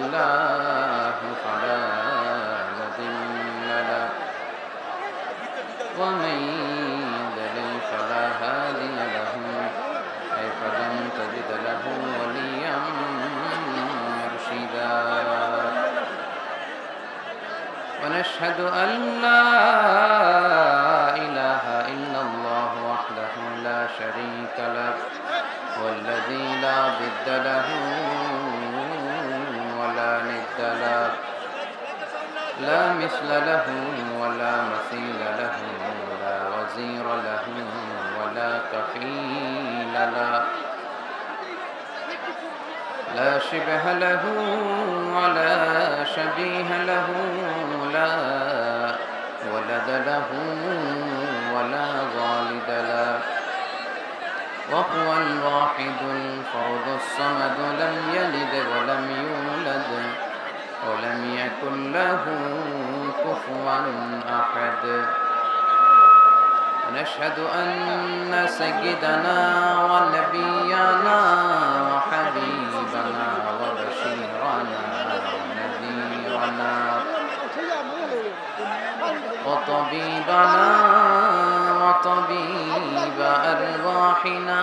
الله فلا مضل له ومن يضلل فلا هادي له فلن تجد له وليا مرشدا ونشهد أن لا إله إلا الله وحده لا شريك له والذي لا ضد له ولا ند له لا مثل له ولا مثيل له لا وزير له ولا كفيل له لا شبه له ولا شبيه له لا ولد له ولا والد له وهو الواحد الفرد الصمد لم يلد ولم يولد ولم يكن له كفوا أحد ونشهد أن سيدنا ونبينا وحبيبنا وبشيرنا ونذيرنا وطبيبنا وطبيب أرواحنا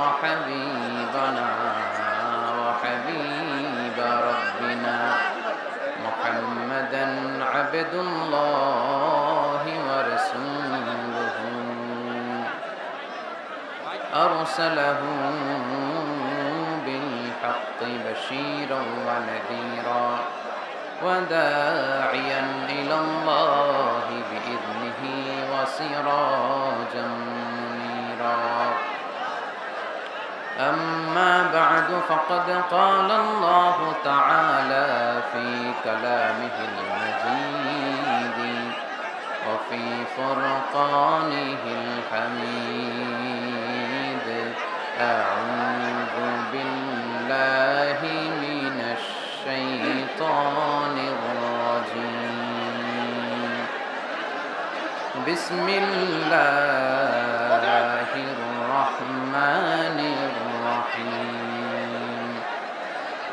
وحبيبنا وحبيب ربنا محمدا عبد الله ورسوله أرسله بالحق بشيرا ونذيرا وداعيا إلى الله بإذنه وسراجا منيرا أما بعد فقد قال الله تعالى في كلامه المجيد وفي فرقانه الحميد أعوذ بالله من الشيطان الرجيم بسم الله الرحمن الرحيم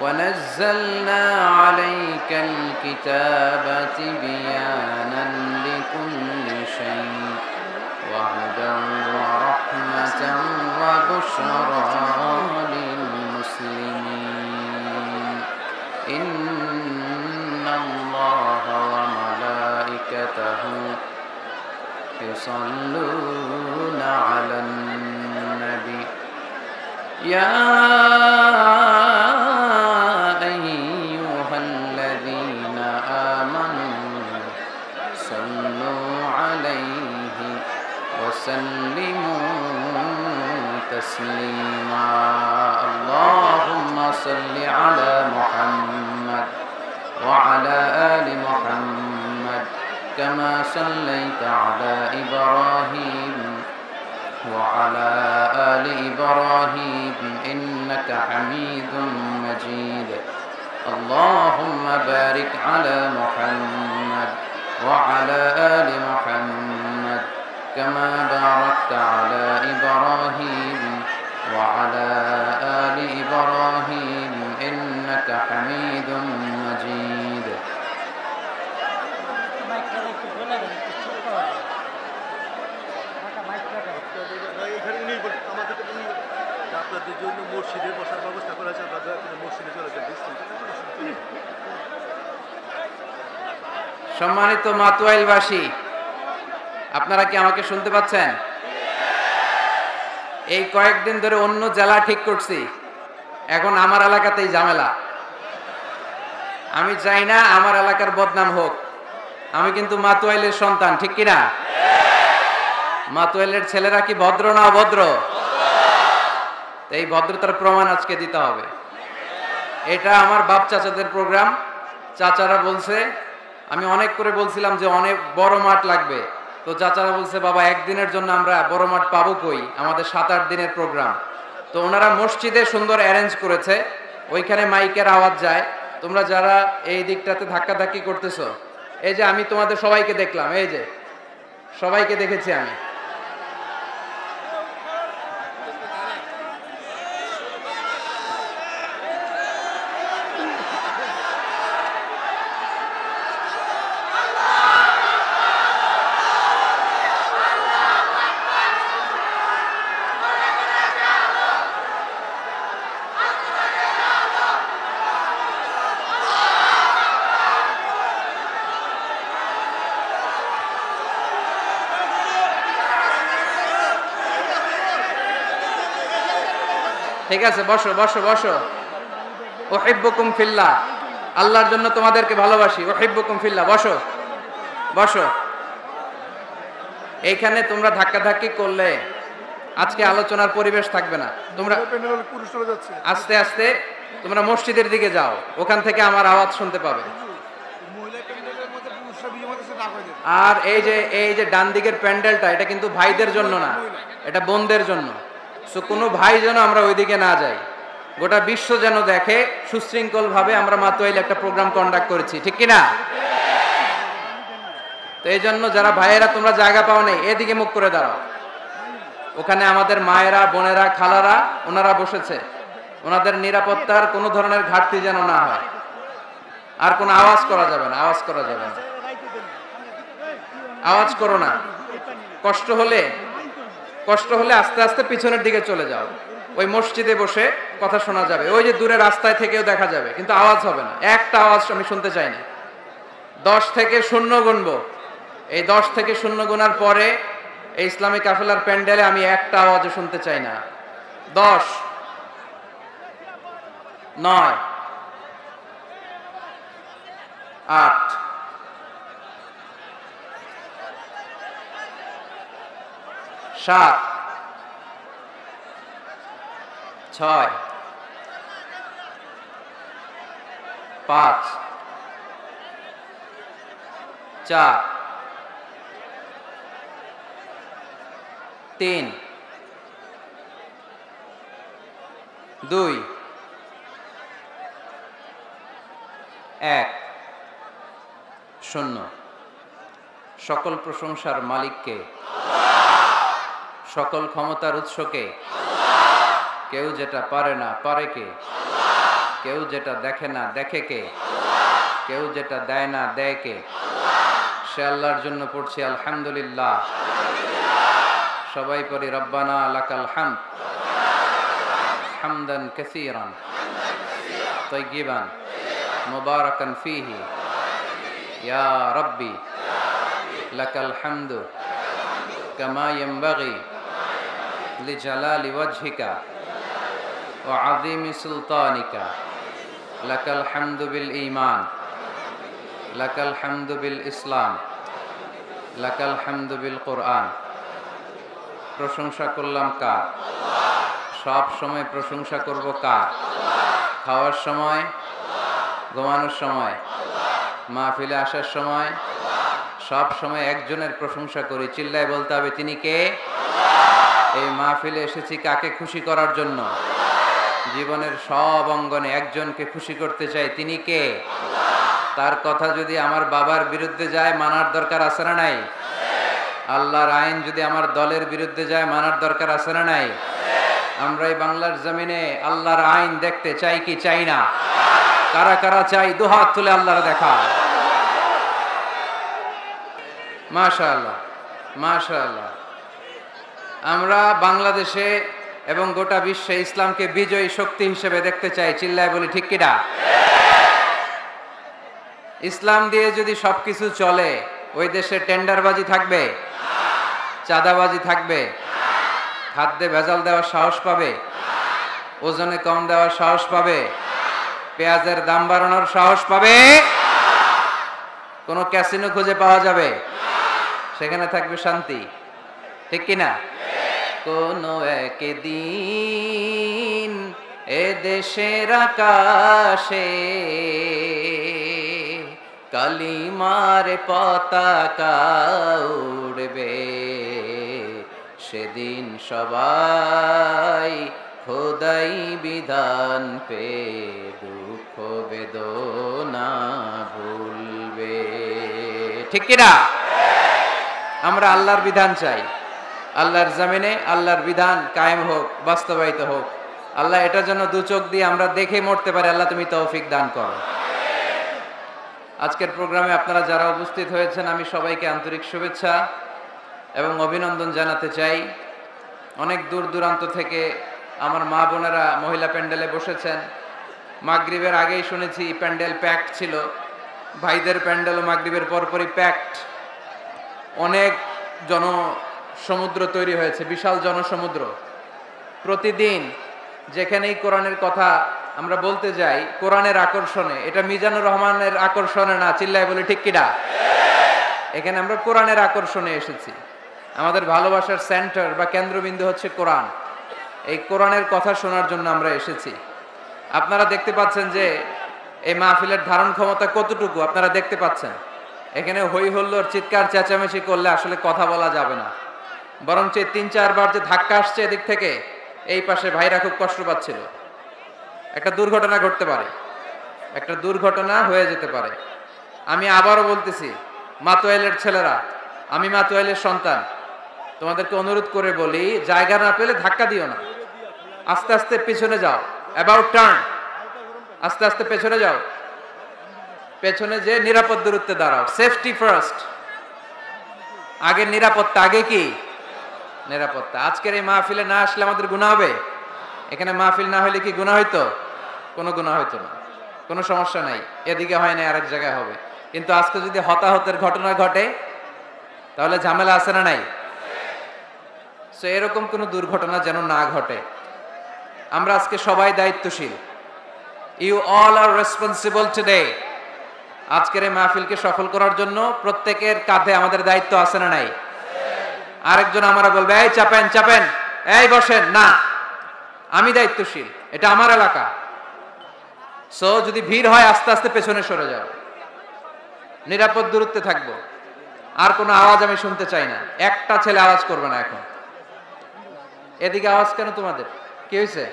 ونزلنا عليك الكتاب تبيانا لكل شيء وهدى ورحمة وبشرى للمسلمين إن الله وملائكته يصلون على النبي يا أيها الذين آمنوا صلوا عليه وسلموا تسليما اللهم صل على محمد وعلى آل محمد كما صليت على إبراهيم وعلى آل إبراهيم إنك حميد مجيد اللهم بارك على محمد وعلى آل محمد كما باركت على إبراهيم وعلى آل إبراهيم إنك حميد مجيد সম্মানিত মাতুয়াইলবাসী, আপনারা কি আমাকে শুনতে পাচ্ছেন? এই কয়েকদিন ধরে অন্য জেলা ঠিক করছি, এখন আমার এলাকাতেই ঝামেলা। আমি চাই না আমার এলাকার বদনাম হোক। আমি কিন্তু মাতুয়াইলের সন্তান, ঠিক কিনা? মাতুয়াইলের ছেলেরা কি ভদ্র না অভদ্র? এই ভদ্রতার প্রমাণ আজকে দিতে হবে। এটা আমার বাপ চাচাদের প্রোগ্রাম। চাচারা বলছে, আমি অনেক করে বলছিলাম যে অনেক বড় মাঠ লাগবে, তো চাচারা বলছে বাবা একদিনের জন্য আমরা বড় মাঠ পাবো কই, আমাদের 7-8 দিনের প্রোগ্রাম। তো ওনারা মসজিদে সুন্দর অ্যারেঞ্জ করেছে, ওইখানে মাইকের আওয়াজ যায়। তোমরা যারা এই দিকটাতে ধাক্কাধাক্কি করতেছো, এই যে আমি তোমাদের সবাইকে দেখলাম, এই যে সবাইকে দেখেছি আমি। ঠিক আছে, বসো বসো বসো। উহিব্বুকুম ফিল্লাহ, আল্লাহর জন্য তোমাদেরকে ভালোবাসি। উহিব্বুকুম ফিল্লাহ, বসো বসো। এইখানে তোমরা ধাক্কাধাক্কি করলে আজকে আলোচনার পরিবেশ থাকবে না। তোমরা আস্তে আস্তে তোমরা মসজিদের দিকে যাও, ওখান থেকে আমার আওয়াজ শুনতে পাবে। আর এই যে ডান দিকের প্যান্ডেলটা, এটা কিন্তু ভাইদের জন্য না, এটা বোনদের জন্য। সো কোনো ভাই যেন আমরা ওইদিকে না যাই, গোটা বিশ্ব যেন দেখে সুশৃঙ্খল ভাবে আমরা মাতোয়াইল একটা প্রোগ্রাম কন্ডাক্ট করেছি, ঠিক কিনা? তো এই জন্য যারা ভাইয়েরা তোমরা জায়গা পাও নাই, এদিকে মুখ করে দাঁড়াও। ওখানে আমাদের মায়েরা, বোনেরা, খালারা ওনারা বসেছে, ওনাদের নিরাপত্তার কোনো ধরনের ঘাটতি যেন না হয়। আর কোনো আওয়াজ করা যাবে না, আওয়াজ করা যাবে না, আওয়াজ করো না। কষ্ট হলে আস্তে আস্তে পিছনের দিকে চলে যাও, ওই মসজিদে বসে কথা শোনা যাবে। ওই যে দূরে রাস্তায় থেকেও দেখা যাবে, কিন্তু আওয়াজ হবে না, একটা আওয়াজ আমি শুনতে চাই না। 10 থেকে 0 গুনবো, এই 10 থেকে 0 গুনার পরে এই ইসলামিক কাফেলার প্যান্ডেলে আমি একটা আওয়াজও শুনতে চাই না। 10, 9, 8, 7, 6, 5, 4, 3, 2, 1, 0। সকল প্রশংসার মালিককে, সকল ক্ষমতার উৎসকে। কেউ যেটা পারে না পারে কে, কেউ যেটা দেখে না দেখে কে, কেউ যেটা দেয় না দেয় কে। সে আল্লাহর জন্য পড়ছি আলহামদুলিল্লাহ। সবাই পড়ি রব্বানা লাকাল হামদ হামদান কাসীরান তাইয়িবান মুবারাকান ফীহি ইয়া রাব্বি লাকাল হামদু কামা ইয়ানবাগি লিজালালি ওয়াজহিকা ওয়া আযীমি সুলতানিকা। লাকাল হামদু বিল ঈমান, লাকাল হামদু বিল ইসলাম, লাকাল হামদু বিল কুরআন। প্রশংসা করলাম কার? সব সময় প্রশংসা করব কার? খাওয়ার সময়, ঘুমানোর সময়, মাহফিলে আসার সময়, সব সময় একজনের প্রশংসা করি। চিল্লায় বলতে হবে তিনি কে? এই মাহফিলে এসেছি কাকে খুশি করার জন্য? জীবনের সব অঙ্গনে একজনকে খুশি করতে চাই, তিনি কে? তার কথা যদি আমার বাবার বিরুদ্ধে যায়, মানার দরকার আছে না নাই? আল্লাহর আইন যদি আমার দলের বিরুদ্ধে যায়, মানার দরকার আছে না নাই? আমরা এই বাংলার জমিনে আল্লাহর আইন দেখতে চাই কি চাই না? কারা কারা চাই দুহাত তুলে আল্লাহর দেখা। মাশাআল্লাহ, মাশাআল্লাহ। আমরা বাংলাদেশে এবং গোটা বিশ্বে ইসলামকে বিজয়ী শক্তি হিসেবে দেখতে চাই। চিল্লায় বলি ঠিক কিনা? ইসলাম দিয়ে যদি সবকিছু চলে, ওই দেশে টেন্ডারবাজি থাকবে, চাঁদাবাজি থাকবে, খাদ্যে ভেজাল দেওয়ার সাহস পাবে, ওজনে কম দেওয়ার সাহস পাবে, পেঁয়াজের দাম বাড়ানোর সাহস পাবে, কোন ক্যাসিনো খুঁজে পাওয়া যাবে, সেখানে থাকবে শান্তি, ঠিক কিনা? কোন একদিন এ দেশের আকাশে কালিমার পতাকা উড়বে, সেদিন সবাই খোদাই বিধান পে দুঃখ বেদনা ভুলবে, ঠিক কিনা? আমরা আল্লাহর বিধান চাই, আল্লাহর জমিনে আল্লাহর বিধান কায়েম হোক, বাস্তবায়িত হোক। আল্লাহ এটা যেন দু চোখ দিয়ে আমরা দেখে মরতে পারি। আল্লাহ তুমি তৌফিক দান করো। আজকের প্রোগ্রামে আপনারা যারা উপস্থিত হয়েছেন, আমি সবাইকে আন্তরিক শুভেচ্ছা এবং অভিনন্দন জানাতে চাই। অনেক দূর দূরান্ত থেকে আমার মা বোনেরা মহিলা প্যান্ডেলে বসেছেন। মাগরিবের আগেই শুনেছি প্যান্ডেল প্যাকড ছিল। ভাইদের প্যান্ডেলও মাগরিবের পরপরই প্যাকড। অনেক জনসমুদ্র তৈরি হয়েছে, বিশাল জনসমুদ্র। প্রতিদিন যেখানেই কোরআনের কথা আমরা বলতে যাই কোরআনের আকর্ষণে, এটা মিজানুর রহমানের আকর্ষণে না, চিল্লায় বলে ঠিক কিনা? এখানে আমরা কোরআনের আকর্ষণে এসেছি। আমাদের ভালোবাসার সেন্টার বা কেন্দ্রবিন্দু হচ্ছে কোরআন। এই কোরআনের কথা শোনার জন্য আমরা এসেছি। আপনারা দেখতে পাচ্ছেন যে এই মাহফিলের ধারণ ক্ষমতা কতটুকু আপনারা দেখতে পাচ্ছেন। এখানে হই হল্লোর চিৎকার চেঁচামেচি করলে আসলে কথা বলা যাবে না, বরঞ্চ ৩-৪ বার যে ধাক্কা আসছে এদিক থেকে, এই পাশে ভাইরা খুব কষ্ট পাচ্ছিল। একটা দুর্ঘটনা ঘটতে পারে, একটা দুর্ঘটনা হয়ে যেতে পারে। আমি আবারও বলতেছি, মাতোয়াইলের ছেলেরা, আমি মাতোয়াইলের সন্তান, তোমাদেরকে অনুরোধ করে বলি, জায়গা না পেলে ধাক্কা দিও না, আস্তে আস্তে পেছনে যাও, অ্যাবাউট টার্ন, আস্তে আস্তে পেছনে যাও, পেছনে যে নিরাপদ দূরত্বে দাঁড়াও, সেফটি ফার্স্ট। আগে নিরাপত্তা, আগে কি নিরাপত্তা। আজকের এই মাহফিলে না আসলে আমাদের গুনাহ হবে? এখানে মাহফিল না হলে কি গুনাহ হইতো? কোনো গুনাহ হইতো না, কোনো সমস্যা নাই, এদিকে হয় না আরেক জায়গায় হবে। কিন্তু আজকে যদি হতাহতের ঘটনা ঘটে তাহলে ঝামেলা আছে না নাই? সো এরকম কোনো দুর্ঘটনা যেন না ঘটে। আমরা আজকে সবাই দায়িত্বশীল। You all are responsible today. আজকের এই মাহফিলকে সফল করার জন্য প্রত্যেকের কাঁধে আমাদের দায়িত্ব আছে না নাই? আরেকজন আমরা বলবে, এই চাপেন চাপেন, এই বসেন, না, আমি দায়িত্বশীল, এটা আমার এলাকা। সো যদি ভিড় হয় আস্তে আস্তে পেছনে সরে যাও, নিরাপদ দূরত্বে থাকবো। আর কোনো আওয়াজ আমি শুনতে চাই না, একটা ছেলে আওয়াজ করবে না এখন। এদিকে আওয়াজ কেন তোমাদের? কি হয়েছে?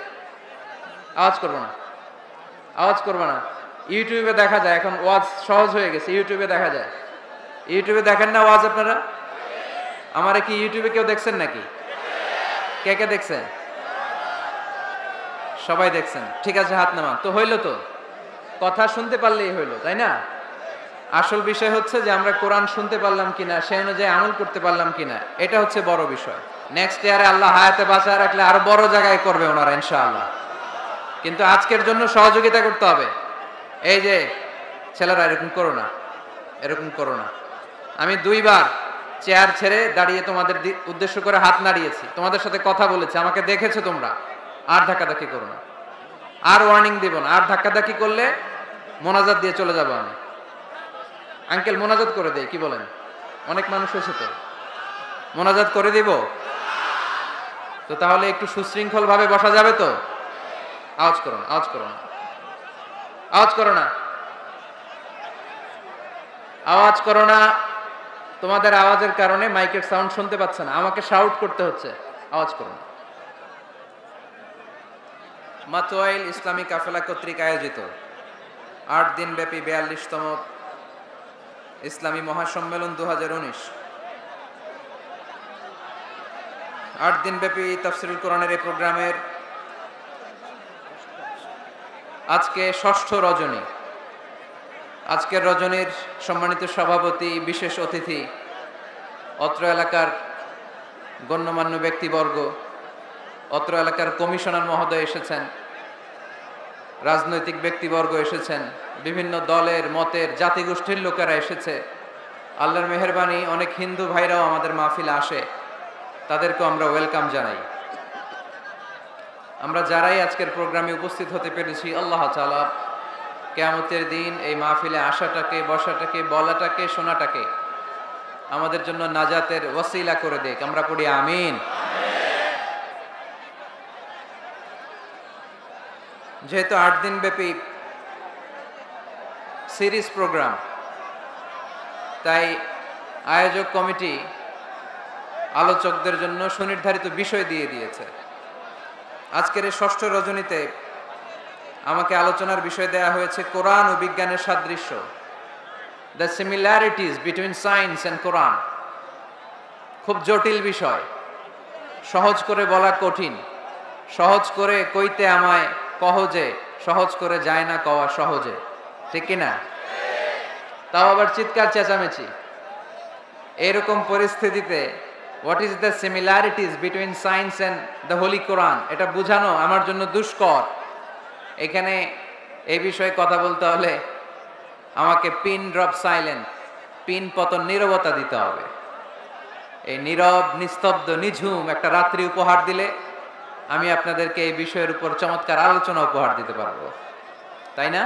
আওয়াজ করবো না, আওয়াজ করবো না। ইউটিউবে দেখা যায়, এখন ওয়াজ সহজ হয়ে গেছে, ইউটিউবে দেখা যায়। ইউটিউবে দেখেন না ওয়াজ আপনারা? আমারে কি ইউটিউবে কেউ দেখছেন নাকি? কে কে দেখছেন? সবাই দেখছেন, ঠিক আছে, হাত নামান। তো হইলো, তো কথা শুনতে পারলেই হইলো, তাই না? আসল বিষয় হচ্ছে যে আমরা কোরআন শুনতে পারলাম কিনা, সেই অনুযায়ী আমল করতে পারলাম কিনা, এটা হচ্ছে বড় বিষয়। নেক্সট ইয়ারে আল্লাহ হায়াতে বাঁচায় রাখলে আরো বড় জায়গায় করবে ওনারা ইনশাআল্লাহ। কিন্তু আজকের জন্য সহযোগিতা করতে হবে। এই যে ছেলেরা, এরকম করো না, এরকম করো না। আমি 2 বার চেয়ার ছেড়ে দাঁড়িয়ে তোমাদের উদ্দেশ্য করে হাত নাড়িয়েছি, তোমাদের সাথে কথা বলেছি, আমাকে দেখেছো তোমরা। আর ধাক্কাধাক্কি করো না, আর ওয়ার্নিং দিব না। আর ধাক্কাধাক্কি করলে মোনাজাত দিয়ে চলে যাবো আমি। আঙ্কেল মোনাজাত করে দেই, কি বলেন? অনেক মানুষ হয়েছে, তো মোনাজাত করে দিব। তো তাহলে একটু সুশৃঙ্খল ভাবে বসা যাবে তো? আওয়াজ করো না, আওয়াজ করো না, আওয়াজ করো না, আওয়াজ করো না। তোমাদের আওয়াজের কারণে মাইকের সাউন্ড শুনতে পাচ্ছে না, আমাকে শাউট করতে হচ্ছে, আওয়াজ করো না। মাতোয়াইল ইসলামী কাফেলা কর্তৃক আয়োজিত 8 দিন ব্যাপী 42তম ইসলামী মহাসম্মেলন 2019, 8 দিন ব্যাপী তাফসীরুল কোরআনের এই প্রোগ্রামের আজকে 6ষ্ঠ রজনী। আজকের রজনীর সম্মানিত সভাপতি, বিশেষ অতিথি, অত্র এলাকার গণ্যমান্য ব্যক্তিবর্গ, অত্র এলাকার কমিশনার মহোদয় এসেছেন, রাজনৈতিক ব্যক্তিবর্গ এসেছেন, বিভিন্ন দলের মতের জাতিগোষ্ঠীর লোকেরা এসেছে। আল্লাহর মেহেরবানি, অনেক হিন্দু ভাইরাও আমাদের মাহফিলে আসে, তাদেরকেও আমরা ওয়েলকাম জানাই। আমরা যারাই আজকের প্রোগ্রামে উপস্থিত হতে পেরেছি, আল্লাহ তাআলা কিয়ামতের দিন এই মাহফিলে আসাটাকে, বসাটাকে, বলাটাকে, শোনাটাকে আমাদের জন্য নাজাতের ওয়াসিলা করে দেখ। আমরা পড়ি আমিন। যেহেতু 8 দিন ব্যাপী সিরিজ প্রোগ্রাম, তাই আয়োজক কমিটি আলোচকদের জন্য সুনির্ধারিত বিষয় দিয়ে দিয়েছে। আজকের এই 6ষ্ঠ রজনীতে আমাকে আলোচনার বিষয় দেয়া হয়েছে কোরআন ও বিজ্ঞানের সাদৃশ্য, the similarities between science and Quran. খুব জটিল বিষয়, সহজ করে বলা কঠিন, সহজ করে কইতে আমায় কহজে, সহজ করে যায় না কওয়া সহজে, ঠিক কিনা? তাও আবার চিৎকার চেঁচামেচি। এরকম পরিস্থিতিতে what is the similarities between science and the holy Quran, এটা বোঝানো আমার জন্য দুষ্কর। এখানে এই বিষয়ে কথা বলতে হলে আমাকে পিন ড্রপ সাইলেন্ট, পিন পতন নীরবতা দিতে হবে। এই নীরব, নিস্তব্ধ, নিঝুম একটা রাত্রি উপহার দিলে আমি আপনাদেরকে এই বিষয়ের উপর চমৎকার আলোচনা উপহার দিতে পারবো, তাই না?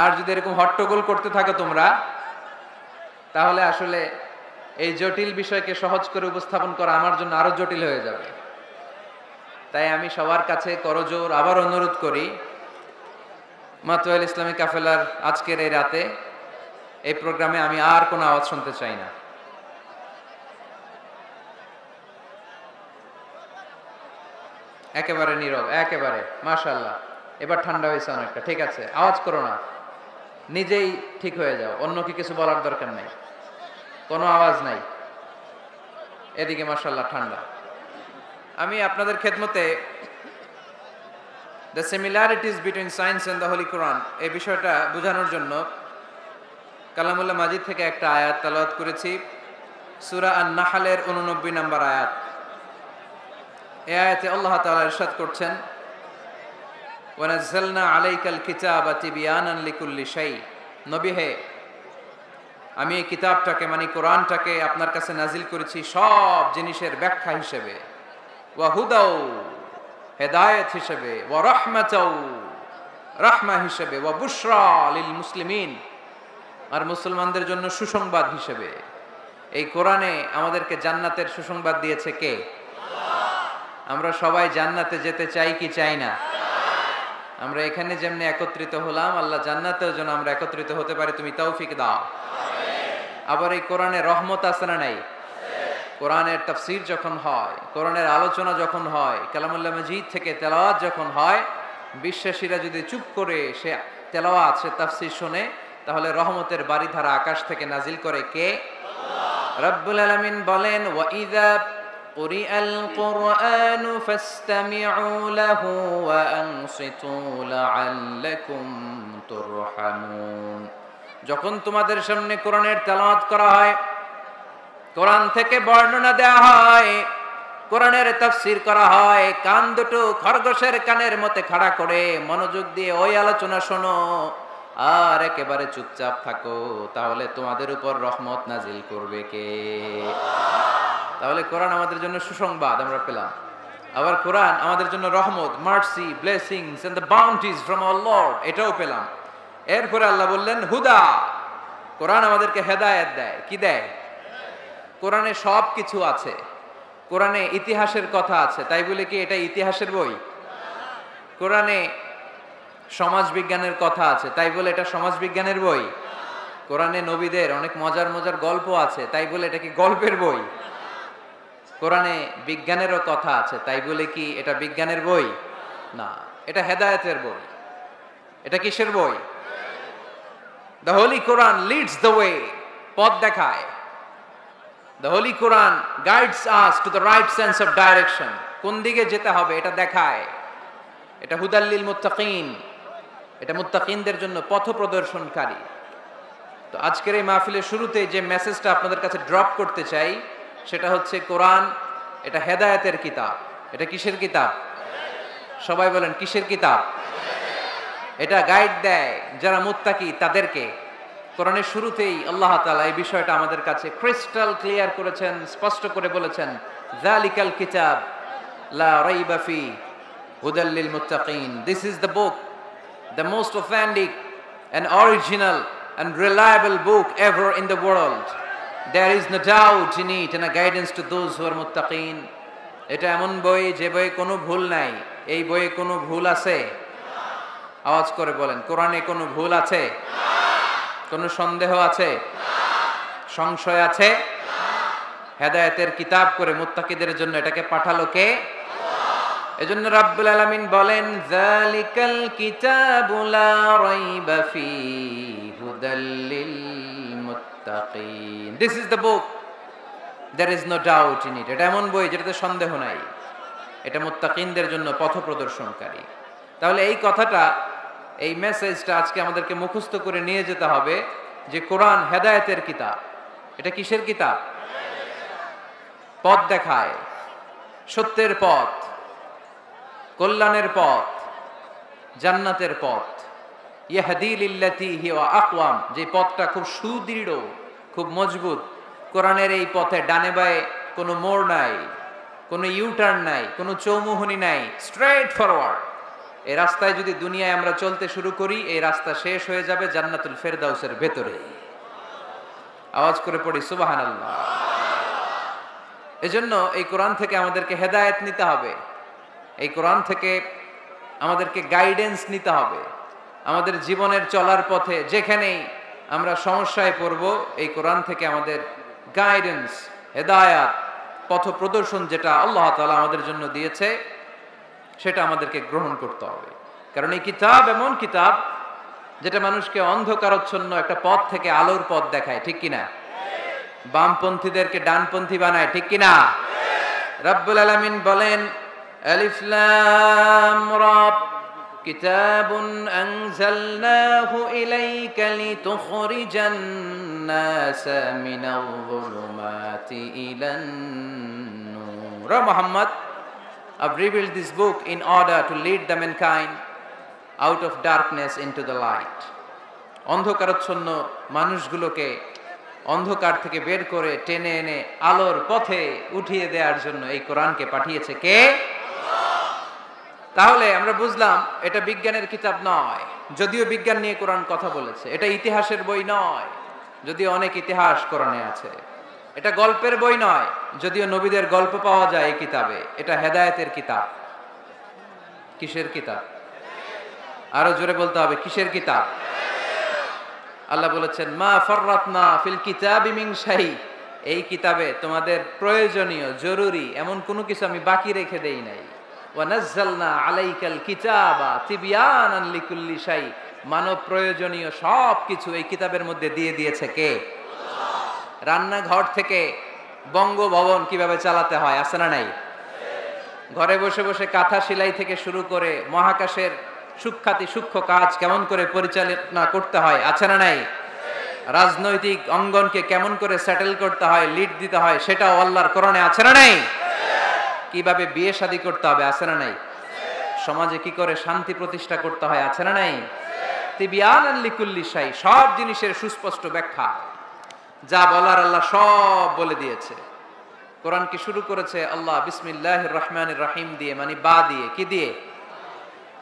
আর যদি এরকম হট্টগোল করতে থাকো তোমরা, তাহলে আসলে এই জটিল বিষয়কে সহজ করে উপস্থাপন করা আমার জন্য আরো জটিল হয়ে যাবে। তাই আমি সবার কাছে করজোর আবার অনুরোধ করি, মাতোয়াল ইসলামী কাফেলার আজকের এই রাতে এই প্রোগ্রামে আমি আর কোনো আওয়াজ শুনতে চাই না। একেবারে নীরব, একেবারে। মাশাআল্লাহ, এবার ঠান্ডা হয়েছে অনেকটা। ঠিক আছে, আওয়াজ করো না, নিজেই ঠিক হয়ে যাও, অন্যকে কিছু বলার দরকার নাই, কোনো আওয়াজ নাই। এদিকে মাশাআল্লাহ ঠান্ডা। আমি আপনাদের খেদমতে the similarities between science and the holy Quran এই বিষয়টা বোঝানোর জন্য কালামুল্লাহ মাজিদ থেকে একটা আয়াত তেলাওয়াত করেছি, সূরা আন-নাহলের 89 নম্বর আয়াত। এই আয়াতে আল্লাহ তাআলা ইরশাদ করছেন, ওয়া নাযালনা আলাইকাল কিতাবা তিবয়ানান লিকুল্লি শাই। নবী হে, আমি এই কিতাবটাকে মানে কোরআনটাকে আপনার কাছে নাজিল করেছি সব জিনিসের ব্যাখ্যা হিসেবে, ওয়া হুদাও হেদায়েত হিসেবে, ওয়া রাহমাতাও রাহমা হিসেবে, ওয়া বুশরা লিল মুসলিমিন আর মুসলমানদের জন্য সুসংবাদ হিসেবে। এই কোরআনে আমাদেরকে জান্নাতের সুসংবাদ দিয়েছে কে? আমরা সবাই জান্নাতে যেতে চাই কি চাই না? আমরা এখানে যেমনি একত্রিত হলাম, আল্লাহ জান্নাতেও যেন আমরা একত্রিত হতে পারি, তুমি তৌফিক দাও। আবার এই কোরআনে রহমত আছে না নাই? কোরআনের তাফসীর যখন হয়, কোরআনের আলোচনা যখন হয়, কালামুল্লাহ মাজিদ থেকে তেলাওয়াত যখন হয়, বিশ্বাসীরা যদি চুপ করে সে তেলাওয়াত সে তাফসীর শুনে, তাহলে রহমতের বারিধারা আকাশ থেকে নাজিল করে কে? রব্বুল আলামিন বলেন, ওয়া ইযা কুরিআল কুরআনু ফাসতামিউ লাহু ওয়া আনসিতু লাআল্লাকুম তুরহামুন। যখন তোমাদের সামনে কোরআনের তেলাওয়াত করা হয়, কোরআন থেকে বর্ণনা দেওয়া হয়, কোরআনের তাফসীর করা হয়, কান দুটো খরগোশের কানের মতো খাড়া করে মনোযোগ দিয়ে ওই আলোচনা শোনো আর একেবারে চুপচাপ থাকো, তাহলে তোমাদের উপর রহমত নাজিল করবে কে? তাহলে কোরআন আমাদের জন্য সুসংবাদ আমরা পেলাম। আবার কোরআন আমাদের জন্য রহমত, mercy, blessings and the bounties from our Lord, এটাও পেলাম। এরপরে আল্লাহ বললেন হুদা, কোরআন আমাদেরকে হেদায়েত দেয়। কি দেয়? কোরআনে সব কিছু আছে। কোরআনে ইতিহাসের কথা আছে, তাই বলে কি এটা ইতিহাসের বই? কোরআনে সমাজ বিজ্ঞানের কথা আছে, তাই বলে এটা সমাজ বিজ্ঞানের বই? কোরআনে নবীদের অনেক মজার মজার গল্প আছে, তাই বলে এটা কি গল্পের বই? কোরআনে বিজ্ঞানেরও কথা আছে, তাই বলে কি এটা বিজ্ঞানের বই? না, এটা হেদায়েতের বই। এটা কিসের বই? The holy Quran Leeds the way, পথ দেখায়। The Holy Quran guides us to the right sense of direction. কোন দিকে যেতে হবে এটা দেখায়। এটা হুদাল লিল মুত্তাকিন, এটা মুত্তাকিনদের জন্য পথ প্রদর্শনকারী। তো আজকের এই মাহফিলের শুরুতে যে মেসেজটা আপনাদের কাছে ড্রপ করতে চাই সেটা হচ্ছে, কোরআন এটা হেদায়েতের কিতাব। এটা কিসের কিতাব? সবাই বলেন কিসের কিতাব? এটা গাইড দেয় যারা মুত্তাকি তাদেরকে। কোরআনের শুরুতেই আল্লাহ তাআলা এই বিষয়টা আমাদের কাছে ক্রিস্টাল ক্লিয়ার করেছেন, স্পষ্ট করে বলেছেন, যালিকাল কিতাব লা রাইবা ফি হুদাল লিল মুত্তাকিন। This is the book, the most authentic and original and reliable book ever in the world. There is no doubt in it and a guidance to those who are muttaqin. এটা এমন বই যে বইয়ে কোনো ভুল নাই। এই বইয়ে কোনো ভুল আছে? আওয়াজ করে বলেন, কোরআনে কোনো ভুল আছে? কোনো সন্দেহ আছে? সংশয় আছে? হেদায়েতের কিতাব করে মুত্তাকিদের জন্য এটাকে পাঠালো কে? এজন্য রাব্বুল আলামিন বলেন, যালিকাল কিতাবু লা রাইবা ফীহি হুদাল লিল মুত্তাকিন। This is the book, there is no doubt in it. এটা এমন বই যেটাতে সন্দেহ নাই। এটা মুত্তাকিনদের জন্য পথ প্রদর্শনকারী। তাহলে এই কথাটা, এই মেসেজটা আজকে আমাদেরকে মুখস্থ করে নিয়ে যেতে হবে যে কোরআন হেদায়েতের কিতাব। এটা কিসের কিতাব? পথ দেখায়, সত্যের পথ, কল্যাণের পথ, জান্নাতের পথ। ইয়াহদি লিল্লাতি হিয়া আকওয়াম, যে পথটা খুব সুদৃঢ়, খুব মজবুত। কোরআনের এই পথে ডানে বায়ে কোনো মোড় নাই, কোনো ইউটার্ন নাই, কোনো চৌমুহনী নাই, স্ট্রেট ফরওয়ার্ড। এই রাস্তায় যদি দুনিয়ায় আমরা চলতে শুরু করি, এই রাস্তা শেষ হয়ে যাবে জান্নাতুল ফেরদাউসের ভেতরে। আওয়াজ করে পড়ি সুবহানাল্লাহ। এজন্য এই কোরআন থেকে আমাদেরকে হেদায়েত নিতে হবে, এই কোরআন থেকে আমাদেরকে গাইডেন্স নিতে হবে। আমাদের জীবনের চলার পথে যেখানেই আমরা সমস্যায় পড়ব, এই কোরআন থেকে আমাদের গাইডেন্স, হেদায়াত, পথ প্রদর্শন যেটা আল্লাহ তাআলা আমাদের জন্য দিয়েছে, সেটা আমাদেরকে গ্রহণ করতে হবে। কারণ এই কিতাব এমন কিতাব যেটা মানুষকে অন্ধকারচ্ছন্ন একটা পথ থেকে আলোর পথ দেখায়, ঠিক কিনা? বামপন্থীদেরকে ডানপন্থী বানায়, ঠিক কিনা? রব্বুল আলামিন বলেন, আলিফ লাম রা কিতাবুন আনজালনাহু ইলাইকা লিতুখরিজান নাসা মিনাল যুলুমাতি ইলান নূর। Muhammad, I've revealed this book in order to lead the mankind out of darkness into the light. অন্ধকারাচ্ছন্ন মানুষগুলোকে অন্ধকার থেকে বের করে টেনে এনে আলোর পথে উঠিয়ে দেওয়ার জন্য এই কোরআনকে পাঠিয়েছে কে? তাহলে আমরা বুঝলাম এটা বিজ্ঞানের কিতাব নয়, যদিও বিজ্ঞান নিয়ে কোরআন কথা বলেছে। এটা ইতিহাসের বই নয়, যদিও অনেক ইতিহাস কোরআনে আছে। এটা গল্পের বই নয়, যদিও নবীদের গল্প পাওয়া যায় এই কিতাবে। এটা হেদায়েতের কিতাব। কিসের কিতাব? আরো জোরে বলতে হবে, কিসের কিতাব? আল্লাহ বলেছেন, মা ফাররাতনা ফিল কিতাবি মিন শাই, এই কিতাবে তোমাদের প্রয়োজনীয় জরুরি এমন কোনো কিছু আমি বাকি রেখে দেই নাই। ওয়া নাযালনা আলাইকাল কিতাবা তিবয়ানান লিকুল্লি শাই, মানব প্রয়োজনীয় সব কিছু এই কিতাবের মধ্যে দিয়ে দিয়েছে কে? রান্নাঘর থেকে বঙ্গভবন কিভাবে চালাতে হয় আছে না নাই? ঘরে বসে বসে কাঁথা সেলাই থেকে শুরু করে মহাকাশের সূক্ষ্মাতি সূক্ষ্ম কাজ কেমন করে পরিচালনা করতে হয় আছে না নাই? রাজনৈতিক অঙ্গনকে কেমন করে সেটেল করতে হয়, লিড দিতে হয়, সেটাও আল্লাহর কোরআনে আছে না নাই? কিভাবে বিয়ে শাদী করতে হবে আছে না নাই? সমাজে কি করে শান্তি প্রতিষ্ঠা করতে হয় আছে না নাই? তিবয়ানান লিকুল্লি শাই, সব জিনিসের সুস্পষ্ট ব্যাখ্যা, যা বলার আল্লাহ সব বলে দিয়েছে। কোরআন কি শুরু করেছে আল্লাহ বিসমিল্লাহির রহমানির রহিম দিয়ে, মানে বা দিয়ে। কি দিয়ে?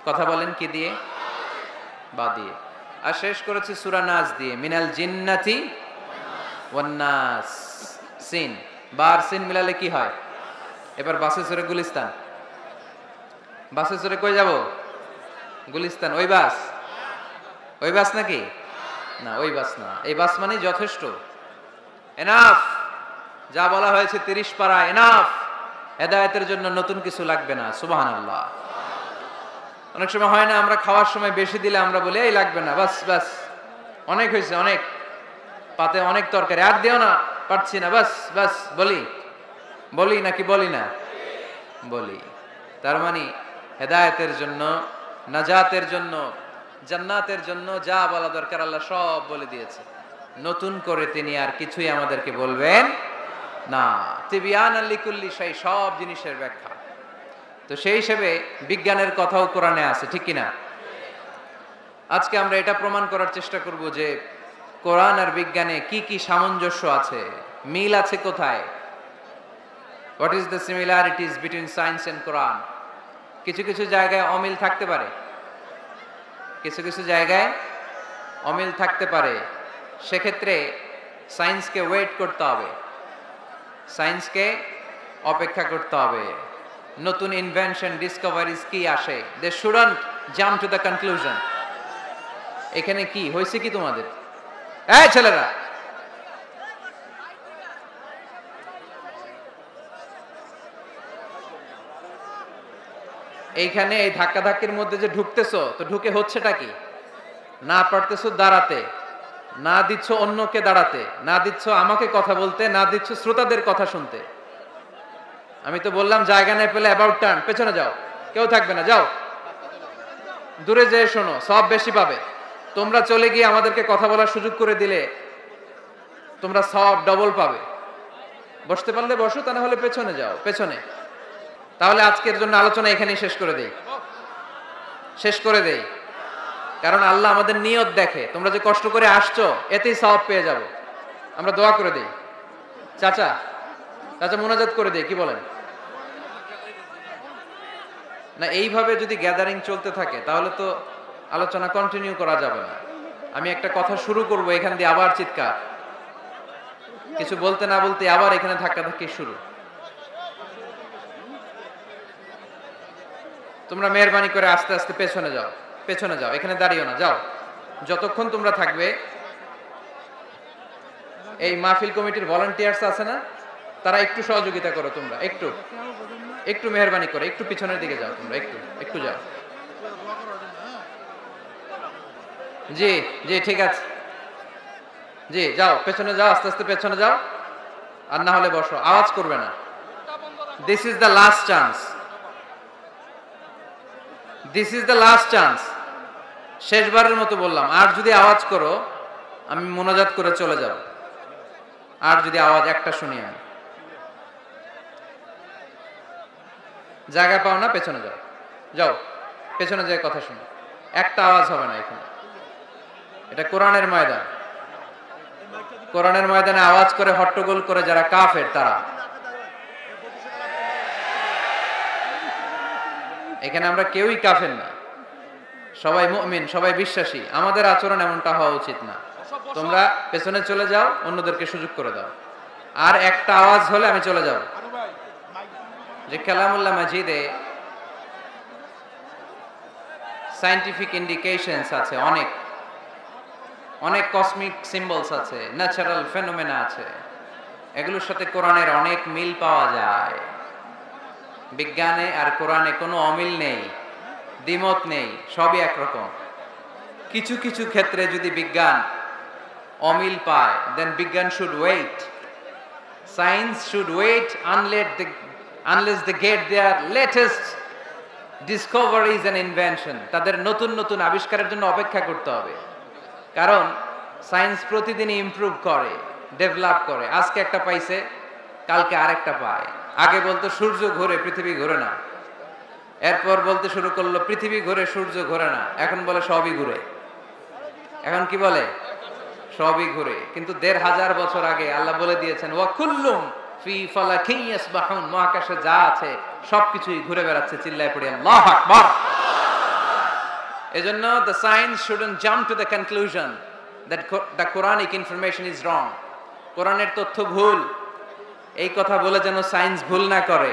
কথা বলেন, কি দিয়ে? বা দিয়ে। আর শেষ করেছে সূরা নাস দিয়ে, মিনাল জিন্নাতি ওয়ান নাস। সিন, বার সিন মিলালে কি হয়? এবার বাসে চড়ে গুলিস্তান। বাসে চড়ে কই যাব? গুলিস্তান। ওই বাস? ওই বাস নাকি? না, ওই বাস না। এই বাস মানে যথেষ্ট, এনাফ। যা বলা হয়েছে 30 পারা এনাফ। হেদায়েতের জন্য নতুন কিছু লাগবে না। সুবহানাল্লাহ। অনেক সময় হয় না, আমরা খাওয়ার সময় বেশি দিলে আমরা বলি এই লাগবে না, বাস বাস, অনেক হয়েছে, অনেক পাতে অনেক তরকারি, আর দিও না, পারছি না, বাস বাস। বলি নাকি বলি না? বলি। তার মানে হেদায়েতের জন্য, নাজাতের জন্য, জান্নাতের জন্য যা বলা দরকার আল্লাহ সব বলে দিয়েছে। নতুন করে তিনি আর কিছুই আমাদেরকে বলবেন না। তিবয়ানান লিকুল্লি শাই, সব জিনিসের ব্যাখ্যা। তো সেই হিসেবে বিজ্ঞানের কথাও কোরআনে আছে, ঠিক কিনা? আজকে আমরা এটা প্রমাণ করার চেষ্টা করব যে কোরআন আর বিজ্ঞানে কি কি সামঞ্জস্য আছে, মিল আছে কোথায়। What is the similarities between science and Quran. কিছু কিছু জায়গায় অমিল থাকতে পারে, কিছু কিছু জায়গায় অমিল থাকতে পারে। সেক্ষেত্রে সায়েন্সকে ওয়েট করতে হবে, সায়েন্সকে অপেক্ষা করতে হবে। নতুন ইনভেনশন, ডিসকভারিজ কি আসে, they shouldn't jump to the conclusion. এখানে কি হয়েছে কি তোমাদের? এই ছেলেরা, এইখানে এই ধাক্কা ধাক্কির মধ্যে যে ঢুকতেছো, তো ঢুকে হচ্ছেটা কি? না পারতেছো দাঁড়াতে, না দিচ্ছ অন্যকে দাঁড়াতে, না দিচ্ছ আমাকে কথা বলতে, না দিচ্ছ শ্রোতাদের কথা শুনতে। আমি তো বললাম জায়গা নেই পেলে অ্যাবাউট টার্ন, পেছনে যাও, কেউ থাকবে না, যাও দূরে যেয়ে শোনো, সব বেশি পাবে। তোমরা চলে গিয়ে আমাদেরকে কথা বলার সুযোগ করে দিলে তোমরা সব ডবল পাবে। বসতে পারলে বসো, তা না হলে পেছনে যাও, পেছনে। তাহলে আজকের জন্য আলোচনা এখানেই শেষ করে দেই। কারণ আল্লাহ আমাদের নিয়ত দেখে, তোমরা যে কষ্ট করে আসছো এতেই সওয়াব পেয়ে যাবো। আমরা দোয়া করে দেই। চাচা মুনাজাত করে দেই, কি বলেন? না এইভাবে যদি গ্যাদারিং চলতে থাকে তাহলে তো আলোচনা কন্টিনিউ করা যাবে না। আমি একটা কথা শুরু করব, এখান দিয়ে আবার চিৎকার, কিছু বলতে না বলতে আবার এখানে ধাক্কাধাক্কি শুরু। তোমরা মেহরবানি করে আস্তে আস্তে পেছনে যাও, পেছনে যাও, এখানে দাঁড়িও না, যাও। যতক্ষণ তোমরা থাকবে, এই মাহফিল কমিটির ভলান্টিয়ার্স আছে না, তারা একটু সহযোগিতা করো, তোমরা একটু একটু মেহরবানি করে একটু পিছনের দিকে যাও, তোমরা একটু একটু যাও। জি জি ঠিক আছে, জি যাও, পেছনে যাও, আস্তে আস্তে পেছনে যাও, আর না হলে বসো, আওয়াজ করবে না। This is the last chance, this is the last chance. শেষবারের মতো বললাম, আর যদি আওয়াজ করো আমি মোনাজাত করে চলে যাব, আর যদি আওয়াজ একটা শুনি আমি। জায়গা পাও না, পেছনে যাও, যাও পেছনে যেয়ে কথা শুনো, একটা আওয়াজ হবে না এখানে। এটা কোরআনের ময়দান, কোরআনের ময়দানে আওয়াজ করে হট্টগোল করে যারা কাফের তারা। এখানে আমরা কেউই কাফের না, সবাই মুমিন, সবাই বিশ্বাসী। আমাদের আচরণ এমনটা হওয়া উচিত না। তোমরা পেছনে চলে যাও, অন্যদেরকে সুযোগ করে দাও। আর একটা আওয়াজ হলে আমি চলে যাব। যে কালামুল্লাহ মাজিদে সায়েন্টিফিক ইন্ডিকেশনস আছে, অনেক অনেক কসমিক সিম্বলস আছে, ন্যাচারাল ফেনোমেনা আছে, এগুলোর সাথে কোরআনের অনেক মিল পাওয়া যায়। বিজ্ঞানে আর কোরআনে কোনো অমিল নেই, দ্বিমত নেই, সবই একরকম। কিছু কিছু ক্ষেত্রে যদি বিজ্ঞান অমিল পায়, দেন বিজ্ঞান should wait, science should wait unless they get their latest discoveries and invention, তাদের নতুন নতুন আবিষ্কারের জন্য অপেক্ষা করতে হবে। কারণ সায়েন্স প্রতিদিনই ইমপ্রুভ করে, ডেভেলপ করে। আজকে একটা পাইছে, কালকে আরেকটা পায়। আগে বলতো সূর্য ঘোরে, পৃথিবী ঘোরে না। এরপর বলতে শুরু করলো পৃথিবী ঘোরে, সূর্য ঘোরে না। এখন বলে সবই ঘুরে। এখন কি বলে? সবই ঘুরে। কিন্তু ১৫০০ বছর আগে আল্লাহ বলে দিয়েছেন ওয়া কুল্লুম ফি ফালাকিন ইয়াসবাহুন, মহাকাশে যা আছে সবকিছুই ঘুরে বেড়াচ্ছে। চিল্লায় পড়ি আল্লাহু আকবার। এজন্য the science shouldn't jump to the conclusion that the Quranic information is wrong. কোরআনের তথ্য ভুল, এই কথা বলে যেন সায়েন্স ভুল না করে।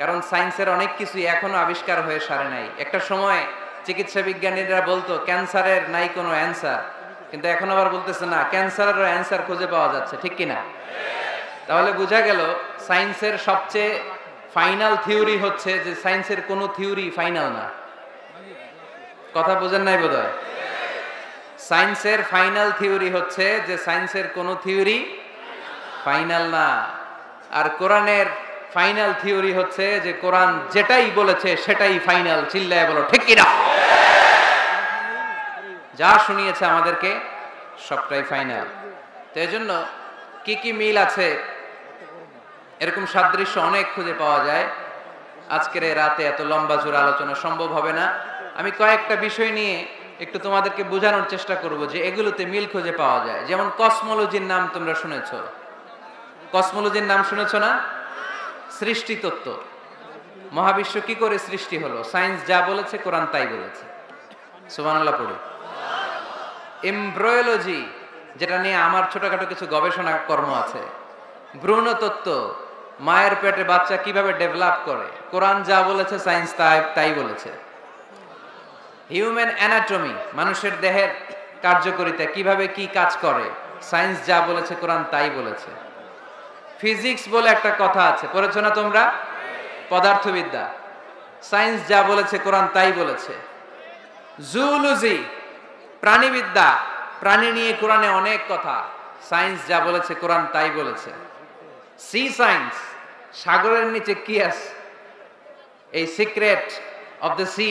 কারণ সায়েন্সের অনেক কিছুই এখনো আবিষ্কার হয়ে সারে নাই। একটা সময় চিকিৎসা বিজ্ঞানীরা বলতো ক্যান্সারের নাই কোনো অ্যান্সার, কিন্তু এখন আবার বলতেছে না, ক্যান্সারেরও অ্যান্সার খুঁজে পাওয়া যাচ্ছে। ঠিক কিনা? তাহলে বোঝা গেল সায়েন্সের সবচেয়ে ফাইনাল থিওরি হচ্ছে যে সায়েন্সের কোনো থিওরি ফাইনাল না। কথা বোঝেন নাই বোধহয়? সায়েন্সের ফাইনাল থিওরি হচ্ছে যে সায়েন্সের কোনো থিওরি ফাইনাল না। আর কোরআনের ফাইনাল থিওরি হচ্ছে যে কোরআন যেটাই বলেছে সেটাই ফাইনাল। চিল্লায় বলো ঠিক কিনা? যা শুনিয়েছে আমাদেরকে সবটাই ফাইনাল। তো এজন্য কি কি মিল আছে, এরকম সাদৃশ্য অনেক খুঁজে পাওয়া যায়। আজকের এই রাতে এত লম্বা জোর আলোচনা সম্ভব হবে না। আমি কয়েকটা বিষয় নিয়ে একটু তোমাদেরকে বোঝানোর চেষ্টা করব যে এগুলোতে মিল খুঁজে পাওয়া যায়। যেমন কসমোলজির নাম তোমরা শুনেছো, কসমোলজির নাম শুনেছো না? সৃষ্টি তত্ত্ব, মহাবিশ্ব কি করে সৃষ্টি হলো, সায়েন্স যা বলেছে কোরআন তাই বলেছে। সুবহানাল্লাহ পড়ো। এমব্রিওলজি, যেটা নিয়ে আমার ছোটখাটো কিছু গবেষণা কর্ম আছে। ভ্রূণ তত্ত্ব, মায়ের পেটে বাচ্চা কিভাবে ডেভেলপ করে, কোরআন যা বলেছে সায়েন্স তাই বলেছে। হিউম্যান অ্যানাটমি, মানুষের দেহের কার্যকারিতা কিভাবে কি কাজ করে, সায়েন্স যা বলেছে কোরআন তাই বলেছে। ফিজিক্স বলে একটা কথা আছে, পড়েছো না তোমরা? পদার্থবিদ্যা, সায়েন্স যা বলেছে কোরআন তাই বলেছে। জুলজি, প্রাণীবিদ্যা, প্রাণী নিয়ে কোরআনে অনেক কথা, সায়েন্স যা বলেছে কোরআন তাই বলেছে। সি সায়েন্স, সাগরের নিচে কি আছে, এই সিক্রেট অফ দ্য সি,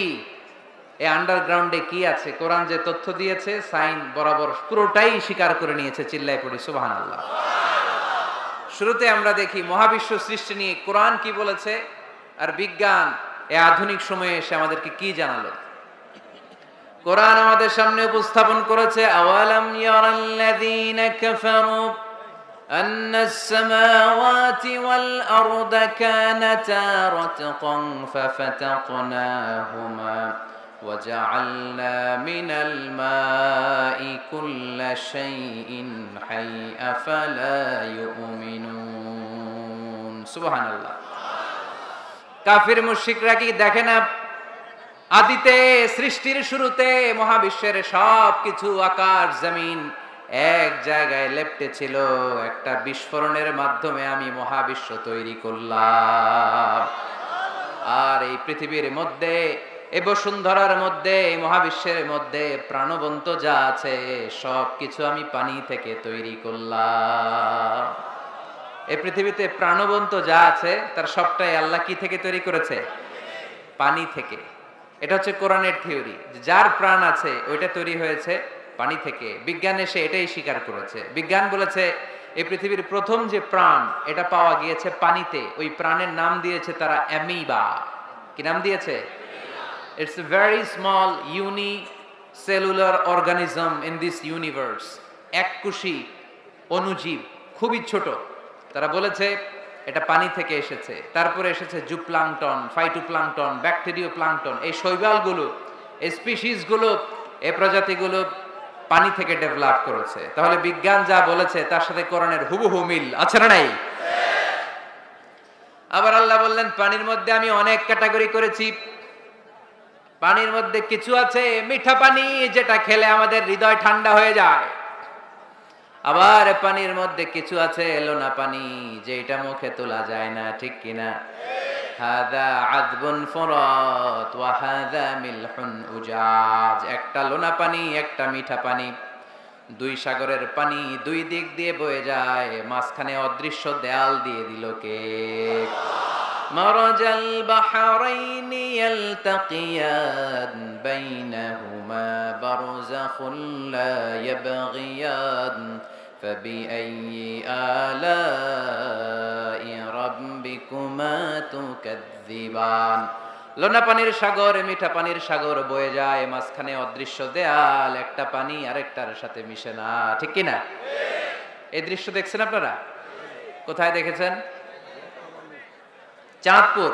এই আন্ডারগ্রাউন্ডে কি আছে, কোরআন যে তথ্য দিয়েছে সায়েন্স বরাবর পুরোটাই স্বীকার করে নিয়েছে। চিল্লায় পড়ি সুবহানাল্লাহ। শুরুতে আমরা দেখি মহাবিশ্ব সৃষ্টি নিয়ে কোরআন কি বলেছে, আর বিজ্ঞান এই আধুনিক সময়ে এসে আমাদেরকে কি জানালো। কোরআন আমাদের সামনে উপস্থাপন করেছে আওয়ালাম ইয়ারাল্লাযীনা কাফারু أن السماوات والأرض كانتا رتقا ففتقناهما وجعلنا من الماء كل شيء حي أفلا يؤمنون سبحان الله কাফির মুশরিকরা কি দেখে না আদিতে সৃষ্টির শুরুতে মহাবিশ্বের সবকিছু আকাশ জমিন এক জায়গায় লেপ্টে ছিল একটা বিস্ফোরণের মাধ্যমে আমি মহাবিশ্ব তৈরি করলাম আর এই পৃথিবীর মধ্যে এই বসুন্ধরার মধ্যে এই মহাবিশ্বের মধ্যে প্রাণবন্ত যা আছে সবকিছু আমি পানি থেকে তৈরি করলাম এই পৃথিবীতে প্রাণবন্ত যা আছে তার সবটাই আল্লাহ কি থেকে তৈরি করেছে পানি থেকে এটা হচ্ছে কোরআনের থিওরি যার প্রাণ আছে ওইটা তৈরি হয়েছে পানি থেকে বিজ্ঞান এসে এটাই স্বীকার করেছে বিজ্ঞান বলেছে এই পৃথিবীর প্রথম যে প্রাণ এটা পাওয়া গিয়েছে পানিতে ওই প্রাণের নাম দিয়েছে তারা অ্যামিবা কি নাম দিয়েছে it's a very small unicellular organism in this universe এককোষী অণুজীব খুবই ছোট তারা বলেছে এটা পানি থেকে এসেছে তারপরে এসেছে জুপ্লাঙ্কটন ফাইটোপ্লাঙ্কটন ব্যাকটেরিয়া প্লাঙ্কটন এই শৈবালগুলো এই স্পিসিসগুলো এই প্রজাতিগুলো পানি থেকে ডেভেলপ করেছে তাহলে বিজ্ঞান যা বলেছে তার সাথে কোরআনের হুবহু মিল আছে না নাই আবার আল্লাহ বললেন পানির মধ্যে আমি অনেক ক্যাটাগরি করেছি পানির মধ্যে কিছু আছে মিঠা পানি যেটা খেলে আমাদের হৃদয় ঠান্ডা হয়ে যায় আবার পানির মধ্যে কিছু আছে লোনা পানি যেটা মুখে তোলা যায় না ঠিক কিনা হাদা আযবুন ফুরাত ওয়া হাদা মিলহুন উজাজ একটা লোনা পানি একটা মিঠা পানি দুই সাগরের পানি দুই দিক দিয়ে বয়ে যায় মাঝখানে অদৃশ্য দেয়াল দিয়ে দিল কে মারাজাল বাহরাইনি ইয়ালতাকিয়ান বাইনাহুমা বারযাখুন লা ইয়াবগিয়ান فبأي آلاء ربكما تكذبان লোনা পানির সাগর মিঠা পানির সাগর বয়ে যায় মাঝখানে অদৃশ্য দেয়াল একটা পানি আরেকটার সাথে মিশে না ঠিক কি না এই দৃশ্য দেখছেন আপনারা কোথায় দেখেছেন চাঁদপুর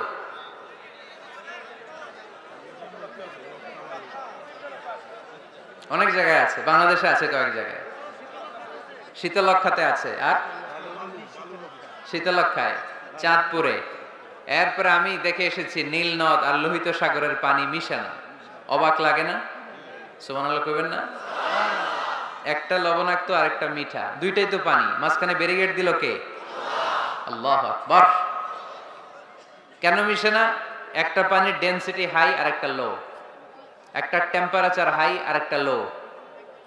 অনেক জায়গায় আছে বাংলাদেশে আছে কয়েক জায়গায় শীতলক্ষাতে আছে আর শীতলক্ষায় চাঁদপুরে এরপরে আমি দেখে এসেছি নীল নদ আর লোহিত সাগরের পানি মিশানো অবাক লাগে না সুবহানাল্লাহ কইবেন না একটা লবণাক্ত আর একটা মিঠা দুইটাই তো পানি মাঝখানে ব্যারিকেড দিল কে আল্লাহু আকবার কেন মিশে না একটা পানির ডেনসিটি হাই আর একটা লো একটা টেম্পারেচার হাই আর একটা লো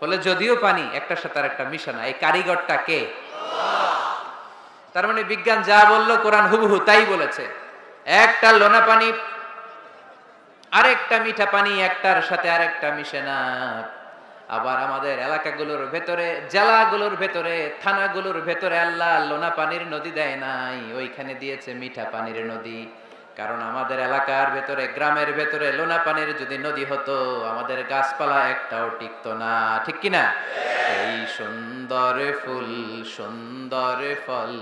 বলে যদিও পানি একটার সাথে আরেকটা মিশে না এই কারিগরটা কে তার মানে বিজ্ঞান যা বললো কোরআন হুবহু তাই বলেছে একটা লোনা পানি আরেকটা মিঠা পানি একটার সাথে আরেকটা মিশে না আবার আমাদের এলাকাগুলোর ভেতরে জেলাগুলোর ভেতরে থানাগুলোর ভেতরে আল্লাহ লোনা পানির নদী দেয় নাই ওইখানে দিয়েছে মিঠা পানির নদী কারণ আমাদের এলাকার ভেতরে গ্রামের ভেতরে লোনা পানির যদি নদী হতো আমাদের গাছপালা একটাও টিকতো না ঠিক কি না এই সুন্দর ফুল সুন্দর ফল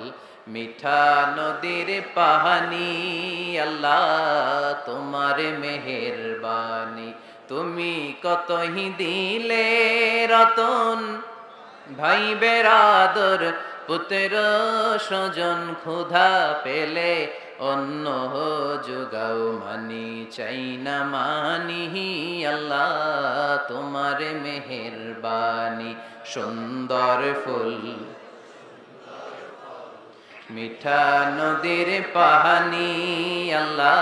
মিঠা নদীর পাহানি আল্লাহ তোমার মেহেরবানি তুমি কতই দিলে রতন ভাই বেরাদর পুত্র স্বজন ক্ষুধা পেলে অন্য যোগাও মানি চাই না মানি আল্লাহ তোমার মেহেরবানি সুন্দর ফুল মিঠা নদীর পাহানি আল্লাহ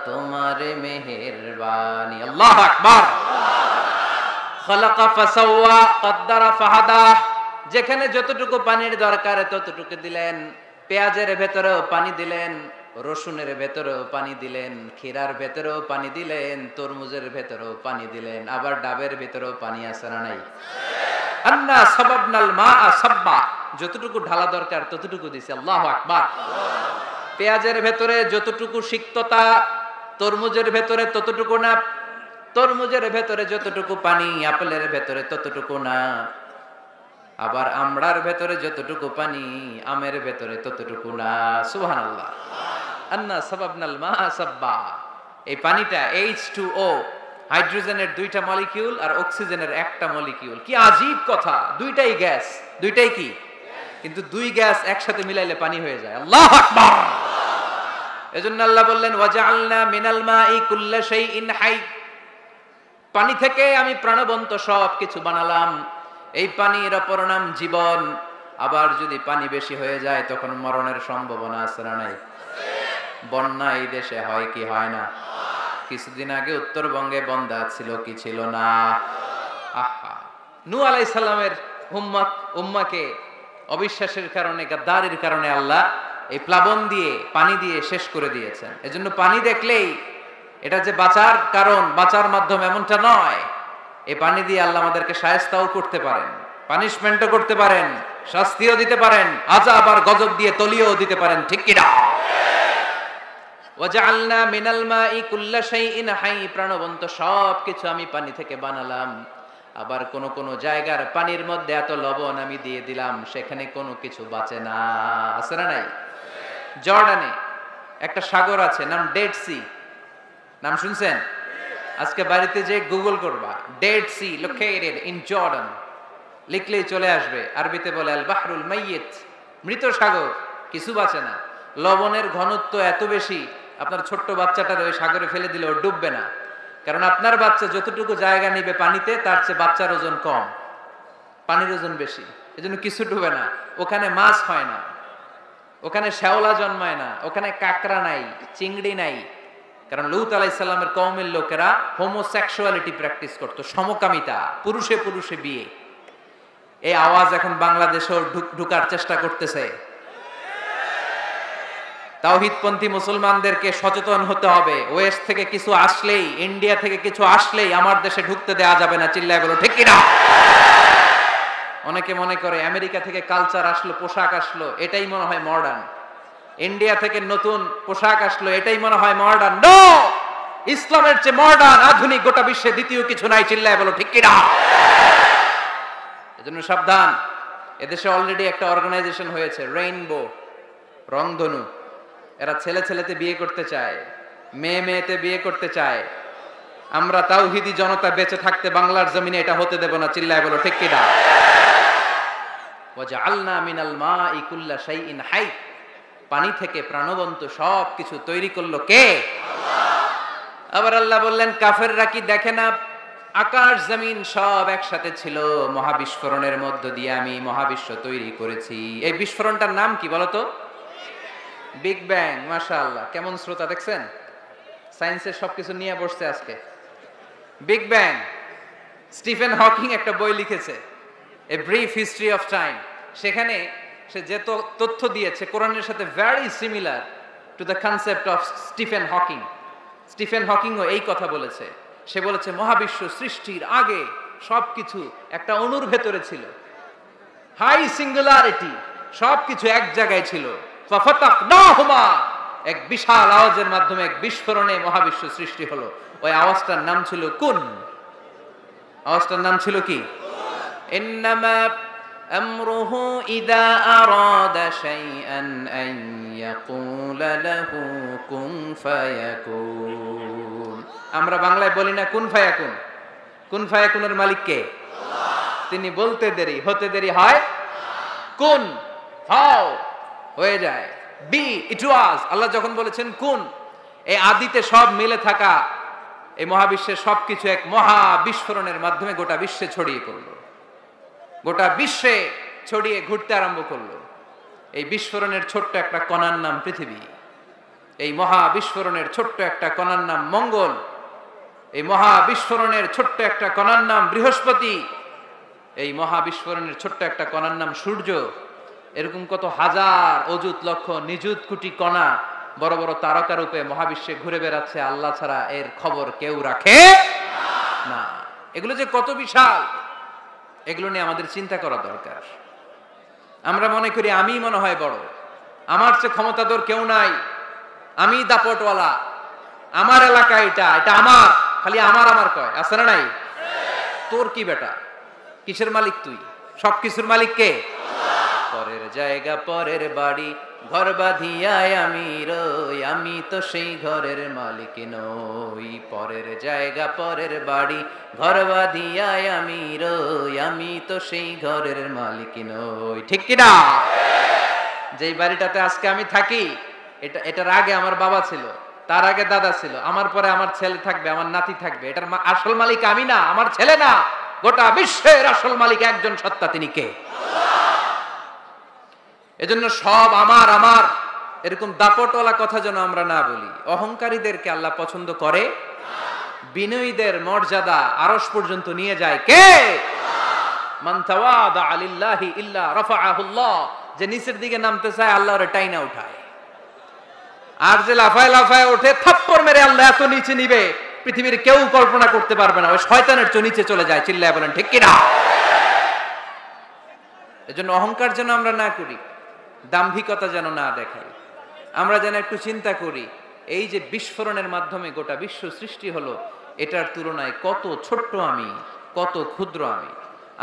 তোমার মেহেরবানি আল্লাহু আকবার খালাকা ফাসাওয়া কদ্দারা ফাহাদা যেখানে যতটুকু পানির দরকার ততটুকু দিলেন পেঁয়াজের ভেতরেও পানি দিলেন রসুনের ভেতরেও পানি দিলেন ক্ষীরার ভেতরেও পানি দিলেন তরমুজের ভেতরেও পানি দিলেন আবার ডাবের ভেতরেও পানি আছে না নাই আন্না সাবাবনাল মাআ সাব্বা যতটুকু ঢালা দরকার ততটুকু দিছে আল্লাহু আকবার পেঁয়াজের ভেতরে যতটুকু সিক্ততা তরমুজের ভেতরে ততটুকু না তরমুজের ভেতরে যতটুকু পানি আপেলের ভেতরে ততটুকু না আবার আমড়ার ভেতরে যতটুকু পানি আমের ভেতরে ততটুকু না। সুবহানাল্লাহ। আন্না সাবাবনাল মা সাব্বা। এই পানিটা H2O, হাইড্রোজেনের 2টা মলিকিউল আর অক্সিজেনের 1টা মলিকিউল। কি আজীব কথা, দুইটাই গ্যাস, দুইটাই কি, কিন্তু দুই গ্যাস একসাথে মিলাইলে পানি হয়ে যায়। আল্লাহু আকবার। এজন্য আল্লাহ বললেন ওয়াজআলনা মিনাল মাই কুল্লা শাইইন হাই, পানি থেকে আমি প্রাণবন্ত সব কিছু বানালাম। এই পানির অপর নাম জীবন। আবার যদি পানি বেশি হয়ে যায় তখন মরণের সম্ভাবনা আছে না নাই? বন্যা এই দেশে হয় কি হয় না? কিছুদিন আগে উত্তরবঙ্গে বন্যা ছিল কি ছিল না? আহা, নূহ আলাইহিস সালামের উম্মাকে অবিশ্বাসের কারণে, গাদ্দারির কারণে আল্লাহ এই প্লাবন দিয়ে, পানি দিয়ে শেষ করে দিয়েছেন। এজন্য পানি দেখলেই এটা যে বাঁচার কারণ, বাঁচার মাধ্যম এমনটা নয়। এই পানি দিয়ে আল্লাহ আমাদেরকে শায়েস্তাও করতে পারেন, পানিশমেন্টও করতে পারেন, শাস্তিও দিতে পারেন, আযাব আর গজব দিয়ে তলিয়েও দিতে পারেন। ঠিক কি না? ওয়াজআলনা মিনাল মাই কুল্লা শাইইন হাই, প্রাণবন্ত সব কিছু আমি পানি থেকে বানালাম। আবার কোন কোন জায়গার পানির মধ্যে এত লবণ আমি দিয়ে দিলাম সেখানে কোনো কিছু বাঁচে না। আছে না নাই? জর্ডানে একটা সাগর আছে, নাম ডেড সি। নাম শুনছেন? আজকে বাড়িতে যে গুগল করবা, Dead Sea located in Jordan, লিখলেই চলে আসবে। আরবিতে বলে আল বাহরুল মাইয়িত, মৃত সাগর, কিছু বাঁচে না। লবণের ঘনত্ব এত বেশি, আপনার ছোট্ট বাচ্চাটার ওই সাগরে ফেলে দিলেও ডুববে না, কারণ আপনার বাচ্চা যতটুকু জায়গা নিবে পানিতে তার চেয়ে বাচ্চার ওজন কম, পানির ওজন বেশি, এজন্য কিছু ডুবে না। ওখানে মাছ হয় না, ওখানে শ্যাওলা জন্মায় না, ওখানে কাঁকড়া নাই, চিংড়ি নাই, কারণ লূত আলাইহিস সালামের কওমের লোকেরা হোমোসেক্সুয়ালিটি প্র্যাকটিস করত, সমকামিতা, পুরুষে পুরুষে বিয়ে। এই আওয়াজ এখন বাংলাদেশেও ঢুকার চেষ্টা করতেছে। তাওহীদপন্থী মুসলমানদেরকে সচেতন হতে হবে। ওয়েস্ট থেকে কিছু আসলেই, ইন্ডিয়া থেকে কিছু আসলেই আমার দেশে ঢুকতে দেয়া যাবে না। চিল্লায় বলো ঠিক কি না? অনেকে মনে করে আমেরিকা থেকে কালচার আসলো, পোশাক আসলো, এটাই মনে হয় মডার্ন। ইন্ডিয়া থেকে নতুন পোশাক আসলো, এটাই মনে হয় মডার্ন। নো, ইসলামের চেয়ে মডার্ন, আধুনিক গোটা বিশ্বে দ্বিতীয় কিছু নাই। চিল্লায় বলো ঠিক কি না? এজন্য সাবধান। এদেশে অলরেডি একটা অর্গানাইজেশন হয়েছে, রেইনবো, রংধনু। এরা ছেলে ছেলেতে বিয়ে করতে চায়, মেয়ে মেয়েতে বিয়ে করতে চায়। আমরা তাওহীদি জনতা বেঁচে থাকতে বাংলার জমিনে এটা হতে দেব না। চিল্লায় বলো ঠিক কি না? ওয়াজআলনা মিনাল মাই কুল্লা শাইইন হাই, পানি থেকে প্রাণবন্ত সব কিছু তৈরি করলো কে? আল্লাহ। আবার আল্লাহ বললেন কাফেররা কি দেখে না আকাশ জমিন সব একসাথে ছিল, মহাবিস্ফোরণের মধ্য দিয়ে আমি মহাবিশ্ব তৈরি করেছি। এই বিস্ফোরণটার নাম কি বলতো? Big bang. মাশাআল্লাহ, কেমন শ্রোতা দেখছেন? সায়েন্সের সবকিছু নিয়ে বসছে আজকে। Big bang. স্টিফেন হকিং একটা বই লিখেছে, a brief history of time. সেখানে সে যে তথ্য দিয়েছে কোরআনের সাথে very similar to the concept of Stephen Hawking. Stephen হকিংও এই কথা বলেছে। সে বলেছে মহাবিশ্ব সৃষ্টির আগে সবকিছু একটা অণুর ভেতরে ছিল, হাই সিঙ্গুলারিটি, সবকিছু এক জায়গায় ছিল। ফাফাতাকনাহুমা, এক বিশাল আওয়াজের মাধ্যমে এক বিস্ফোরণে মহাবিশ্ব সৃষ্টি হলো। ওই আওয়াজটার নাম ছিল কুন। আওয়াজটার নাম ছিল কি? ইন্নামা আমরুহু ইযা আরাদা শাইআন আন ইয়াকুলা লাহু কুন ফায়াকুন। আমরা বাংলায় বলি না কুন ফায়াকুন? কুন ফায়াকুনের মালিক কে? আল্লাহ। তিনি বলতে দেরি, হতে দেরি হয়। কুন, হাও, হয়ে যায়। বি, ইট ওয়াজ। আল্লাহ যখন বলেছেন কুন, এই আদিতে সব মিলে থাকা এই মহাবিশ্বের সবকিছু এক মহা বিস্ফোরণের মাধ্যমে গোটা বিশ্বে ছড়িয়ে পড়লো, গোটা বিশ্বে ছড়িয়ে ঘুরতে আরম্ভ করলো। এই বিস্ফোরণের ছোট্ট একটা কণার নাম পৃথিবী। এই মহা বিস্ফোরণের ছোট্ট একটা কণার নাম মঙ্গল। এই মহা বিস্ফোরণের ছোট্ট একটা কণার নাম বৃহস্পতি। এই মহা বিস্ফোরণের ছোট্ট একটা কণার নাম সূর্য। এরকম কত হাজার, অযুত, লক্ষ, নিযুত কোটি কণা বড় বড় তারকা রূপে মহাবিশ্বে ঘুরে বেড়াচ্ছে। আল্লাহ ছাড়া এর খবর কেউ রাখে না। এগুলো যে কত বিশাল, এগুলো নিয়ে আমাদের চিন্তা করা দরকার। আমরা মনে করি আমি মনে হয় বড়, আমার চেয়ে ক্ষমতাধর কেউ নাই, আমি দাপটওয়ালা, আমার এলাকা এটা, এটা আমার, খালি আমার আমার কয়। আছে না নাই? তোর কি বেটা? কিসের মালিক তুই? সবকিছুর মালিক কে? পরের জায়গা পরের বাড়ি ঘর বাঁধিয়ায় আমি রই, আমি তো সেই ঘরের মালিক নই। পরের জায়গা পরের বাড়ি ঘর বাঁধিয়ায় আমি রই, আমি তো সেই ঘরের মালিক নই। ঠিক কিনা? যেই বাড়িটাতে আজকে আমি থাকি, এটার আগে আমার বাবা ছিল, তার আগে দাদা ছিল, আমার পরে আমার ছেলে থাকবে, আমার নাতি থাকবে। এটার আসল মালিক আমি না, আমার ছেলে না, গোটা বিশ্বের আসল মালিক একজন সত্তা, তিনি কে? এজন্য সব আমার আমার এরকম দাপটওয়ালা কথা যেন আমরা না বলি। অহংকারীদেরকে আল্লাহ পছন্দ করে, বিনয়ীদের মর্যাদা আরশ পর্যন্ত নিয়ে যায় কে? মান তাওয়াদা লিল্লাহি ইল্লা রাফাআহুল্লাহ, যে নিচের দিকে নামতে চায় আল্লাহ ওরে টাইনা উঠায়। আর যে লাফায় লাফায় ওঠে, থাপ্পড় মেরে আল্লাহ এত নিচে নিবে পৃথিবীর কেউ কল্পনা করতে পারবে না। ওই শয়তানের চেয়ে নিচে চলে যায়। চিল্লায় বলেন ঠিক কিনা? এজন্য অহংকার যেন আমরা না করি, দাম্ভিকতা যেন না দেখাই। আমরা যেন একটু চিন্তা করি, এই যে বিস্ফোরণের মাধ্যমে গোটা বিশ্ব সৃষ্টি হলো, এটার তুলনায় কত ছোট্ট আমি, কত ক্ষুদ্র আমি।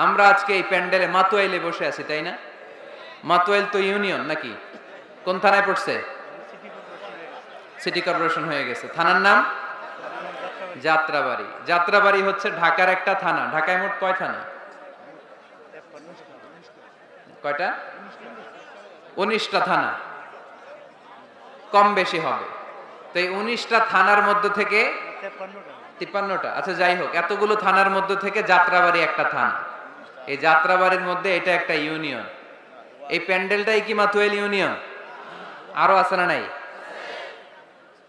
আমরা আজকে এই প্যান্ডেলে মাতুয়াইলে বসে আছি, তাই না? মাতুয়াইল তো ইউনিয়ন নাকি? কোন থানায় পড়ছে? সিটি কর্পোরেশন হয়ে গেছে। থানার নাম যাত্রাবাড়ি। যাত্রাবাড়ি হচ্ছে ঢাকার একটা থানা। ঢাকায় মোট কয় থানা? কয়টা? 19টা থানা, কম বেশি হবে। তো এই 19টা থানার মধ্যে থেকে 53টা, আচ্ছা যাই হোক, এতগুলো থানার মধ্যে থেকে যাত্রাবাড়ি একটা থানা। এই যাত্রাবাড়ির মধ্যে এটা একটা ইউনিয়ন। এই প্যান্ডেলটাই কি মাতুয়াইল ইউনিয়ন? আরো আছে না নাই?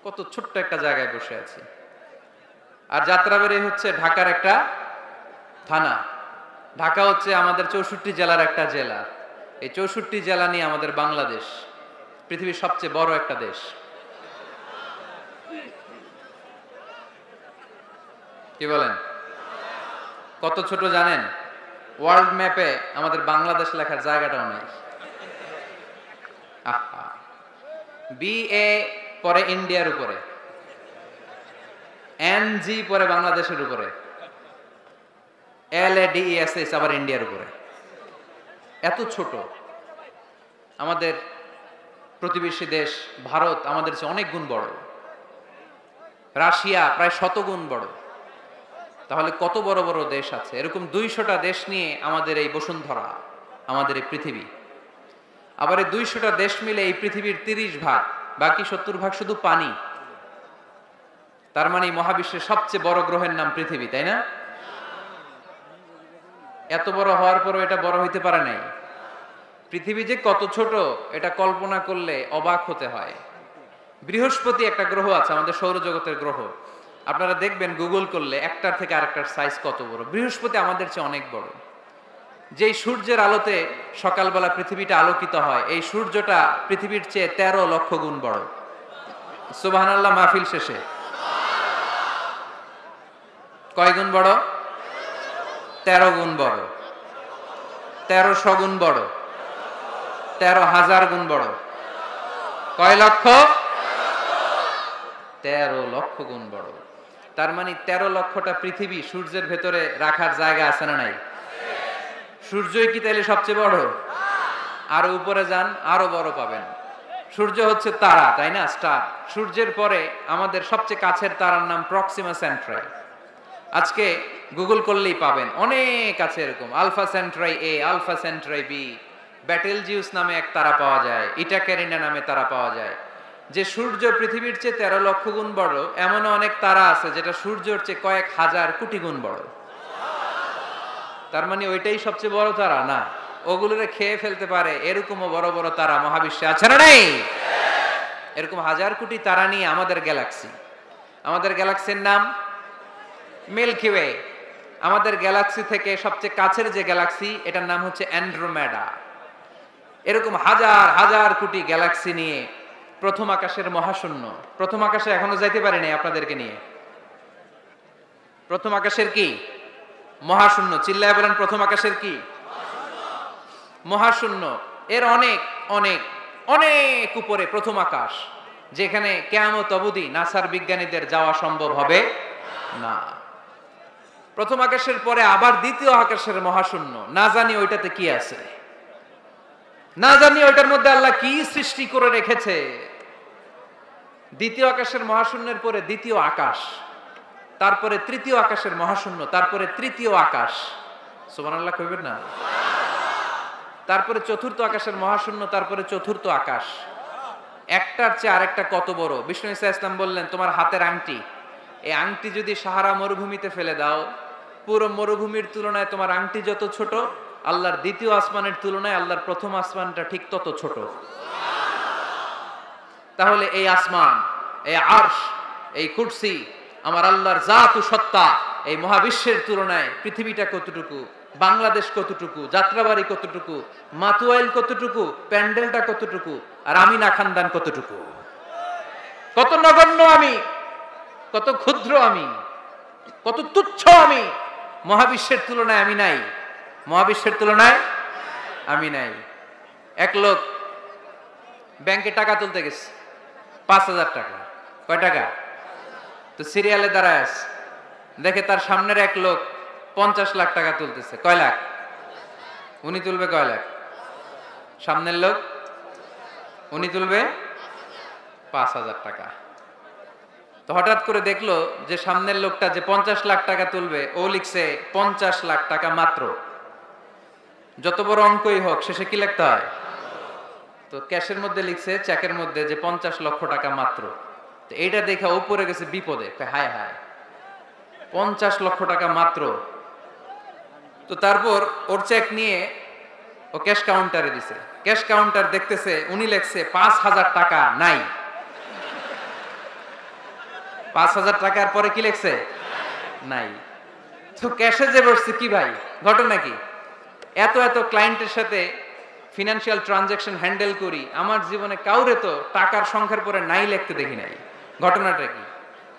কত ছোট্ট একটা জায়গায় বসে আছে। আর যাত্রাবাড়ি হচ্ছে ঢাকার একটা থানা। ঢাকা হচ্ছে আমাদের 64 জেলার একটা জেলা। এই 64 জেলা নিয়ে আমাদের বাংলাদেশ পৃথিবীর সবচেয়ে বড় একটা দেশ। কি বলেন? কত ছোট জানেন? ওয়ার্ল্ড ম্যাপে আমাদের বাংলাদেশ লেখার জায়গাটাও নেই। BA পরে ইন্ডিয়ার উপরে, NG পরে বাংলাদেশের উপরে, LADESS আবার ইন্ডিয়ার উপরে। এত ছোট। আমাদের প্রতিবেশী দেশ ভারত আমাদের চেয়ে অনেক গুণ বড়। রাশিয়া প্রায় 100 গুণ বড়। তাহলে কত বড় বড় দেশ আছে? এরকম 200টা দেশ নিয়ে আমাদের এই বসুন্ধরা, আমাদের এই পৃথিবী। আবার এই 200টা দেশ মিলে এই পৃথিবীর 30 ভাগ, বাকি 70 ভাগ শুধু পানি। তার মানে মহাবিশ্বের সবচেয়ে বড় গ্রহের নাম পৃথিবী, তাই না? এত বড় হওয়ার পরও এটা বড় হইতে পারে নাই। পৃথিবী যে কত ছোট এটা কল্পনা করলে অবাক হতে হয়। বৃহস্পতি একটা গ্রহ আছে, আমাদের সৌরজগতের গ্রহ। আপনারা দেখবেন গুগল করলে একটার থেকে আরেকটার সাইজ কত বড়। বৃহস্পতি আমাদের চেয়ে অনেক বড়। যেই সূর্যের আলোতে সকালবেলা পৃথিবীটা আলোকিত হয়, এই সূর্যটা পৃথিবীর চেয়ে 13 লক্ষ গুণ বড়। সুবহানাল্লাহ মাহফিল শেষে কয় গুণ বড়? 13 গুণ বড়, 1300 গুণ বড়, 13,000 গুণ বড়। কয় লক্ষ? 13 লক্ষ গুণ বড়। তার মানে 13 লক্ষটা পৃথিবী সূর্যের ভেতরে রাখার জায়গা আছে না নাই? সূর্যই কি তাইলে সবচেয়ে বড়? আরো উপরে যান, আরো বড় পাবেন। সূর্য হচ্ছে তারা, তাই না? স্টার। সূর্যের পরে আমাদের সবচেয়ে কাছের তারার নাম প্রক্সিমা সেন্ট্রাই। আজকে গুগল করলেই পাবেন, অনেক আছে এরকম। Alpha Centauri A, Alpha Centauri B, Betelgeuse নামে এক তারা পাওয়া যায়, ইটা ক্যারিনা নামে তারা পাওয়া যায়। যে সূর্য পৃথিবীর চেয়ে 13 লক্ষ গুণ বড়, এমন অনেক তারা আছে যেটা সূর্যের চেয়ে কয়েক হাজার কোটি গুণ বড়। তার মানে ওইটাই সবচেয়ে বড় তারা না, ওগুলোরে খেয়ে ফেলতে পারে এরকমও বড় বড় তারা মহাবিশ্বে আছে না নাই? এরকম হাজার কোটি তারা নিয়ে আমাদের গ্যালাক্সি। আমাদের গ্যালাক্সির নাম মিল্কি ওয়ে। আমাদের গ্যালাক্সি থেকে সবচেয়ে কাছের যে গ্যালাক্সি, এটার নাম হচ্ছে অ্যান্ড্রোমেডা। এরকম হাজার হাজার কোটি গ্যালাক্সি নিয়ে প্রথম আকাশের মহাশূন্য। প্রথম আকাশে এখনো যাইতে পারিনি আপনাদেরকে নিয়ে। প্রথম আকাশের কি? মহাশূন্য। চিল্লায় বলেন প্রথম আকাশের কি? মহাশূন্য। এর অনেক অনেক অনেক উপরে প্রথম আকাশ, যেখানে কিয়ামত অবধি নাসার বিজ্ঞানীদের যাওয়া সম্ভব হবে না। প্রথম আকাশের পরে আবার দ্বিতীয় আকাশের মহাশূন্য, না জানি ওইটাতে কি আছে, না জানি ওইটার মধ্যে আল্লাহ কি সৃষ্টি করে রেখেছে। দ্বিতীয় আকাশের মহাশূন্যের পরে দ্বিতীয় আকাশ, তারপরে তৃতীয় আকাশের মহাশূন্য, তারপরে তৃতীয় আকাশ, সুবহানাল্লাহ কইবেন না? তারপরে চতুর্থ আকাশের মহাশূন্য, তারপরে চতুর্থ আকাশ। একটার চেয়ে আরেকটা কত বড়। বিষ্ণু ঈসা ইসলাম বললেন, তোমার হাতের আংটি, এই আংটি যদি সাহারা মরুভূমিতে ফেলে দাও, পুরো মরুভূমির তুলনায় তোমার আংটি যত ছোট, আল্লাহর দ্বিতীয় আসমানের তুলনায় আল্লাহর প্রথম আসমানটা ঠিক তত ছোট। তাহলে এই আসমান, এই আরশ, এই কুরসি, আমার আল্লাহর জাত ও সত্তা, এই মহাবিশ্বের তুলনায় পৃথিবীটা কতটুকু, বাংলাদেশ কতটুকু, যাত্রাবাড়ি কতটুকু, মাতুয়াইল কতটুকু, প্যান্ডেলটা কতটুকু, আর আমি না খানদান কতটুকু, কত নগণ্য আমি, কত ক্ষুদ্র আমি, কত তুচ্ছ আমি। মহাবিশ্বের তুলনায় আমি নাই, মহাবিশ্বের তুলনায় আমি নাই। এক লোক ব্যাংকে টাকা তুলতে গেছে, 5,000 টাকা। কয় টাকা? তো সিরিয়ালে দাঁড়ায় আছে, দেখে তার সামনের এক লোক 50 লাখ টাকা তুলতেছে। কয় লাখ? উনি তুলবে কয় লাখ? সামনের লোক উনি তুলবে 5,000 টাকা। তো হঠাৎ করে দেখলো যে সামনের লোকটা যে 50 লাখ টাকা তুলবে, ও লিখছে 50 লাখ টাকা মাত্র। যত বড় অঙ্কই হোক শেষে কি লিখতে হয়? তো ক্যাশের মধ্যে লিখছে, চেকের মধ্যে, যে 50 লক্ষ টাকা মাত্র। তো এইটা দেখে উপরে গেছে বিপদে, হায় হায় 50 লক্ষ টাকা মাত্র। তো তারপর ওর চেক নিয়ে ও ক্যাশ কাউন্টারে দিছে। ক্যাশ কাউন্টার দেখতেছে উনি লিখছে 5,000 টাকা নাই। 5,000 টাকার পরে কি লিখছে? নাই। তো ক্যাশে যে বসছে, কি ভাই ঘটনা কি? এত এত ক্লায়েন্টের সাথে ফিনান্সিয়াল ট্রানজাকশন হ্যান্ডেল করি, আমার জীবনে কাউরে তো টাকার সংখ্যার পরে নাই লিখতে দেখি নাই, ঘটনাটা কি?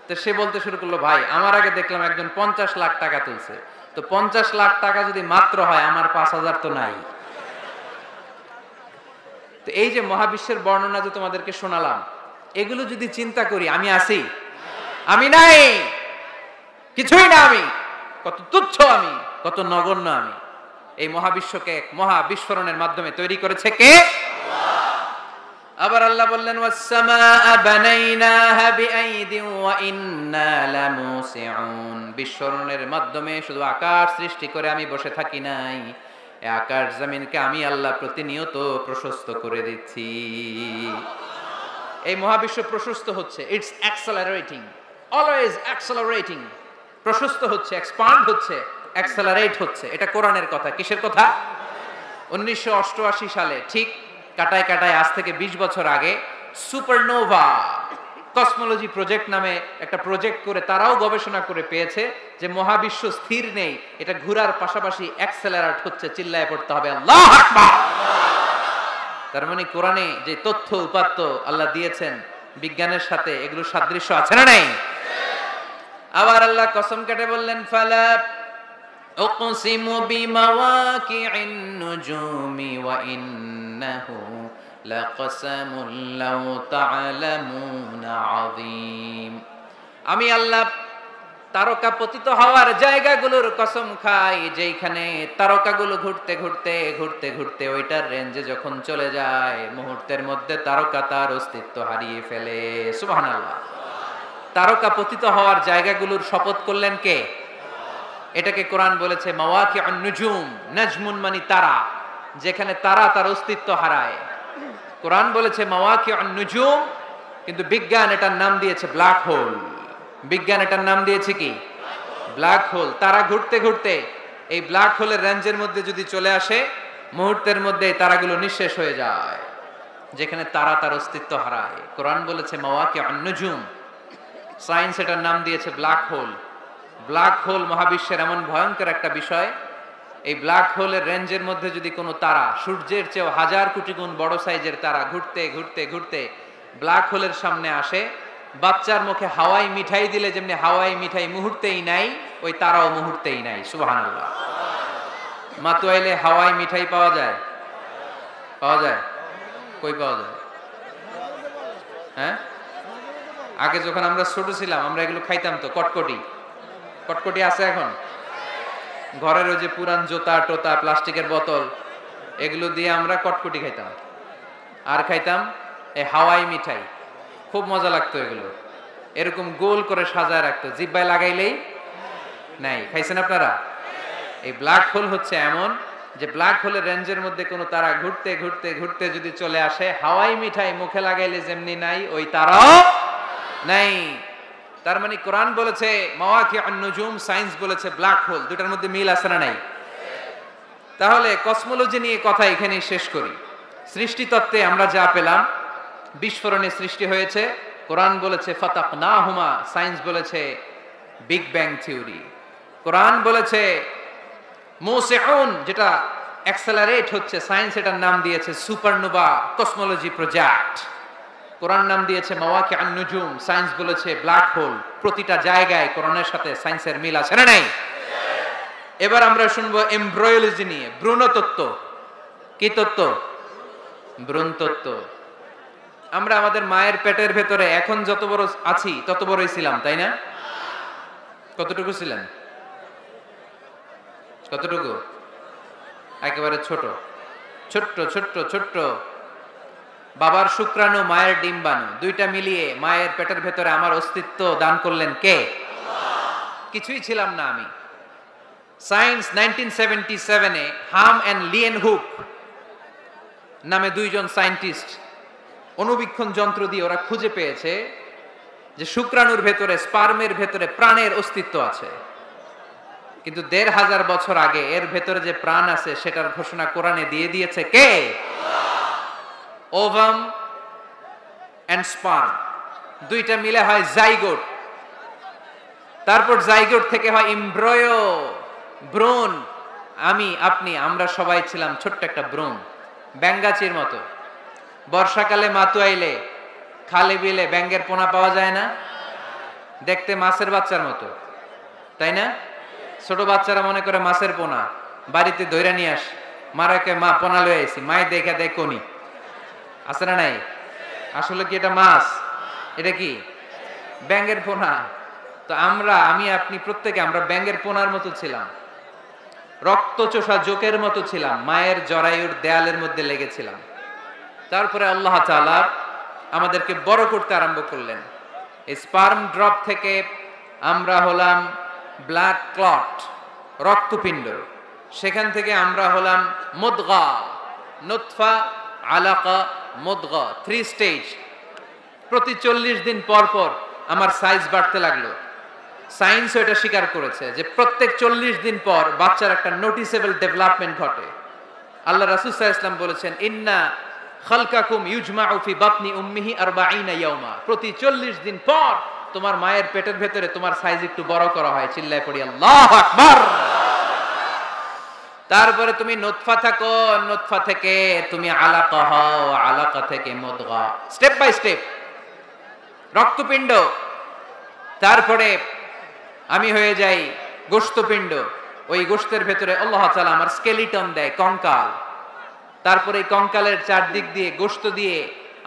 তো সে বলতে শুরু করলো, ভাই আমার আগে দেখলাম একজন 50 লাখ টাকা তুলছে, তো 50 লাখ টাকা যদি মাত্র হয়, আমার 5,000 তো নাই। তো এই যে মহাবিশ্বের বর্ণনা যে তোমাদেরকে শোনালাম, এগুলো যদি চিন্তা করি, আমি আছি? আমি নাই, কিছুই না আমি, কত তুচ্ছ আমি, কত নগণ্য আমি। এই মহাবিশ্বকে এক মহা বিস্ফোরণের মাধ্যমে তৈরি করেছে কে? আবার আল্লাহ বললেন, ওয়াস-সামাআ বানাইনাহা বিআইদিন ওয়া ইন্না লামুসিউন। বিস্ফোরণের মাধ্যমে শুধু আকাশ সৃষ্টি করে আমি বসে থাকি নাই, এই আকাশ জমিনকে আমি আল্লাহ প্রতিনিয়ত প্রশস্ত করে দিচ্ছি। এই মহাবিশ্ব প্রশস্ত হচ্ছে, ইটস অ্যাক্সেলারেটিং, অলওয়েজ অ্যাক্সেলারেটিং। প্রশস্ত হচ্ছে, এক্সপান্ড হচ্ছে, অ্যাক্সেলারেট হচ্ছে। এটা কোরআনের কথা। কিসের কথা? 1988 সালে, ঠিক কাটায় কাটায় আজ থেকে 20 বছর আগে, সুপারনোভা কসমোলজি প্রজেক্ট নামে একটা প্রজেক্ট করে তারাও গবেষণা করে পেয়েছে যে মহাবিশ্ব স্থির নেই, এটা ঘোরার পাশাপাশি অ্যাক্সেলারেট হচ্ছে। চিল্লায় পড়তে হবে আল্লাহু আকবার। তার মানে কোরআনে যে তথ্য উপাত্ত আল্লাহ দিয়েছেন, বিজ্ঞানের সাথে এগুলো সাদৃশ্য আছে না নাই? আবার আল্লাহ কসম কেটে বললেন, ফালা উকসিমু বিমাওয়াকি'ন নুজুমি ওয়া ইন্নাহু লাকসামুন লাউ তা'লামুনা আযীম। আমি আল্লাহ তারকা পতিত হওয়ার জায়গাগুলোর কসম খাই, যেখানে তারকাগুলো ঘুরতে ঘুরতে ঘুরতে ঘুরতে ওইটার রেঞ্জে যখন চলে যায়, মুহূর্তের মধ্যে তারকা তার অস্তিত্ব হারিয়ে ফেলে। সুবহানাল্লাহ। তারকা পতিত হওয়ার জায়গাগুলোর শপথ করলেন কে? এটাকে কোরআন বলেছে মাওয়াকিউন নুজুম। নাজমুন মানে তারা, যেখানে তারা তার অস্তিত্ব হারায়। কোরআন বলেছে মাওয়াকিউন নুজুম, কিন্তু বিজ্ঞান এটার নাম দিয়েছে ব্ল্যাক হোল। বিজ্ঞান এটার নাম দিয়েছে কি? Black hole. তারা ঘুরতে ঘুরতে এই ব্ল্যাক হোলের রেঞ্জের মধ্যে যদি চলে আসে, মুহূর্তের মধ্যে তারাগুলো নিঃশেষ হয়ে যায়, যেখানে তারা তার অস্তিত্ব হারায়। কোরআন বলেছে মাওয়াকিউন নুজুম। সায়েন্স এটার নাম দিয়েছে ব্ল্যাক হোল। ব্ল্যাক হোল মহাবিশ্বের এমন ভয়ঙ্কর একটা বিষয়, এই ব্ল্যাক হোলের রেঞ্জের মধ্যে যদি কোনো তারা সূর্যের চেয়েও 1000 কোটি গুণ বড় সাইজের তারা ঘুরতে ঘুরতে ঘুরতে ব্ল্যাক হোলের সামনে আসে, বাচ্চার মুখে হাওয়াই মিঠাই দিলে যেমনি হাওয়াই মিঠাই মুহূর্তেই নাই, ওই তারাও মুহূর্তেই নাই। সুবহানাল্লাহ। মাতুয়াইলে হাওয়াই মিঠাই পাওয়া যায়? পাওয়া যায়? কই পাওয়া যায়? হ্যাঁ, আগে যখন আমরা ছোট ছিলাম আমরা এগুলো খাইতাম তো। কটকটি, কটকটি আছে এখন? ঘরের ওই যে পুরান জোতা টোতা প্লাস্টিকের বোতল এগুলো দিয়ে আমরা কটকটি খাইতাম, আর খাইতাম এই হাওয়াই মিঠাই, খুব মজা লাগতো এগুলো, এরকম গোল করে সাজায় রাখতো, জিব্বায় লাগাইলেই নাই। খাইছেন আপনারা? এই ব্ল্যাক হোল হচ্ছে এমন যে ব্ল্যাক হোলের রেঞ্জের মধ্যে কোনো তারা ঘুরতে ঘুরতে ঘুরতে যদি চলে আসে, হাওয়াই মিঠাই মুখে লাগাইলে যেমনি নাই, ওই তারাও নাই। তার মানে কোরআন বলেছে মাওয়াকিউন নুজুম, সায়েন্স বলেছে ব্ল্যাক হোল, দুটার মধ্যে মিল আছে না নাই? তাহলে কসমোলজি নিয়ে কথা এখানেই শেষ করি। সৃষ্টিতত্ত্বে আমরা যা পেলাম, বিস্ফোরণে সৃষ্টি হয়েছে, কোরআন বলেছে ফাতাকনাহুমা, সায়েন্স বলেছে বিগ ব্যাং থিওরি। কোরআন বলেছে মুসিউন, যেটা অ্যাক্সেলারেট হচ্ছে, সায়েন্স এটার নাম দিয়েছে সুপারনোভা কসমোলজি প্রজেক্ট। কোরআন নাম দিয়েছে মাওয়াকিউন নুজুম, সায়েন্স বলেছে ব্ল্যাক হোল। প্রতিটা জায়গায় কোরআনের সাথে সায়েন্সের মিল আছে না নাই? এবার আমরা শুনবো এমব্রয়োলজি নিয়ে, ভ্রূণতত্ত্ব। কি তত্ত্ব? ভ্রূণতত্ত্ব। আমরা আমাদের মায়ের পেটের ভেতরে এখন যত বড় আছি তত বড়ই ছিলাম, তাই না? কতটুকু ছিলেন? কতটুকু? একেবারে ছোট ছোট্ট ছোট্ট ছোট্ট। বাবার শুক্রাণু মায়ের ডিম্বাণু দুইটা মিলিয়ে মায়ের পেটের ভেতরে আমার অস্তিত্ব দান করলেন কে? কিছুই ছিলাম না আমি। সায়েন্স 1977-এ হাম এন্ড লিয়েন হুক নামে দুইজন সায়েন্টিস্ট অণুবীক্ষণ যন্ত্র দিয়ে ওরা খুঁজে পেয়েছে যে শুক্রাণুর ভেতরে, স্পার্মের ভেতরে প্রাণের অস্তিত্ব আছে। কিন্তু ১৫০০ বছর আগে এর ভেতরে যে প্রাণ আছে সেটার ঘোষণা কোরআনে দিয়ে দিয়েছে কে? ওভাম এন্ড স্পার্ম দুইটা মিলে হয় জাইগোট, তারপর জাইগোট থেকে হয় এমব্রয়ো, ভ্রূণ। আমি, আপনি, আমরা সবাই ছিলাম ছোট্ট একটা ভ্রূণ, ব্যাঙ্গাচির মতো। বর্ষাকালে মাতু আইলে খালে বিলে ব্যাঙ্গের পোনা পাওয়া যায় না? দেখতে মাছের বাচ্চার মতো, তাই না? ছোট বাচ্চারা মনে করে মাছের পোনা, বাড়িতে ধইরা নিয়ে আস, মারাকে মা পোনা লয়ে আইছি, মায়ে দেখে দেয় কোনি আছে না নাই? আসলে কি এটা মাছ? এটা কি ব্যাঙ্গের পোনা? তো আমরা, আমি আপনি প্রত্যেকে আমরা ব্যাঙ্গের পোনার মতো ছিলাম, রক্তচোষা জোকের মতো ছিলাম, মায়ের জরায়ুর দেয়ালের মধ্যে লেগেছিলাম। তারপরে আল্লাহ তাআলা আমাদেরকে বড় করতে আরম্ভ করলেন। এই স্পার্ম ড্রপ থেকে আমরা হলাম ব্লাড ক্লট, রক্তপিণ্ড। সেখান থেকে আমরা হলাম মুদগা, নুতফা, আলাকা, মুদগা, 3 স্টেজ। প্রতি 40 দিন পর পর আমার সাইজ বাড়তে লাগলো। সায়েন্সও এটা স্বীকার করেছে যে প্রত্যেক 40 দিন পর বাচ্চার একটা নোটিসেবল ডেভেলপমেন্ট ঘটে। আল্লাহ রাসূল সাল্লাল্লাহু আলাইহি ওয়াসাল্লাম বলেছেন ইন্না খালকাকুম ইউজমাউ ফি বাতনি উম্মিহি 40 ইয়াওমা, প্রতি 40 দিন পর তোমার মায়ের পেটের ভেতরে তোমার সাইজ একটু বড় করা হয়। চিল্লায় পড়ি আল্লাহু আকবার। তারপরে তুমি নুতফা থাকো, নুতফা থেকে তুমি আলাকা হও, আলাকা থেকে মুদগা, স্টেপ বাই স্টেপ রক্তপিণ্ড। তারপরে আমি হয়ে যাই গোশতপিণ্ড, ওই গোশতের ভেতরে আল্লাহ তাআলা আমার স্কেলিটন দেয়, কঙ্কাল। তারপরে এই কঙ্কালের চারদিক দিয়ে গোশত দিয়ে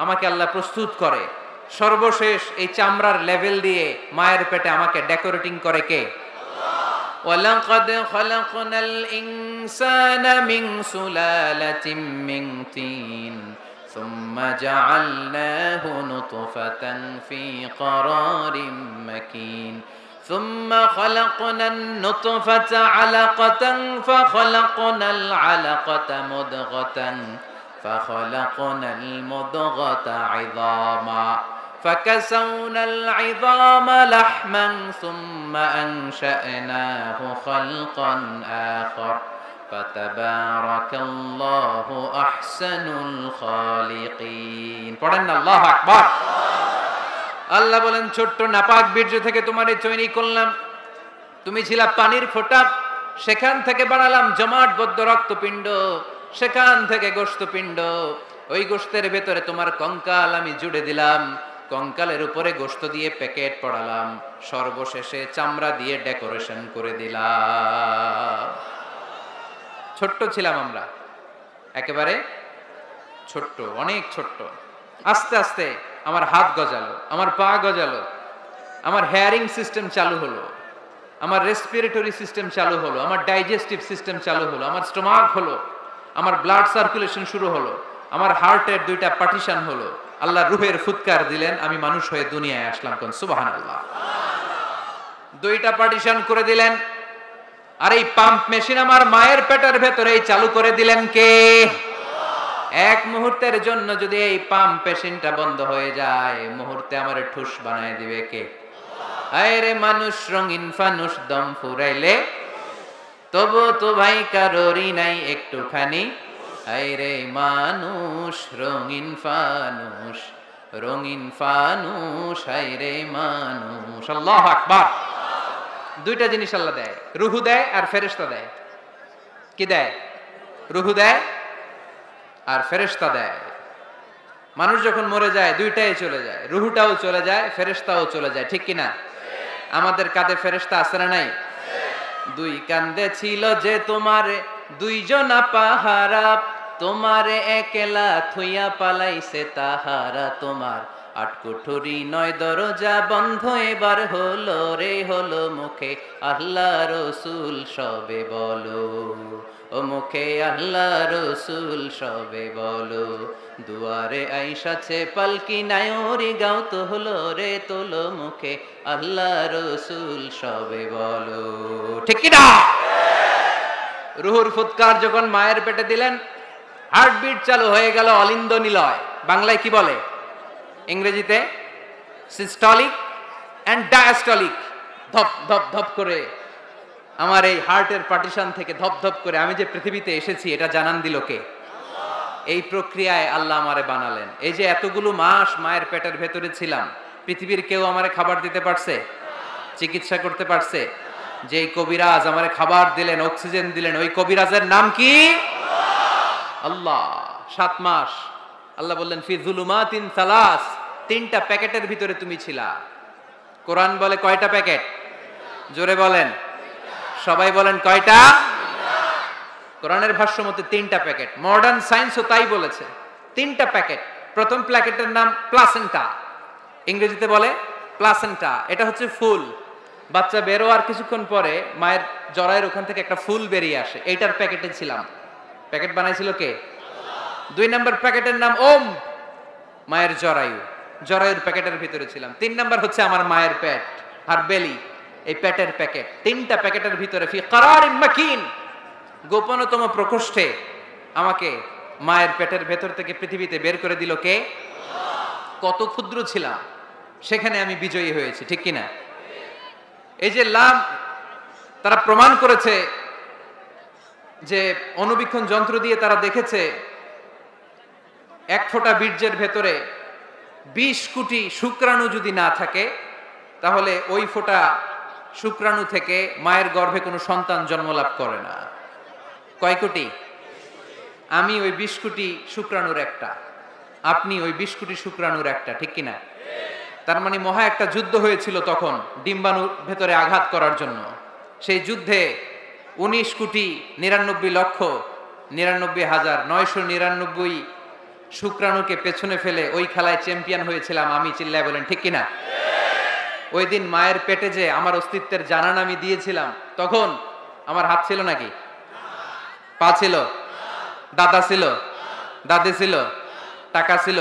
আমাকে আল্লাহ প্রস্তুত করে। সর্বশেষ এই চামড়ার লেভেল দিয়ে মায়ের পেটে আমাকে ডেকোরেটিং করে কে? ওয়ালাকাদ খালাকনাল ইনসানা মিন সুলালাতিন মিন তিন সুম্মা জাআলনাহু নুতফাতান ফি ক্বারারিন মাকিন ثم خلقنا النطفة علقة فخلقنا العلقة مضغة فخلقنا المضغة عظاما فكسونا العظام لحما ثم أنشأناه خلقا آخر فتبارك الله أحسن الخالقين. পড়েন আল্লাহু আকবার। আল্লাহ বলেন ছোট্ট নাপাক বীর্য থেকে তোমারে তৈরি করলাম, তুমি ছিলা পানির ফোঁটা, সেখান থেকে বানালাম জমাটবদ্ধ রক্তপিণ্ড, সেখান থেকে গোশতপিণ্ড, ওই গোশতের ভেতরে তোমার কঙ্কাল আমি জুড়ে দিলাম, কঙ্কালের উপরে গোশত দিয়ে প্যাকেট পড়ালাম, সর্বশেষে চামড়া দিয়ে ডেকোরেশন করে দিলাম। ছোট্ট ছিলাম আমরা, একেবারে ছোট্ট, অনেক ছোট্ট। আস্তে আস্তে আমার হাত গজালো, আমার পা গজালো, আমার হেয়ারিং সিস্টেম চালু হলো, আমার রেসপিরেটরি সিস্টেম চালু হলো, আমার ডাইজেস্টিভ সিস্টেম চালু হলো, আমার স্টোমাক হলো, আমার ব্লাড সার্কুলেশন শুরু হলো, আমার হার্টের 2টা পার্টিশন হলো, আল্লাহ রুহের ফুৎকার দিলেন, আমি মানুষ হয়ে দুনিয়ায় আসলাম। কোন সুবহানাল্লাহ। 2টা পার্টিশন করে দিলেন। আর এই পাম্প মেশিন আমার মায়ের পেটের ভেতরেই চালু করে দিলেন কে? এক মুহূর্তের জন্য যদি এই পাম্প মেশিনটা বন্ধ হয়ে যায়, মুহূর্তে আমার ঠুস বানায় দিবে কে? আরে মানুষ রঙিন ফানুষ, দম ফুরাইলে তবু তো ভাই কারোরই নাই একটুখানি। আরে মানুষ রঙিন ফানুষ, রঙিন ফানুষ, আরে মানুষ। আল্লাহু আকবার। 2টা জিনিস আল্লাহ দেয়, রুহু দেয় আর ফেরেশতা দেয়। কি দেয়? রুহু দেয় আর ফেরেশতা দেয়। মানুষ যখন মরে যায় 2টাই চলে যায়, রুহুটাও চলে যায়, ফেরেশতাও চলে যায়, ঠিক কিনা? আমাদের কাঁধে ফেরেশতা আছে না নাই? 2 কান্দে ছিল যে তোমারে 2 জনা পাহারা, তোমারে একলা থুইয়া পালাইছে তাহারা। তোমার 8 কুঠুরি 9 দরজা বন্ধ এবার হলো রে, হলো মুখে আল্লাহ রসুল সবে বলো, ও মুখে আল্লাহ রসুল সবে বলো। দুয়ারে আইসাছে পালকি নায়রি, গাও তো হলো রে তোলো, মুখে আল্লাহ রসুল সবে বলো, ঠিক কি না? রুহুর ফুৎকার যখন মায়ের পেটে দিলেন, হার্টবিট চালু হয়ে গেল, অলিন্দ নিলয়। বাংলায় কি বলে? ইংরেজিতে সিস্টলিক এন্ড ডায়াস্টলিক। ধপ ধপ ধপ করে আমার এই হার্টের পার্টিশন থেকে ধপ ধপ করে আমি যে পৃথিবীতে এসেছি এটা জানান দিল কে? এই প্রক্রিয়ায় আল্লাহ আমারে বানালেন। এই যে এতগুলো মাস মায়ের পেটের ভেতরে ছিলাম, পৃথিবীর কেউ আমারে খাবার দিতে পারছে? চিকিৎসা করতে পারছে? যে কবিরাজ আমারে খাবার দিলেন, অক্সিজেন দিলেন, ওই কবিরাজের নাম কি? আল্লাহ। 7 মাস আল্লাহ বললেন ফি যুলুমাতিন সালাস, 3টা প্যাকেটের ভিতরে তুমি ছিলা। কোরআন বলে কয়টা প্যাকেট? জোরে বলেন, সবাই বলেন কয়টা? কোরআনের ভাষ্য মতে 3টা প্যাকেট। মডার্ন সায়েন্সও তাই বলেছে, 3টা প্যাকেট। প্রথম প্যাকেটের নাম প্লাসেন্টা, ইংরেজিতে বলে প্লাসেন্টা। এটা হচ্ছে ফুল। বাচ্চা বেরো আর কিছুক্ষণ পরে মায়ের জরায়ের ওখান থেকে একটা ফুল বেরিয়ে আসে, এইটার প্যাকেটে ছিলাম। প্যাকেট বানাইছিল কে? 2 নম্বর প্যাকেটের নাম ওম, মায়ের জরায়ু, জরায়ুর প্যাকেটের ভিতরে ছিলাম। 3 নম্বর হচ্ছে আমার মায়ের পেট আর বেলি, এই পেটের প্যাকেট। 3টা প্যাকেটের ভিতরে ফি কারারিম মাকিন, গোপনতম প্রকোষ্ঠে আমাকে মায়ের পেটের ভেতর থেকে পৃথিবীতে বের করে দিল কে? কত ক্ষুদ্র ছিলাম, সেখানে আমি বিজয়ী হয়েছি, ঠিক কিনা? এই যে লাম, তারা প্রমাণ করেছে যে অণুবীক্ষণ যন্ত্র দিয়ে তারা দেখেছে 1 ফোঁটা বীর্যের ভেতরে 20 কোটি শুক্রাণু যদি না থাকে, তাহলে ওই ফোঁটা শুক্রাণু থেকে মায়ের গর্ভে কোনো সন্তান জন্ম লাভ করে না। কয় কোটি? আমি ওই 20 কোটি শুক্রাণুর একটা, আপনি ওই 20 কোটি শুক্রাণুর একটা, ঠিক কিনা? তার মানে মহা একটা যুদ্ধ হয়েছিল তখন ডিম্বাণুর ভেতরে আঘাত করার জন্য। সেই যুদ্ধে 19,99,99,999 শুক্রাণুকে পেছনে ফেলে ওই খেলায় চ্যাম্পিয়ন হয়েছিলাম আমি। চিল্লায় বলেন ঠিক কিনা? ওই দিন মায়ের পেটে যে আমার অস্তিত্বের জানান আমি দিয়েছিলাম, তখন আমার হাত ছিল নাকি? পা ছিল? দাদা ছিল? দাদি ছিল? টাকা ছিল?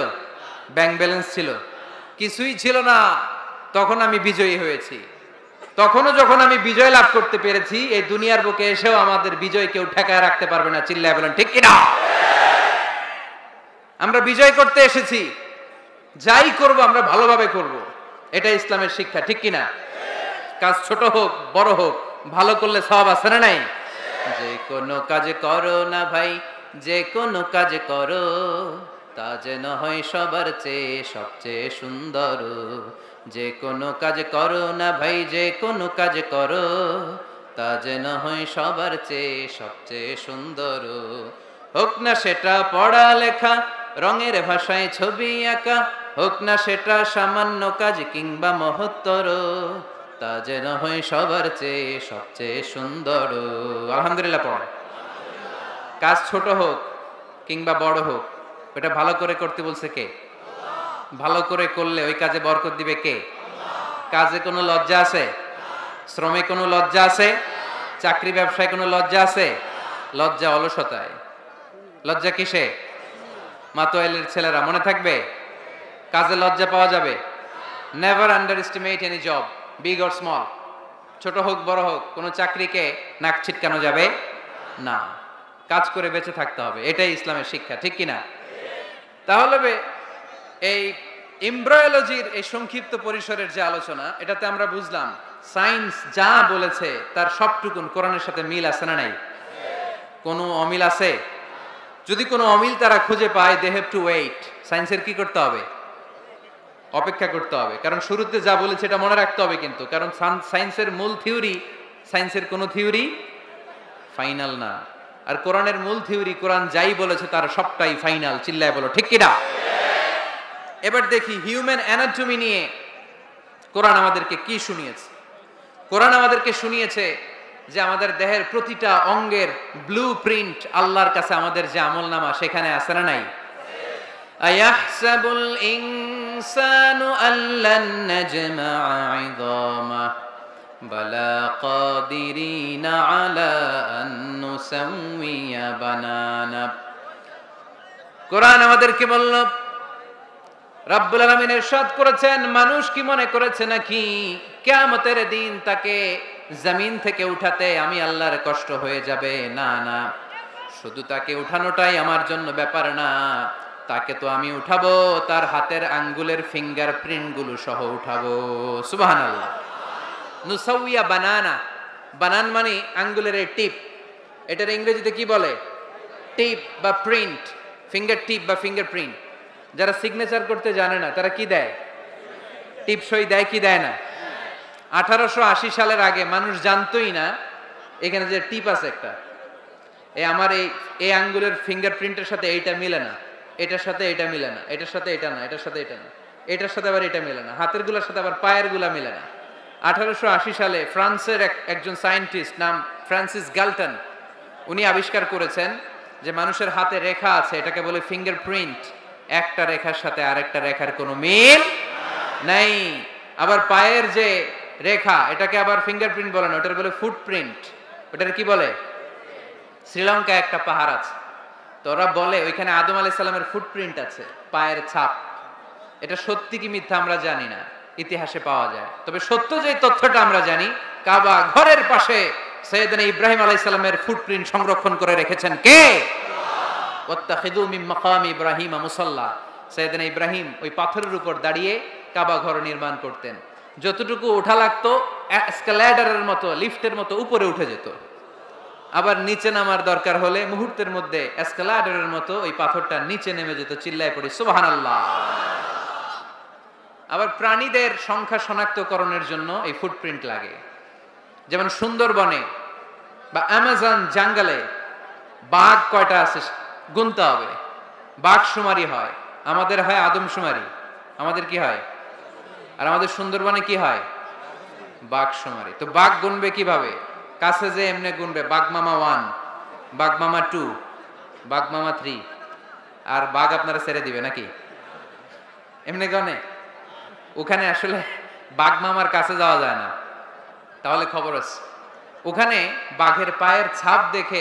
ব্যাংক ব্যালেন্স ছিল? কিছুই ছিল না। তখন আমি বিজয়ী হয়েছি। তখনও যখন আমি বিজয় লাভ করতে পেরেছি, এই দুনিয়ার বুকে এসেও আমাদের বিজয় কেউ ঠেকায় রাখতে পারবে না। চিল্লায় বলেন ঠিক কিনা? আমরা বিজয় করতে এসেছি, যাই করব আমরা ভালোভাবে করব, এটা ইসলামের শিক্ষা, ঠিক কিনা? কাজ ছোট হোক বড় হোক, ভালো করলে সওয়াব আছে না নাই? যে কোনো কাজ করো না ভাই, যে কোনো কাজ করো, তা যেন হয় সবার চেয়ে সবচেয়ে সুন্দর। যে কোনো কাজ করো না ভাই, যে কোনো কাজ করো, তা যেন হয় সবার চেয়ে সবচেয়ে সুন্দর। হোক না সেটা পড়ালেখা, রঙের ভাষায় ছবি আঁকা, হোক না সেটা সামান্য কাজ কিংবা মহত্তর, তা যেন হয় সবার চেয়ে সবচেয়ে সুন্দর। আলহামদুলিল্লাহ পড়। কাজ ছোট হোক কিংবা বড় হোক, ওটা ভালো করে করতে বলছে কে? ভালো করে করলে ওই কাজে বরকত দিবে কে? কাজে কোনো লজ্জা আছে? শ্রমে কোনো লজ্জা আছে? চাকরি ব্যবসায় কোনো লজ্জা আছে? লজ্জা অলসতায়। লজ্জা কিসে? মাতোয়াইলের ছেলেরা মনে থাকবে? কাজে লজ্জা পাওয়া যাবে? Never under estimate any job, big or small. ছোট হোক বড় হোক, কোনো চাকরিকে নাক ছিটকানো যাবে না। কাজ করে বেঁচে থাকতে হবে, এটাই ইসলামের শিক্ষা, ঠিক কিনা? তাহলে এই এমব্রায়োলজির এই সংক্ষিপ্ত পরিসরের যে আলোচনা, এটাতে আমরা বুঝলাম সায়েন্স যা বলেছে তার সবটুকুন কোরআনের সাথে মিল আছে না নাই? কোনো অমিল আছে? যদি কোনো অমিল তারা খুঁজে পায়, দে হ্যাভ টু ওয়েট। সায়েন্সের কি করতে হবে? অপেক্ষা করতে হবে। কারণ শুরুতে যা বলেছে এটা মনে রাখতে হবে কিন্তু, কারণ সায়েন্সের মূল থিওরি, সায়েন্সের কোনো থিওরি ফাইনাল না। আর কোরআনের মূল থিওরি, কোরআন যাই বলেছে তার সবটাই ফাইনাল। চিল্লায় বলো ঠিক কিনা? এবার দেখি হিউম্যান অ্যানাটমি নিয়ে কোরআন আমাদেরকে কি শুনিয়েছে। কোরআন আমাদেরকে শুনিয়েছে যে আমাদের দেহের প্রতিটা অঙ্গের ব্লু প্রিন্ট আল্লাহর কাছে আমাদের যে আমলনামা সেখানে আছে না নাই? আয়াহসাবুল ইনসানু আল্লান নাজমা'a 'idhamah বালা কাদিরিনা আলা আন নুসাউইয়া বানানা। কোরআন আমাদেরকে বলল, রব্বুল আলামিন ইরশাদ করেছেন, মানুষ কি মনে করেছে নাকি কিয়ামতের দিন তাকে জমিন থেকে উঠাতে আমি আল্লাহর কষ্ট হয়ে যাবে? না না, শুধু তাকে উঠানোটাই আমার জন্য ব্যাপার না, তাকে তো আমি উঠাবো তার হাতের আঙ্গুলের ফিঙ্গারপ্রিন্ট গুলো সহ উঠাবো। সুবহানাল্লাহ। নুসাউইয়া বানানা, বানান মানে আঙ্গুলের এই টিপ, এটার ইংরেজিতে কি বলে? টিপ বা প্রিন্ট, ফিঙ্গার টিপ বা ফিঙ্গারপ্রিন্ট। যারা সিগনেচার করতে জানে না তারা কি দেয়? টিপ সই দেয় কি দেয় না? 1880 সালের আগে মানুষ জানতোই না এখানে যে টিপ আছে একটা, আমার এই আঙ্গুলের ফিঙ্গারপ্রিন্টের সাথে এইটা মিলে না, এটার সাথে এটা মিলে না, এটার সাথে এটা না, এটার সাথে এটা না, এটার সাথে আবার এটা মিলে না, হাতের গুলার সাথে আবার পায়ের গুলা মিলে না। 1880 সালে ফ্রান্সের একজন সায়েন্টিস্ট নাম ফ্রান্সিস গালটন, উনি আবিষ্কার করেছেন যে মানুষের হাতে রেখা আছে, এটাকে বলে ফিঙ্গারপ্রিন্ট। একটা রেখার সাথে আরেকটা রেখার কোনো মিল নাই। আবার পায়ের যে রেখা, এটাকে আবার ফিঙ্গারপ্রিন্ট বলে না, ওটার বলে ফুটপ্রিন্ট। ওটার কি বলে? শ্রীলঙ্কায় একটা পাহাড় আছে, তো ওরা বলে ওইখানে আদম আলাইহিস সালামের ফুটপ্রিন্ট আছে, পায়ের ছাপ। এটা সত্যি কি মিথ্যা আমরা জানি না, ইতিহাসে পাওয়া যায়। তবে সত্য যে তথ্যটা আমরা জানি, কাবা ঘরের পাশে সাইয়েদনা ইব্রাহিম আলাইহিস সালামের ফুটপ্রিন্ট সংরক্ষণ করে রেখেছেন কে? ওয়াত্তাখিযু মিন মাকামি ইব্রাহিম মুসাল্লা। সাইয়েদনা ইব্রাহিম ওই পাথরের উপর দাঁড়িয়ে কাবা ঘর নির্মাণ করতেন। যতটুকু ওঠা লাগতো এসকালেটরের মতো, লিফটের মতো উপরে উঠে যেত। আবার নিচে নামার দরকার হলে মুহূর্তের মধ্যে এসকালেটরের মতো ওই পাথরটা নিচে নেমে যেত। চিল্লায় পড়ি সুবহানাল্লাহ। আবার প্রাণীদের সংখ্যা শনাক্তকরণের জন্য এই ফুটপ্রিন্ট লাগে। যেমন সুন্দরবনে বা অ্যামাজন জঙ্গলে বাঘ কয়টা আছে গুনতে হবে। বাঘ শুমারি হয়, আমাদের হয় আদমশুমারি। আমাদের কি হয়? আর আমাদের সুন্দরবনে কি হয়? বাঘ শুমারি। তো বাঘ গুনবে কিভাবে? কাছে যে এমনি গুনবে, বাঘ মামা 1, বাঘ মামা 2, বাঘ মামা 3, আর বাঘ আপনারা ছেড়ে দিবে নাকি? এমনি গনে? ওখানে আসলে বাঘ মামার কাছে যাওয়া যায় না, তাহলে খবর আছে। ওখানে বাঘের পায়ের ছাপ দেখে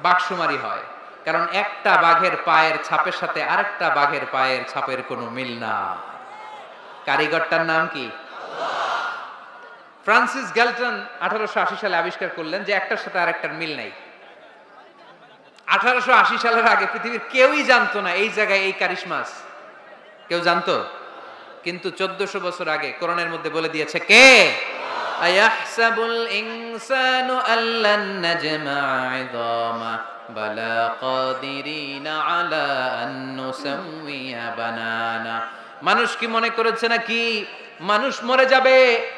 বাঘ শুমারি হয়, কারণ একটা বাঘের পায়ের ছাপের সাথে আরেকটা বাঘের পায়ের ছাপের কোনো মিল না। কারিগরটার নাম কি? ফ্রান্সিস গ্যালটন 1880 সালে আবিষ্কার করলেন যে একটার সাথে আরেকটার মিল নাই। 1880 সালের আগে পৃথিবীর কেউই জানতো না এই জায়গায় এই কারিশমা আছে। কেউ জানতো? কিন্তু 1400 বছর আগে কোরআনের মধ্যে বলে দিয়েছে কে? আয়াহসাবুল ইনসানু আল্লান নাজমা'a 'idhamah বালা কাদিরিনা আলা আন নুসাউইয়া বানানা। মানুষ কি মনে করেছে নাকি মানুষ মরে যাবে,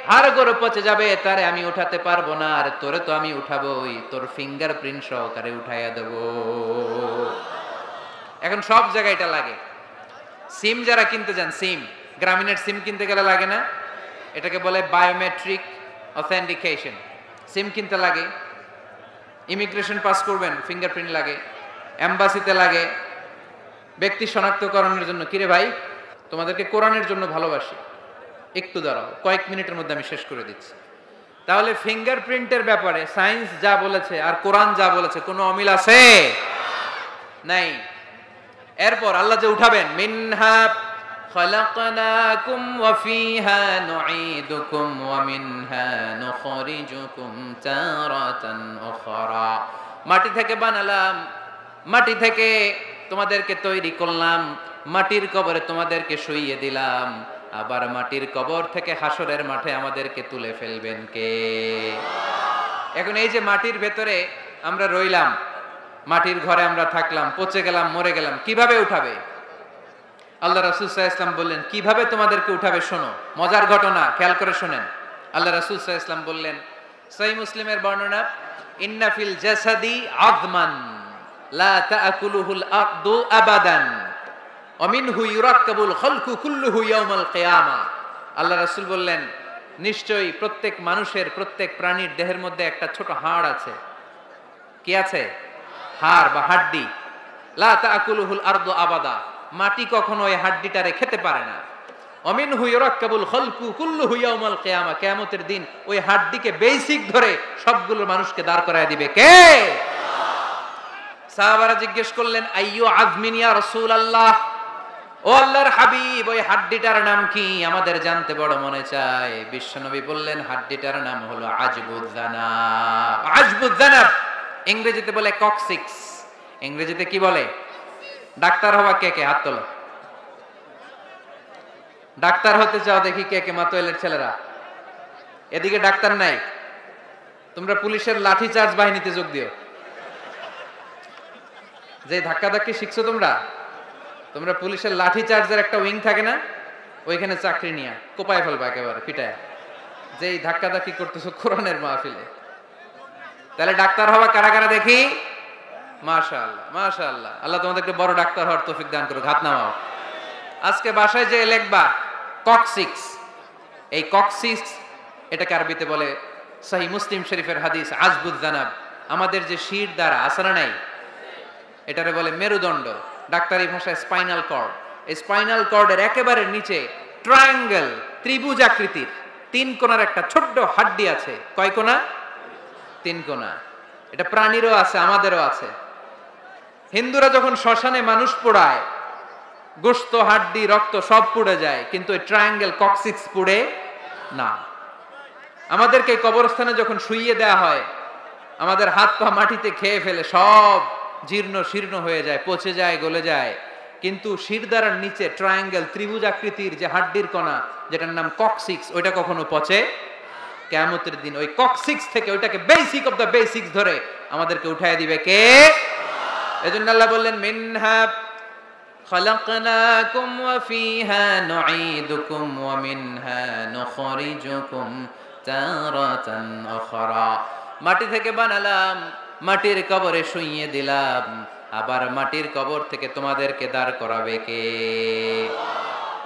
হাড়গোড় পচে যাবে, তারে আমি উঠাতে পারবো না? আর তোরে তো আমি উঠাবোই, তোর ফিঙ্গারপ্রিন্ট সহকারে উঠাইয়া দেব। এখন সব জায়গায় এটা লাগে। সিম যারা কিনতে যান, সিম গ্রামীণের সিম কিনতে গেলে লাগে না? এটাকে বলে বায়োমেট্রিক অথেন্টিকেশন। সিম কিনতে লাগে, ইমিগ্রেশন পাস করবেন ফিঙ্গারপ্রিন্ট লাগে, এম্বাসিতে লাগে, ব্যক্তি শনাক্তকরণের জন্য। কিরে ভাই, তোমাদেরকে কোরআনের জন্য ভালোবাসি, একটু দাঁড়াও, কয়েক মিনিটের মধ্যে আমি শেষ করে দিচ্ছি। তাহলে ফিঙ্গারপ্রিন্টের ব্যাপারে সায়েন্স যা বলেছে আর কোরআন যা বলেছে কোনো অমিল আছে নাই। এরপর আল্লাহ যে উঠাবেন, মিনহা খালাকনাকুম ওয়া ফিহা নুঈদুকুম ওয়া মিনহা নুখরিজুকুম তারাতান উখরা। মাটি থেকে বানালাম, মাটি থেকে তোমাদেরকে তৈরি করলাম, মাটির কবরে তোমাদেরকে শুইয়ে দিলাম, আবার মাটির কবর থেকে হাসরের মাঠে আমাদেরকে তুলে ফেলবেন কে? এখন এই যে মাটির ভেতরে আমরা রইলাম, মাটির ঘরে আমরা থাকলাম, পচে গেলাম, মরে গেলাম, কিভাবে উঠাবে? আল্লাহ রাসূল সাল্লাল্লাহু আলাইহি ওয়াসাল্লাম বললেন কিভাবে তোমাদেরকে উঠাবে শোনো, মজার ঘটনা, খেয়াল করে শোনেন। আল্লাহ রাসূল সাল্লাল্লাহু আলাইহি ওয়াসাল্লাম বললেন, সহিহ মুসলিমের বর্ণনা, ইন্না ফিল জাসাদি আযমান লা তাআকুলুহুল আরদু আবাদান ওয়া মিনহু ইউরাক্কাবুল খালকু কুল্লুহু ইয়াউমাল কিয়ামা। আল্লাহ রাসূল বললেন, নিশ্চয়ই প্রত্যেক মানুষের, প্রত্যেক প্রাণীর দেহের মধ্যে একটা ছোট হাড় আছে। কি আছে? হাড় বা হাড্ডি। লা তাআকুলুহুল আরদু আবাদা, মাটি কখনো ওই হাড্ডিটারে খেতে পারে না। ওয়া মিনহু ইউরাক্কাবুল খালকু কুল্লুহু ইয়াউমাল কিয়ামা, কিয়ামতের দিন ওই হাড্ডিকে বেসিক ধরে সবগুলো মানুষকে দাঁড় করায় দিবে কে? সাহাবারা জিজ্ঞেস করলেন, আইয়ু আযমিন ইয়া রাসূলুল্লাহ, ও আল্লাহর হাবিব ওই হাড্ডিটার নাম কি? আমাদের জানতে বড় মনে চায়। বিশ্বনবী বললেন, হাড্ডিটার নাম হলো আজবুয যানাব। আজবুয যানাব ইংরেজিতে বলে কক্সিক্স। ইংরেজিতে কি বলে? ডাক্তার হওয়া কে কে হাত তোলো। ডাক্তার হতে চাও দেখি কে কে? মাতোয়েলের ছেলেরা এদিকে ডাক্তার নাই, তোমরা পুলিশের লাঠি চার্জ বাহিনীতে যোগ দিও। যে ধাক্কা ধাক্কি শিখছো তোমরা, তোমরা পুলিশের লাঠি চার্জের একটা উইং থাকে না, ওইখানে চাকরি নিয়ে কোপায় ফেলবা একেবারে পিটায়, যেই ধাক্কা ধাক্কি করতেছো কোরআনের মাহফিলে। তাহলে ডাক্তার হওয়া কারা কারা দেখি? মাশাআল্লাহ, মাশাআল্লাহ। আল্লাহ তোমাদেরকে বড় ডাক্তার হওয়ার তৌফিক দান করুক, হাত নামাও। আজকে বাসায় যে লিখবা কক্সিক্স, এই কক্সিক্স এটাকে আরবিতে বলে, সহিহ মুসলিম শরীফের হাদিস, আজবুয যানাব, আমাদের যে শির দ্বারা আছে না নাই, এটারে বলে মেরুদণ্ড, ডাক্তারি ভাষায় স্পাইনাল কর্ড। এই স্পাইনাল কর্ডের একেবারে নিচে ট্রায়াঙ্গেল, ত্রিভুজ আকৃতির 3 কোণার একটা ছোট্ট হাড্ডি আছে। কয় কোণা? 3 কোণা। এটা প্রাণীরও আছে, আমাদেরও আছে। হিন্দুরা যখন শ্মশানে মানুষ পোড়ায়, গোশত, হাড্ডি, রক্ত সব পুড়ে যায়, কিন্তু এই ট্রায়াঙ্গেল কক্সিক্স পুড়ে না। আমাদেরকে কবরস্থানে যখন শুইয়ে দেয়া হয়, আমাদের হাত পা মাটিতে খেয়ে ফেলে, সব জীর্ণ শীর্ণ হয়ে যায়, পচে যায়, গলে যায়, কিন্তু শিরদাঁড়ার নিচে ট্রায়াঙ্গেল, ত্রিভুজ আকৃতির যে হাড্ডির কণা, যেটার নাম কক্সিক্স, ওইটা কখনো পচে। কিয়ামতের দিন ওই কক্সিক্স থেকে, ওইটাকে বেসিক অফ দ্য বেসিক্স ধরে আমাদেরকে উঠায় দিবে কে? এজন্য আল্লাহ বললেন, মিনহা খালাকনাকুম ওয়া ফিহা নুঈদুকুম ওয়া মিনহা নুখরিজুকুম তারাতান উখরা। মাটি থেকে বানালাম, মাটির কবরে শুইয়ে দিলাম, আবার মাটির কবর থেকে তোমাদেরকে দাঁড় করাবে কে?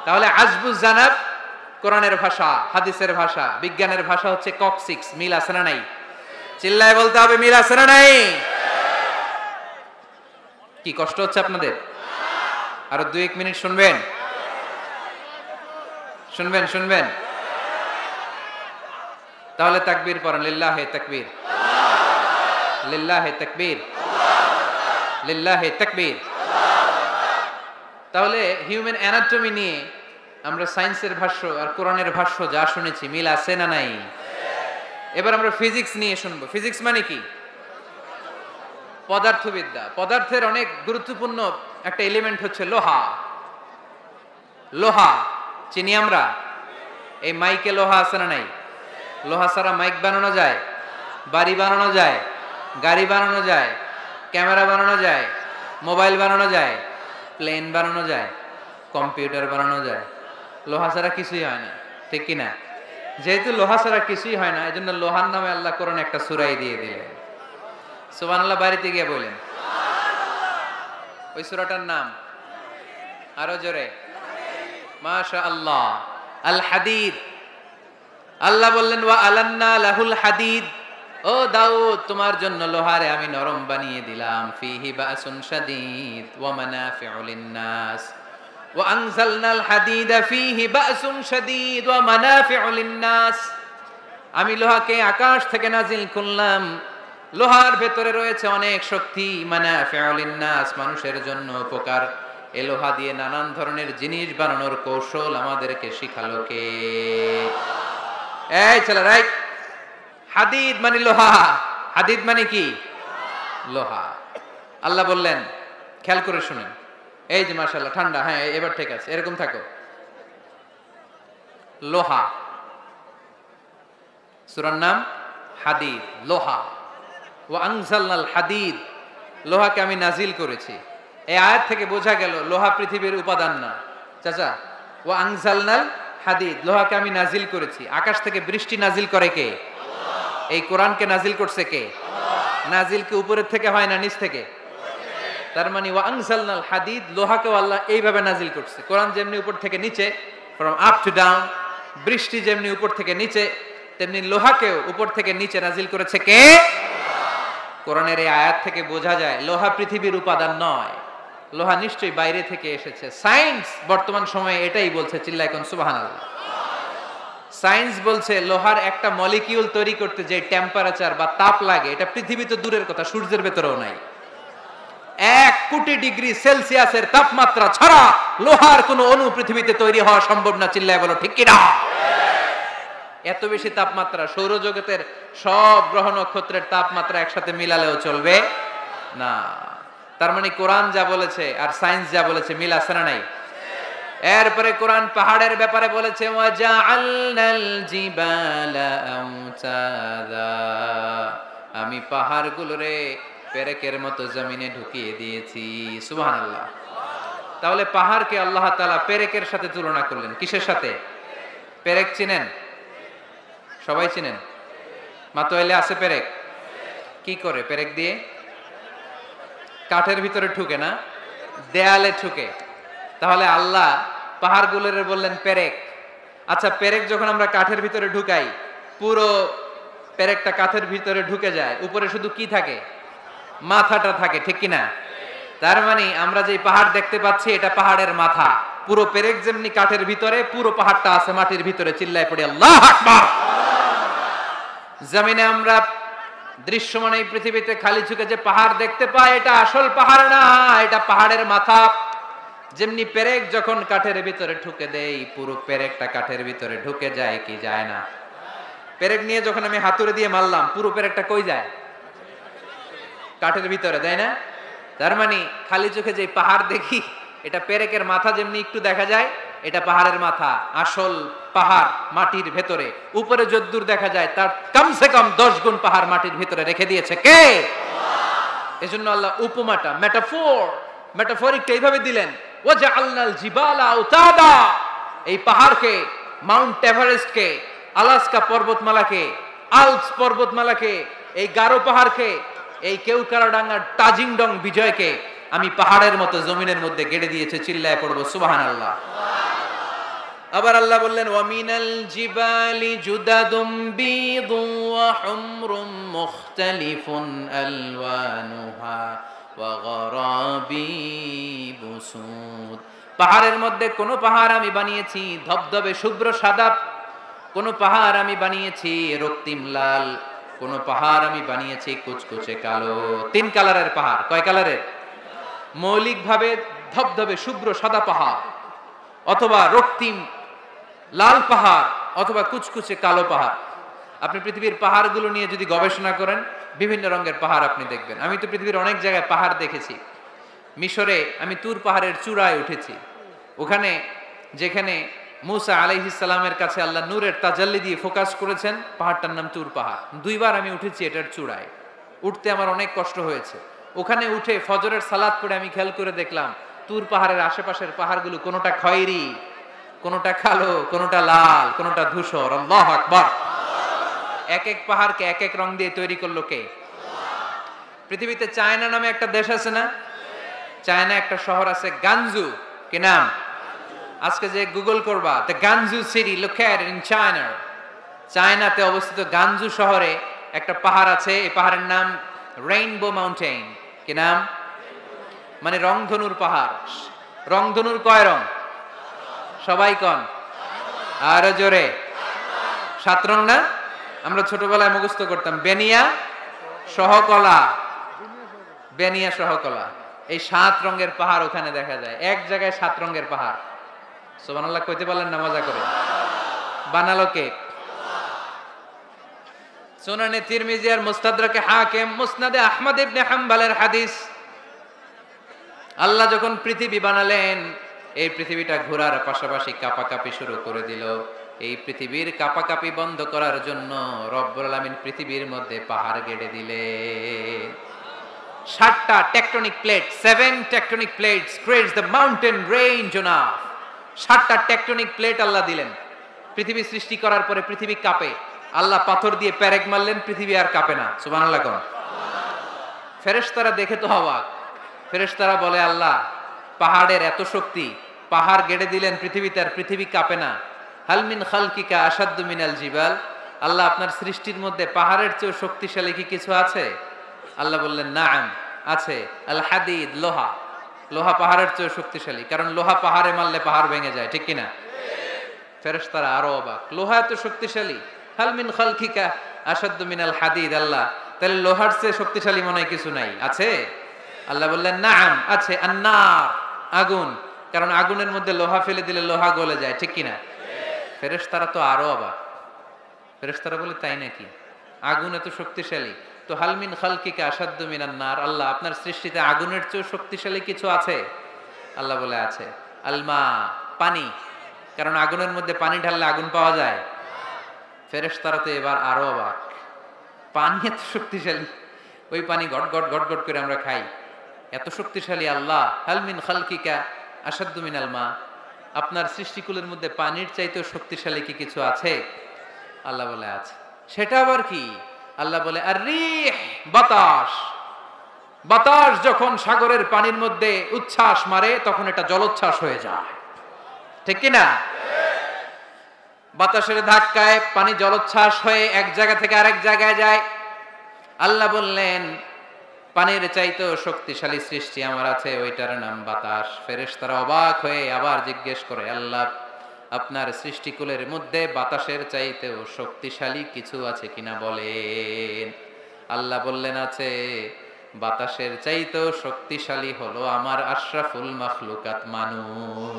তাহলে আজবুয যানাব কোরআনের ভাষা, হাদিসের ভাষা, বিজ্ঞানের ভাষা হচ্ছে কক্সিক্স। মিল আছে না নাই? চিল্লায় বলতে হবে, মিল আছে না নাই? কি কষ্ট হচ্ছে আপনাদের? আরো 2-1 মিনিট শুনবেন, শুনবেন, শুনবেন? তাহলে তাকবীর পড়েন, লিল্লাহে তাকবীর, লিল্লাহে তাকবীর, লিল্লাহে তাকবীর। তাহলে হিউম্যান অ্যানাটমি নিয়ে আমরা সায়েন্সের ভাষ্য আর কোরআনের ভাষ্য যা শুনেছি, মিল আছে না নাই? এবার আমরা ফিজিক্স নিয়ে শুনবো। ফিজিক্স মানে কি? পদার্থবিদ্যা। পদার্থের অনেক গুরুত্বপূর্ণ একটা এলিমেন্ট হচ্ছে লোহা। লোহা চিনি আমরা, এই মাইকে লোহা আছে না নাই? লোহা ছাড়া মাইক বানানো যায়, বাড়ি বানানো যায়, গাড়ি বানানো যায়, ক্যামেরা বানানো যায়, মোবাইল বানানো যায়, প্লেন বানানো যায়, কম্পিউটার বানানো যায়। লোহা ছাড়া কিছুই হয় না, ঠিক কিনা? যেহেতু লোহা ছাড়া কিছুই হয় না, এজন্য লোহার নামে আল্লাহ কোরআনে একটা সূরাই দিয়ে দিলেন। সুবহানাল্লাহ, বাড়িতে গিয়ে বলেন ওই সূরাটার নাম, আরো জোরে, মাশাআল্লাহ, আল হাদিদ। আল্লাহ বললেন, ওয়া আলান্না লাহুল হাদিদ, ও দাউদ তোমার জন্য লোহারে আমি নরম বানিয়ে দিলাম। ফিহি বাসুন শাদীদ ওয়া মানাফিউ লিন-নাস ওয়া আনজালনাল হাদিদা ফিহি বাসুন শাদীদ ওয়া মানাফিউ লিন-নাস। আমি লোহাকে আকাশ থেকে নাজিল করলাম, লোহার ভেতরে রয়েছে অনেক শক্তি, মানাফিউল লিন্নাস, মানুষের জন্য উপকার। এই লোহা দিয়ে নানান ধরনের জিনিস বানানোর কৌশল আমাদেরকে শিখালো কে? এই ছেলেরা, হাদিদ মানে লোহা, হাদিদ মানে কি? লোহা। আল্লাহ বললেন, খেয়াল করে শুনেন, এই যে মাশাআল্লাহ ঠান্ডা, হ্যাঁ এবার ঠিক আছে, এরকম থাকো। লোহা, সূরার নাম হাদিদ, লোহা। ওয়া আনজালনাল হাদিদ, লোহাকে আমি নাজিল করেছি। এই আয়াত থেকে বোঝা গেল লোহা পৃথিবীর উপাদান না। চাচা, ওয়া আনজালনাল হাদিদ, লোহাকে আমি নাজিল করেছি। আকাশ থেকে বৃষ্টি নাজিল করে কে? এই কোরআনকে নাজিল করছে কে? নাজিল কি উপরের থেকে হয় না নিচ থেকে? তার মানে ওয়া আনজালনাল হাদিদ, লোহাকেও আল্লাহ এইভাবে নাজিল করছে। কোরআন যেমনি উপর থেকে নিচে, ফ্রম আপ টু ডাউন, বৃষ্টি যেমনি উপর থেকে নিচে, তেমনি লোহাকেও উপর থেকে নিচে নাজিল করেছে কে? কোরআনের এই আয়াত থেকে বোঝা যায় লোহা পৃথিবীর উপাদান নয়, লোহা নিশ্চয়ই বাইরে থেকে এসেছে। সায়েন্স বর্তমান সময়ে এটাই বলছে, চিল্লায় কোন সুবহানাল্লাহ। সায়েন্স বলছে লোহার একটা মলিকিউল তৈরি করতে যে টেম্পারেচার বা তাপ লাগে, এটা পৃথিবী তো দূরের কথা, সূর্যের ভেতরেও নাই। 1 কোটি ডিগ্রি সেলসিয়াসের তাপমাত্রা ছাড়া লোহার কোনো অণু পৃথিবীতে তৈরি হওয়া সম্ভব না। চিল্লায় বলো ঠিক কি না? এত বেশি তাপমাত্রা সৌরজগতের সব গ্রহ নক্ষত্রের তাপমাত্রা একসাথে মিলালেও চলবে না। তার মানে কোরআন যা বলেছে আর সায়েন্স যা বলেছে মিল আছে না নাই? এরপরে কোরআন পাহাড়ের ব্যাপারে বলেছে, ওয়াজআলনাল জিবালা আওতাদা, আমি পাহাড়গুলোরে পেরেকের মতো জমিনে ঢুকিয়ে দিয়েছি। সুবহানাল্লাহ। তাহলে পাহাড়কে আল্লাহ তাআলা পেরেকের সাথে তুলনা করলেন। কিসের সাথে? পেরেক চিনেন? সবাই চিনেন? মাতোয়াইলে আছে পেরেক? কি করে পেরেক দিয়ে? কাঠের ভিতরে ঠুকে না, দেয়ালে ঠুকে। তাহলে আল্লাহ পাহাড়গুলোর বললেন পেরেক। আচ্ছা, পেরেক যখন আমরা কাঠের ভিতরে ঢুকাই, পুরো পেরেকটা কাঠের ভিতরে ঢুকে যায়, উপরে শুধু কি থাকে? মাথাটা থাকে, ঠিক কিনা? তার মানে আমরা যে পাহাড় দেখতে পাচ্ছি এটা পাহাড়ের মাথা। পুরো পেরেক যেমনি কাঠের ভিতরে, পুরো পাহাড়টা আছে মাটির ভিতরে। চিল্লায় পড়ি আল্লাহু আকবার। জমিনে আমরা দৃশ্যমান এই পৃথিবীতে খালি চোখে যে পাহাড় দেখতে পাই, এটা আসল পাহাড় না, এটা পাহাড়ের মাথা। যেমনি পেরেক যখন কাঠের ভিতরে ঢুকে দেই, পুরো পেরেকটা কাঠের ভিতরে ঢুকে যায় কি যায় না? পেরেক নিয়ে যখন আমি হাতুড়ি দিয়ে মারলাম, পুরো পেরেকটা কই যায়? কাঠের ভিতরে, তাই না? তার মানে খালি চোখে যে পাহাড় দেখি, এটা পেরেকের মাথা যেমনি একটু দেখা যায়, এটা পাহাড়ের মাথা। আসল পাহাড় মাটির ভেতরে, উপরে যদ্দূর দেখা যায় তার কমসে কম 10 গুণ পাহাড় মাটির ভিতরে রেখে দিয়েছে কে? এজন্য আল্লাহ উপমাটা, মেটাফরিকটা এইভাবে দিলেন, ওয়াজআলনাল জিবালা আওতাদা, এই পাহাড়কে, মাউন্ট এভারেস্টকে, আলাস্কা পর্বতমালাকে, আল্পস পর্বতমালাকে, এই গারো পাহাড়কে, এই কেউকারাডাঙ্গার তাজিংডং বিজয়কে আমি পাহাড়ের মতো জমিনের মধ্যে গেড়ে দিয়েছে। চিল্লায় পড়বো সুবহানাল্লাহ। আবার আল্লাহ বললেন, ওয়ামিনাল জিবালি জুদাদুম বিদুন ওয়া হুমরুম মুখতালিফুন আলওয়ানুহা ওয়া গরাবিবু সুদ, পাহাড়ের মধ্যে কোন পাহাড় আমি বানিয়েছি ধবধবে শুভ্র সাদা, কোন পাহাড় আমি বানিয়েছি রক্তিম লাল, কোন পাহাড় আমি বানিয়েছি কুচকুচে কালো। 3 কালারের পাহাড়। কয় কালারের? মৌলিকভাবে ধবধবে শুভ্র সাদা পাহাড়, অথবা রক্তিম লাল পাহাড়, অথবা কুচকুচে কালো পাহাড়। আপনি পৃথিবীর পাহাড়গুলো নিয়ে যদি গবেষণা করেন, বিভিন্ন রঙের পাহাড় আপনি দেখবেন। আমি তো পৃথিবীর অনেক জায়গায় পাহাড় দেখেছি। মিশরে আমি তুর পাহাড়ের চূড়ায় উঠেছি। ওখানে যেখানে মুসা আলাইহিস সালামের কাছে আল্লাহ নূরের তাজাল্লি দিয়ে ফোকাস করেছেন, পাহাড়টার নাম তুর পাহাড়। 2 বার আমি উঠেছি এটার চূড়ায়। উঠতে আমার অনেক কষ্ট হয়েছে। ওখানে উঠে ফজরের সালাত পড়ে আমি খেয়াল করে দেখলাম তুর পাহাড়ের আশেপাশের পাহাড়গুলো কোনোটা খয়েরি, কোনোটা কালো, কোনোটা লাল, কোনোটা ধূসর। আল্লাহু আকবার। এক এক পাহাড়কে এক এক রং দিয়ে তৈরি করলো কে? পৃথিবীতে চায়না নামে একটা দেশ আছে না? চায়না একটা শহর আছে গানজু। কি নাম? আজকে যে গুগল করবা, the গানজু city located in China, চায়নাতে অবস্থিত গানজু শহরে একটা পাহাড় আছে। এই পাহাড়ের নাম রেইনবো মাউন্টেন। কি নাম? মানে রংধনুর পাহাড়। রংধনুর কয় রং? সবাই কন, আরো জোরে। 7 রং না? আমরা ছোটবেলায় মুখস্থ করতাম বেনিয়া সহকলা, বেনিয়া সহকলা। এই 7 রঙের পাহাড় ওখানে দেখা যায়, এক জায়গায় 7 রঙের পাহাড়। সুবহানাল্লাহ কইতে পারলেন না? মজা করে বানালো কে? সুনানে তিরমিজি আর মুস্তাদরাকে হাকিম, মুসনাদে আহমদ ইবনে হাম্বলের হাদিস, আল্লাহ যখন পৃথিবী বানালেন, এই পৃথিবীটা ঘোরার পাশাপাশি কাঁপাকাঁপি শুরু করে দিল। এই পৃথিবীর কাঁপাকাঁপি বন্ধ করার জন্য রব্বুল আলামিন পৃথিবীর মধ্যে পাহাড় গেড়ে দিলেন। 7টা tectonic plate, 7 tectonic plates creates the mountain range on earth. 7টা টেকটনিক প্লেট আল্লাহ দিলেন। পৃথিবী সৃষ্টি করার পরে পৃথিবী কাঁপে, আল্লাহ পাথর দিয়ে পেরেক মারলেন, পৃথিবী আর কাঁপে না। সুবহানাল্লাহ কোন? ফেরেশতারা দেখে তো অবাক। ফেরেশতারা বলে, আল্লাহ পাহাড়ের এত শক্তি, পাহাড় গেড়ে দিলেন পৃথিবীতে, আর পৃথিবী কাঁপে না। হাল মিন খালকিকা আশাদ্দু মিনাল জিবাল, আল্লাহ আপনার সৃষ্টির মধ্যে পাহাড়ের চেয়ে শক্তিশালী কি কিছু আছে? আল্লাহ বললেন, নাআম, আছে। আল হাদিদ, লোহা। লোহা পাহাড়ের চেয়ে শক্তিশালী, কারণ লোহা পাহাড়ে মারলে পাহাড় ভেঙে যায়, ঠিক কিনা? ফেরেশতারা আরো অবাক, লোহা এত শক্তিশালী? হাল মিন খালকিকা আশাদ্দু মিনাল হাদিদ, আল্লাহ তাহলে লোহার চেয়ে শক্তিশালী মনে হয় কিছু নাই, আছে? আল্লাহ বললেন, নাআম, আছে। আন্নার, আগুন, কারণ আগুনের মধ্যে লোহা ফেলে দিলে লোহা গলে যায়, ঠিক কিনা? ফেরেশতারা তো আরো অবাক। ফেরেশতারা বলে, তাই নাকি? আগুন এত শক্তিশালী, তো হাল মিন খালকিকা আশাদ্দু মিনান নার, আল্লাহ আপনার সৃষ্টিতে আগুনের চেয়ে শক্তিশালী কিছু আছে? আল্লাহ বলে, আছে। আলমা, পানি, কারণ আগুনের মধ্যে পানি ঢাললে আগুন পাওয়া যায়। ফেরেশতারা তো এবার আরো অবাক, পানি এত শক্তিশালী, ওই পানি গট গট গট গট করে আমরা খাই, এত শক্তিশালী আল্লাহ। হাল মিন খালকিকা আশাদ্দু মিনাল মা, আপনার সৃষ্টিকুলের মধ্যে পানির চাইতেও শক্তিশালী কি কিছু আছে? আল্লাহ বলে, আছে। সেটা আবার কি? আল্লাহ বলে, আর রিহ, বাতাস। বাতাস যখন সাগরের পানির মধ্যে উচ্ছ্বাস মারে, তখন এটা জলোচ্ছ্বাস হয়ে যায়, ঠিক কিনা? বাতাসের ধাক্কায় পানি জলোচ্ছ্বাস হয়ে এক জায়গা থেকে আরেক জায়গায় যায়। আল্লাহ বললেন, পানির চাইতেও শক্তিশালী সৃষ্টি আমার আছে, ওইটার নাম বাতাস। ফেরেশতারা অবাক হয়ে আবার জিজ্ঞেস করে, আল্লাহ আপনার সৃষ্টিকুলের মধ্যে বাতাসের চাইতেও শক্তিশালী কিছু আছে কিনা বলেন। আল্লাহ বললেন, আছে। বাতাসের চাইতেও শক্তিশালী হলো আমার আশরাফুল মাখলুকাত, মানুষ।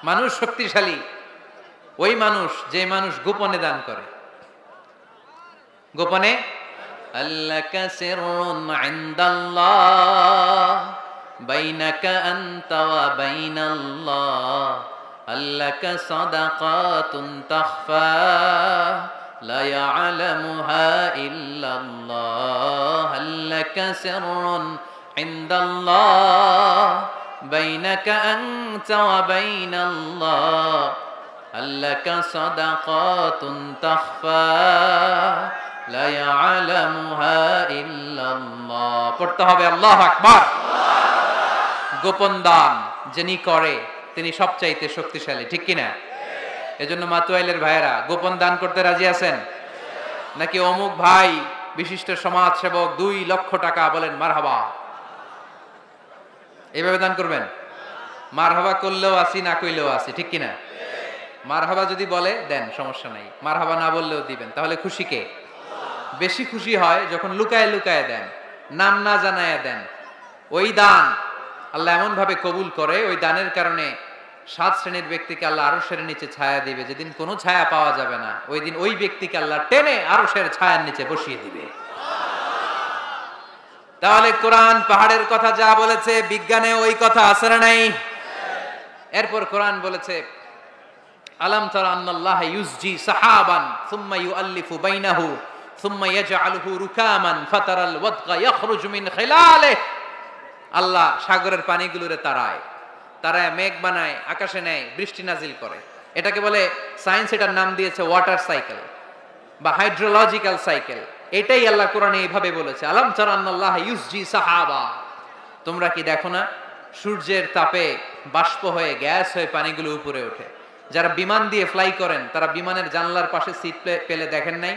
মানুষ শক্তিশালী। ওই মানুষ, যে মানুষ গোপনে দান করে। গোপনে, আল্লাকা সিররুন ইনদাল্লাহ বাইনাকা আনতা ওয়া বাইনাল্লাহ, আল্লাকা সাদাকাতুন তাখফা লা ইয়ালামুহা ইল্লাল্লাহ, আল্লাকা সিররুন ইনদাল্লাহ বাইনাকা আনতা ওয়া বাইনাল্লাহ, আল্লাকা সাদাকাতুন তাখফা লা ইয়ালামুহা ইল্লাল্লাহ। পড়তে হবে আল্লাহু আকবার। গোপন দান যিনি করে তিনি সবচাইতে শক্তিশালী, ঠিক কিনা? এজন্য মাতুয়াইলের ভাইয়েরা গোপন দান করতে রাজি আছেন নাকি? অমুক ভাই বিশিষ্ট সমাজ সেবক 2 লক্ষ টাকা, বলেন মারহাবা। এইভাবে দান করবেন? মারহাবা করলেও আসি, না কইলেও আসি, ঠিক কিনা? মারহাবা যদি বলে দেন, সমস্যা নাই। মারহাবা না বললেও দিবেন। তাহলে খুশি কে? বেশি খুশি হয় যখন লুকায় লুকায় দেন, নাম না জানায় দেন। ওই দান আল্লাহ এমন ভাবে কবুল করে, ওই দানের কারণে 7 শ্রেণীর ব্যক্তিকে আল্লাহ আরশের নিচে ছায়া দিবে। যেদিন কোনো ছায়া পাওয়া যাবে না, ওই দিন ওই ব্যক্তিকে আল্লাহ টেনে আরশের ছায়ার নিচে বসিয়ে দিবে। তাহলে কোরআন পাহাড়ের কথা যা বলেছে, বিজ্ঞানে ওই কথা আছে না নাই? এরপর কোরআন বলেছে, আলাম তারা আন্নাল্লাহা ইউসজি সাহাবান সুম্মা ইউআল্লিফু বাইনাহু সুম্মা ইয়াজআলুহু রুকামান ফাতারাল ওয়াদকা ইয়াখরুজু মিন খিলালিহি, আল্লাহ সাগরের পানিগুলোরে তারায় মেঘ বানায়, আকাশে নেয়, বৃষ্টি নাজিল করে। এটাকে বলে সায়েন্স, এটার নাম দিয়েছে ওয়াটার সাইকেল বা হাইড্রোলজিক্যাল সাইকেল। এটাই আল্লাহ কোরআনে এইভাবে বলেছে, আলাম তারা আন্নাল্লাহা ইউসজি সাহাবা, তোমরা কি দেখো না সূর্যের তাপে বাষ্প হয়ে, গ্যাস হয়ে পানিগুলো উপরে ওঠে। যারা বিমান দিয়ে ফ্লাই করেন, তারা বিমানের জানলার পাশে সিট পেলে দেখেন নাই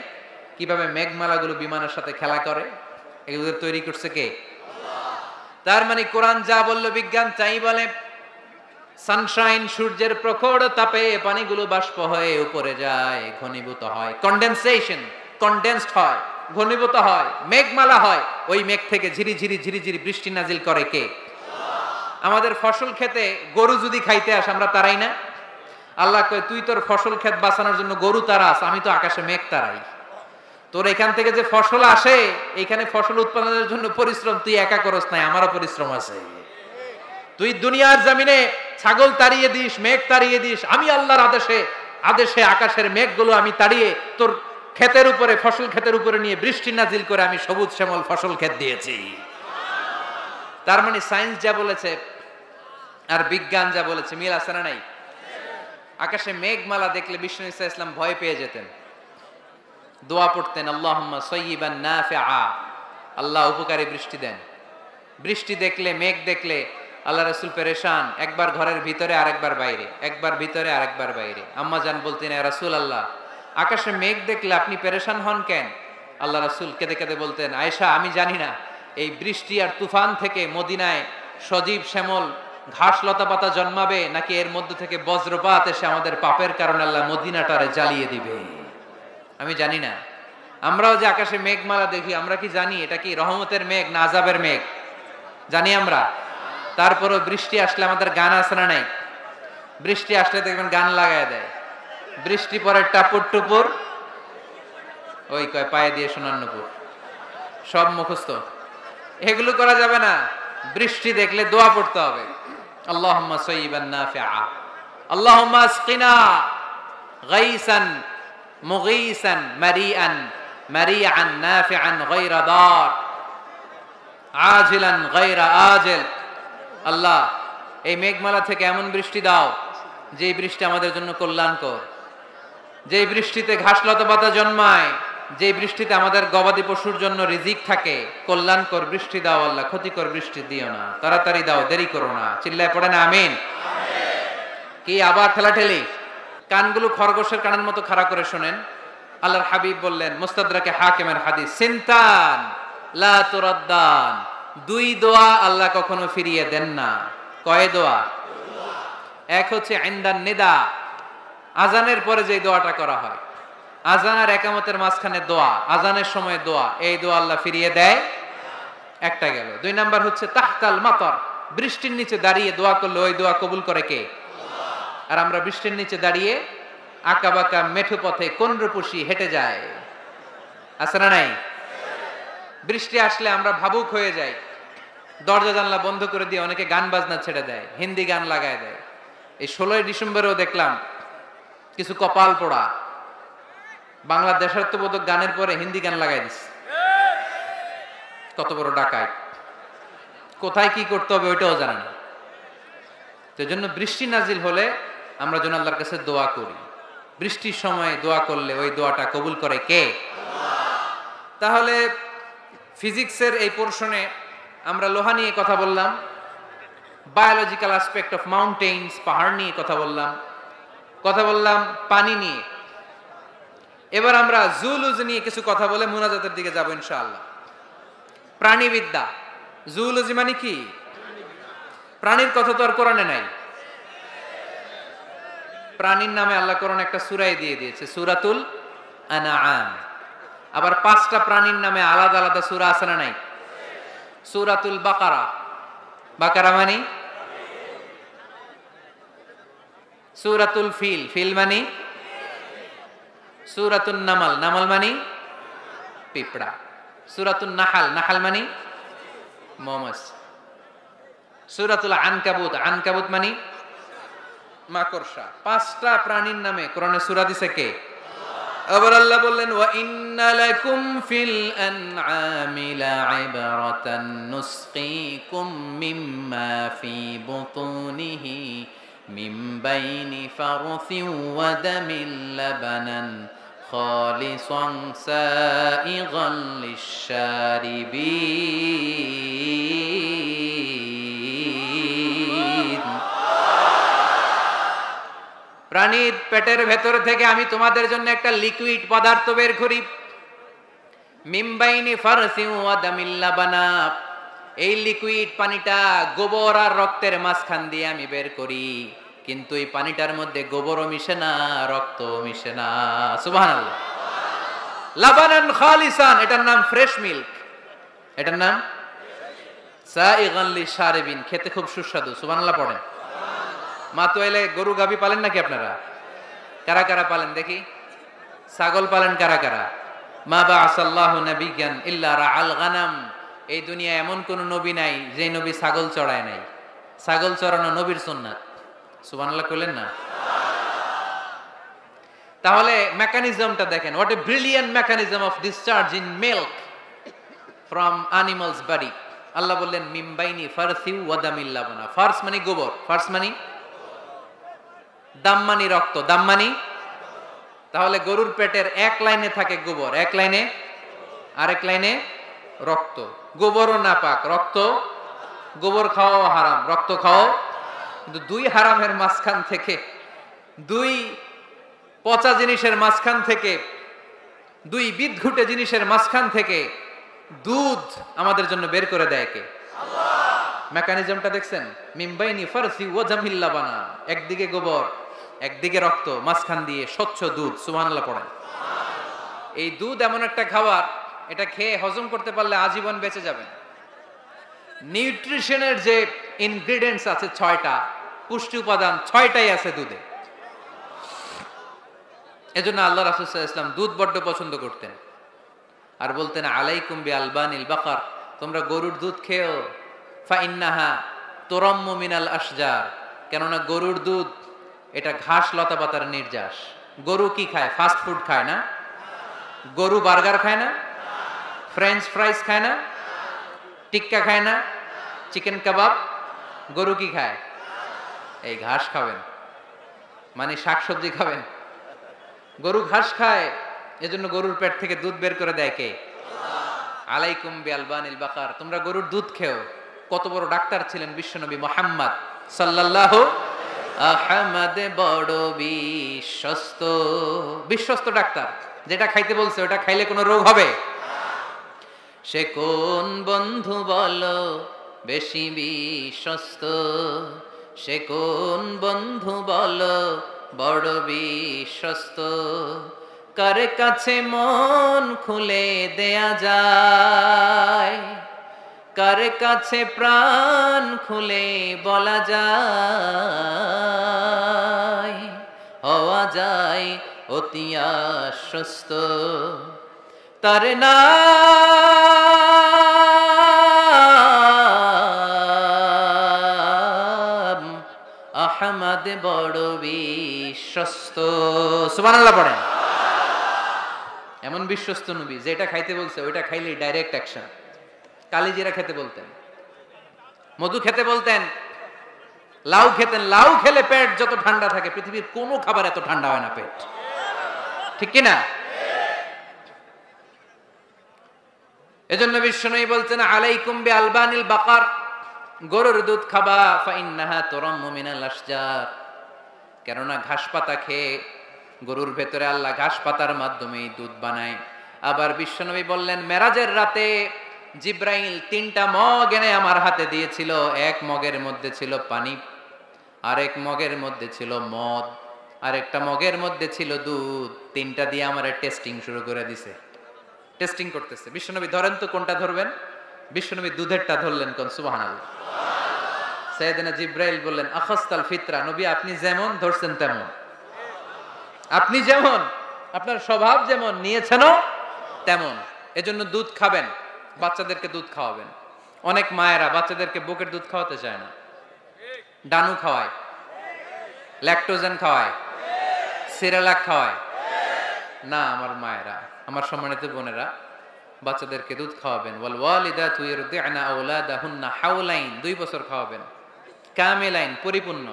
কিভাবে মেঘমালাগুলো বিমানের সাথে খেলা করে? এগুলো তৈরি করছে কে? তার মানে কোরআন যা বলল বিজ্ঞান তাই বলে। সানশাইন, সূর্যের প্রখর তাপে পানিগুলো বাষ্প হয়ে উপরে যায়, ঘনীভূত হয়, কন্ডেনসেশন, কন্ডেন্সড হয়, ঘনীভূত হয়, মেঘমালা হয়। ওই মেঘ থেকে ঝিরিঝিরি ঝিরিঝিরি বৃষ্টি নাজিল করে কে? আমাদের ফসল খেতে গরু যদি খাইতে আসে আমরা তারাই না? আল্লাহ কয় তুই তোর ফসল ক্ষেত বাঁচানোর জন্য গরু তারাস, আমি তো আকাশে মেঘ তারাই। তোর এখান থেকে যে ফসল আসে, এইখানে ফসল উৎপাদনের জন্য পরিশ্রম তুই একা করস নাই, আমারও পরিশ্রম আছে। তুই দুনিয়ার জমিনে ছাগল তাড়িয়ে দিস, মেঘ তাড়িয়ে দিস, আমি আল্লাহর আদেশে আদেশে আকাশের মেঘগুলো আমি তাড়িয়ে তোর ক্ষেতের উপরে, ফসল ক্ষেতের উপরে নিয়ে বৃষ্টি নাজিল করে আমি সবুজ শ্যামল ফসল ক্ষেত দিয়েছি। তার মানে সায়েন্স যা বলেছে আর বিজ্ঞান যা বলেছে মিল আছে না নাই? আকাশে মেঘমালা দেখলে বিষ্ণু ঈসা ইসলাম ভয় পেয়ে যেতেন, দোয়া পড়তেন, আল্লাহুম্মা সাইয়্যিবান নাফিআ, আল্লাহ উপকারী বৃষ্টি দেন। বৃষ্টি দেখলে, মেঘ দেখলে আল্লাহ রাসূল পেরেশান, একবার ঘরের ভিতরে আরেকবার বাইরে, একবার ভিতরে আরেকবার বাইরে। আম্মা জান বলতেন, ইয়া রাসূলুল্লাহ, আকাশে মেঘ দেখলে আপনি পেরেশান হন কেন? আল্লাহ রাসূল কেঁদে কেঁদে বলতেন, আয়েশা আমি জানি না এই বৃষ্টি আর তুফান থেকে মদিনায় সজীব শ্যামল ঘাস লতা পাতা জন্মাবে, নাকি এর মধ্যে থেকে বজ্রপাত এসে আমাদের পাপের কারণে আল্লাহ মদিনাটারে জ্বালিয়ে দিবে, আমি জানি না। আমরাও যে আকাশে মেঘমালা দেখি, আমরা কি জানি এটা কি রহমতের মেঘ না আযাবের মেঘ? জানি আমরা। তারপরও বৃষ্টি আসলে আমাদের গান আছে না নাই? বৃষ্টি আসলে দেখবেন গান লাগায় দেয়, বৃষ্টি পরে টাপুর টুপুর, ওই কয় পায়ে দিয়ে সোনার নুপুর, সব মুখস্থ। এগুলো করা যাবে না। বৃষ্টি দেখলে দোয়া পড়তে হবে, আল্লাহুম্মা সাইয়্যিবান নাফিআ, আল্লাহুম্মা আসকিনা গাইসান মুগীসান মারিআন মারিআন নাফিআন গায়রা দার আজিলান গায়রা আজিল। আল্লাহ এই মেঘমালা থেকে এমন বৃষ্টি দাও যে বৃষ্টি আমাদের জন্য কল্যাণকর, যে বৃষ্টিতে ঘাস লতা পাতা জন্মায়, যে বৃষ্টিতে আমাদের গবাদি পশুর জন্য রিজিক থাকে। কল্যাণকর বৃষ্টি দাও আল্লাহ, ক্ষতিকর বৃষ্টি দিও না, তাড়াতাড়ি দাও, দেরি করো না। চিল্লায় পড়ে না আমিন? কি আবার ঠেলাঠেলি? কানগুলো খরগোশের কানের মতো খাড়া করে শোনেন। আল্লাহর হাবিব বললেন, মুস্তাদরাকে হাকিমের হাদিস, সিনতান লা তুরাদ্দান, দুই দোয়া আল্লাহ কখনো ফিরিয়ে দেন না। কয় দোয়া? এক হচ্ছে ইনদান নিদা, আজানের পরে যে দোয়াটা করা হয়, আজান আর একামতের মাঝখানে দোয়া, আজানের সময় দোয়া, এই দোয়া আল্লাহ ফিরিয়ে দেয়, একটা গেল। দুই নাম্বার হচ্ছে তাহতাল মাতর, বৃষ্টির নিচে দাঁড়িয়ে দোয়া করলে ওই দোয়া কবুল করে কে? আর আমরা বৃষ্টির নিচে দাঁড়িয়ে আঁকা বাঁকা মেঠো পথে কোন রূপসী হেঁটে যায়, আছে না নাই? বৃষ্টি আসলে আমরা ভাবুক হয়ে যাই, দরজা জানলা বন্ধ করে দিয়ে অনেকে গান বাজনা ছেড়ে দেয়, হিন্দি গান লাগায় দেয়। এই 16ই ডিসেম্বরেও দেখলাম কিছু কপাল পোড়া বাংলা দেশাত্মবোধক গানের পরে হিন্দি গান লাগাই দিচ্ছে। কত বড় ডাকাত, কোথায় কি করতে হবে ওইটাও জানে না। তো জন্য বৃষ্টি নাজিল হলে আমরা যেন আল্লাহর কাছে দোয়া করি। বৃষ্টির সময় দোয়া করলে ওই দোয়াটা কবুল করে কে? তাহলে ফিজিক্সের এই পোরশনে আমরা লোহা নিয়ে কথা বললাম, বায়োলজিক্যাল অ্যাসপেক্ট অফ মাউন্টেইনস, পাহাড় নিয়ে কথা বললাম পানি নিয়ে। এবার আমরা জুলজি নিয়ে কিছু কথা বলে মুনাজাতের দিকে যাব ইনশাআল্লাহ। প্রাণীবিদ্যা, জুলজি মানে কি? প্রাণীর কথা তো আর কোরআনে নাই। প্রাণীর নামে আল্লাহ কোরআন একটা সূরাই দিয়ে দিয়েছে, সূরাতুল আনআম। আবার 5টা প্রাণীর নামে আলাদা আলাদা সূরা আছে না নাই? সূরাতুল বাকারা, বাকারা মানে সূরাতুল ফিল, ফিল মানে সূরাতুন নামাল, নামাল মানে পিঁপড়া, সূরাতুন নাহাল, নাহাল মানে মৌমাছ, সূরাতুল আনকাবুত, আনকাবুত মানে মাকড়সা। 5টা প্রাণীর নামে কোরআনে সূরা দিছে কে? আবার আল্লাহ বললেন, ওয়া ইন্না লাকুম ফিল আনআমি লা'iবরাতান নুসকিকুম মিম্মা ফি বুতুনিহি মিন বাইনি ফারথিন ওয়া দামিন লাবানান খালিসান সাইগান লিশ-শারিবিন। প্রাণীর পেটের ভেতর থেকে আমি তোমাদের জন্য একটা লিকুইড পদার্থ বের করি, মিন বাইনি ফারসিন ওয়া দামিন লাবানা, এই লিকুইড পানিটা গোবর আর রক্তের মাঝখান দিয়ে আমি বের করি, কিন্তু এই পানিটার মধ্যে গোবরও মিশে না, রক্তও মিশে না। সুবহানাল্লাহ। লাবানান খালিসান, এটার নাম ফ্রেশ মিল্ক, এটার নাম সাইগান লিশারিবিন, খেতে খুব সুস্বাদু। সুবহানাল্লাহ পড়েন। মা তো এলে গরু গাবি পালেন নাকি আপনারা? কারা কারা পালেন দেখি? ছাগল পালেন কারা কারা? মা বাআসাল্লাহু নাবিয়্যান ইল্লা রাআল গানাম, এই দুনিয়ায় এমন কোন নবী নাই যে নবী ছাগল চড়ায় নাই। ছাগল চড়ানো নবীর সুন্নাত। সুবহানাল্লাহ কইলেন না? তাহলে মেকানিজমটা দেখেন, what a brilliant mechanism of discharge in milk from animals body. Allah বললেন মিম বাইনি ফারসি ওয়া দামিল লাবানা। ফার্স মানে গোবর, ফার্স মানে দাম মানে রক্ত, দাম মানে, তাহলে গরুর পেটের এক লাইনে থাকে গোবর, এক লাইনে, আরেক লাইনে রক্ত। গোবরও নাপাক, রক্ত, গোবর খাওয়াও হারাম, রক্ত খাওয়াও, কিন্তু দুই হারামের মাঝখান থেকে, দুই পচা জিনিসের মাঝখান থেকে, দুই বিদঘুটে জিনিসের মাঝখান থেকে দুধ আমাদের জন্য বের করে দেয় কে? আল্লাহ। মেকানিজমটা দেখছেন? মিমবাইনি ফারসি ওয়া জামিল লাবানা, একদিকে গোবর একদিকে রক্ত, মাঝখান দিয়ে স্বচ্ছ দুধ। সুবহানাল্লাহ পড়েন। এই দুধ এমন একটা খাবার, এটা খেয়ে হজম করতে পারলে আজীবন বেঁচে যাবেন। নিউট্রিশনের যে ইনগ্রেডিয়েন্টস আছে 6টা, পুষ্টি উপাদান 6টাই আছে দুধে। এজন্য আল্লাহ রাসূল সাল্লাল্লাহু আলাইহি ওয়াসাল্লাম দুধ বড্ড পছন্দ করতেন, আর বলতেন আলাইকুম বি আলবানিল বাকার, তোমরা গরুর দুধ খেও, ফা ইন্নাহা তুরাম্মু মিনাল আশজার, কেননা গরুর দুধ এটা ঘাস লতা পাতার নির্যাস। গরু কি খায়? ফাস্ট ফুড খায় না? গরু বার্গার খায় না? ফ্রেঞ্চ ফ্রাইজ খায় না? টিক্কা খায় না? চিকেন কাবাব? গরু কি খায়? এই ঘাস খাবেন, মানে শাকসবজি খাবেন। গরু ঘাস খায়, এজন্য গরুর পেট থেকে দুধ বের করে দেয় কে? আলাইকুম বি আলবানিল বাকার, তোমরা গরুর দুধ খেও। কত বড় ডাক্তার ছিলেন বিশ্বনবী মুহাম্মদ সাল্লাল্লাহু আহমদ, বড় বিশ্বস্ত, বিশ্বস্ত ডাক্তার। যেটা খাইতে বলছে ওটা খাইলে কোনো রোগ হবে? সে কোন বন্ধু বলো বেশি বিশ্বস্ত, সে কোন বন্ধু বলো বড় বিশ্বস্ত, কার কাছে মন খুলে দেয়া যায়, কার কাছে প্রাণ খুলে বলা যায়, হওয়া যায় অতি আশ্বস্ত, তার নাম আহমদ, বড় বিশ্বস্ত। সুবহানাল্লাহ পড়েন। এমন বিশ্বস্ত নবী, যেটা খাইতে বলছে ওইটা খাইলে ডাইরেক্ট অ্যাকশন। কালিজিরা খেতে বলতেন, মধু খেতে বলতেন, লাউ খেতেন। লাউ খেলে পেট যত ঠান্ডা থাকে, পৃথিবীর কোনো খাবার এত ঠান্ডা হয় না পেট, ঠিক কিনা? এজন্য বিশ্বনবী বলছেন আলাইকুম বি আলবানিল বাকার, গরুর দুধ খাবা, ফা ইন্নাহা তুরাম্মু মিনাল আশজার, কেননা ঘাস পাতা খেয়ে গরুর ভেতরে আল্লাহ ঘাস পাতার মাধ্যমে দুধ বানায়। আবার বিশ্বনবী বললেন মেরাজের রাতে জিব্রাইল 3টা মগ এনে আমার হাতে দিয়েছিল। এক মগের মধ্যে ছিল পানি, আরেক মগের মধ্যে ছিল মদ, আরেকটা মগের মধ্যে ছিল দুধ। 3টা দিয়ে আমার টেস্টিং শুরু করে দিছে, টেস্টিং করতেছে। বিশ্বনবী ধরেন তো কোনটা ধরবেন? বিশ্বনবী দুধেরটা ধরলেন। কোন? সুবহানাল্লাহ। সাইয়েদনা জিব্রাইল বললেন আখাস্তাল ফিতরা, নবী আপনি যেমন ধরছেন তেমন, আপনি যেমন, আপনার স্বভাব যেমন, নিয়েছেনও তেমন। এজন্য দুধ খাবেন, বাচ্চাদেরকে দুধ খাওয়াবেন। অনেক মায়েরা বাচ্চাদেরকে বুকের দুধ খাওয়াতে চায় না, ডানু খাওয়ায়, ল্যাকটোজেন খাওয়ায়, সিরালাক খাওয়ায় না। আমার মায়েরা, আমার সম্মানিত বোনেরা, বাচ্চাদেরকে দুধ খাওয়াবেন। ওয়াল ওয়ালিদাতু ইরদি'না আওলাদাহুন্না হাওলাইন, 2 বছর খাওয়াবেন, কামিলাইন, পরিপূর্ণ।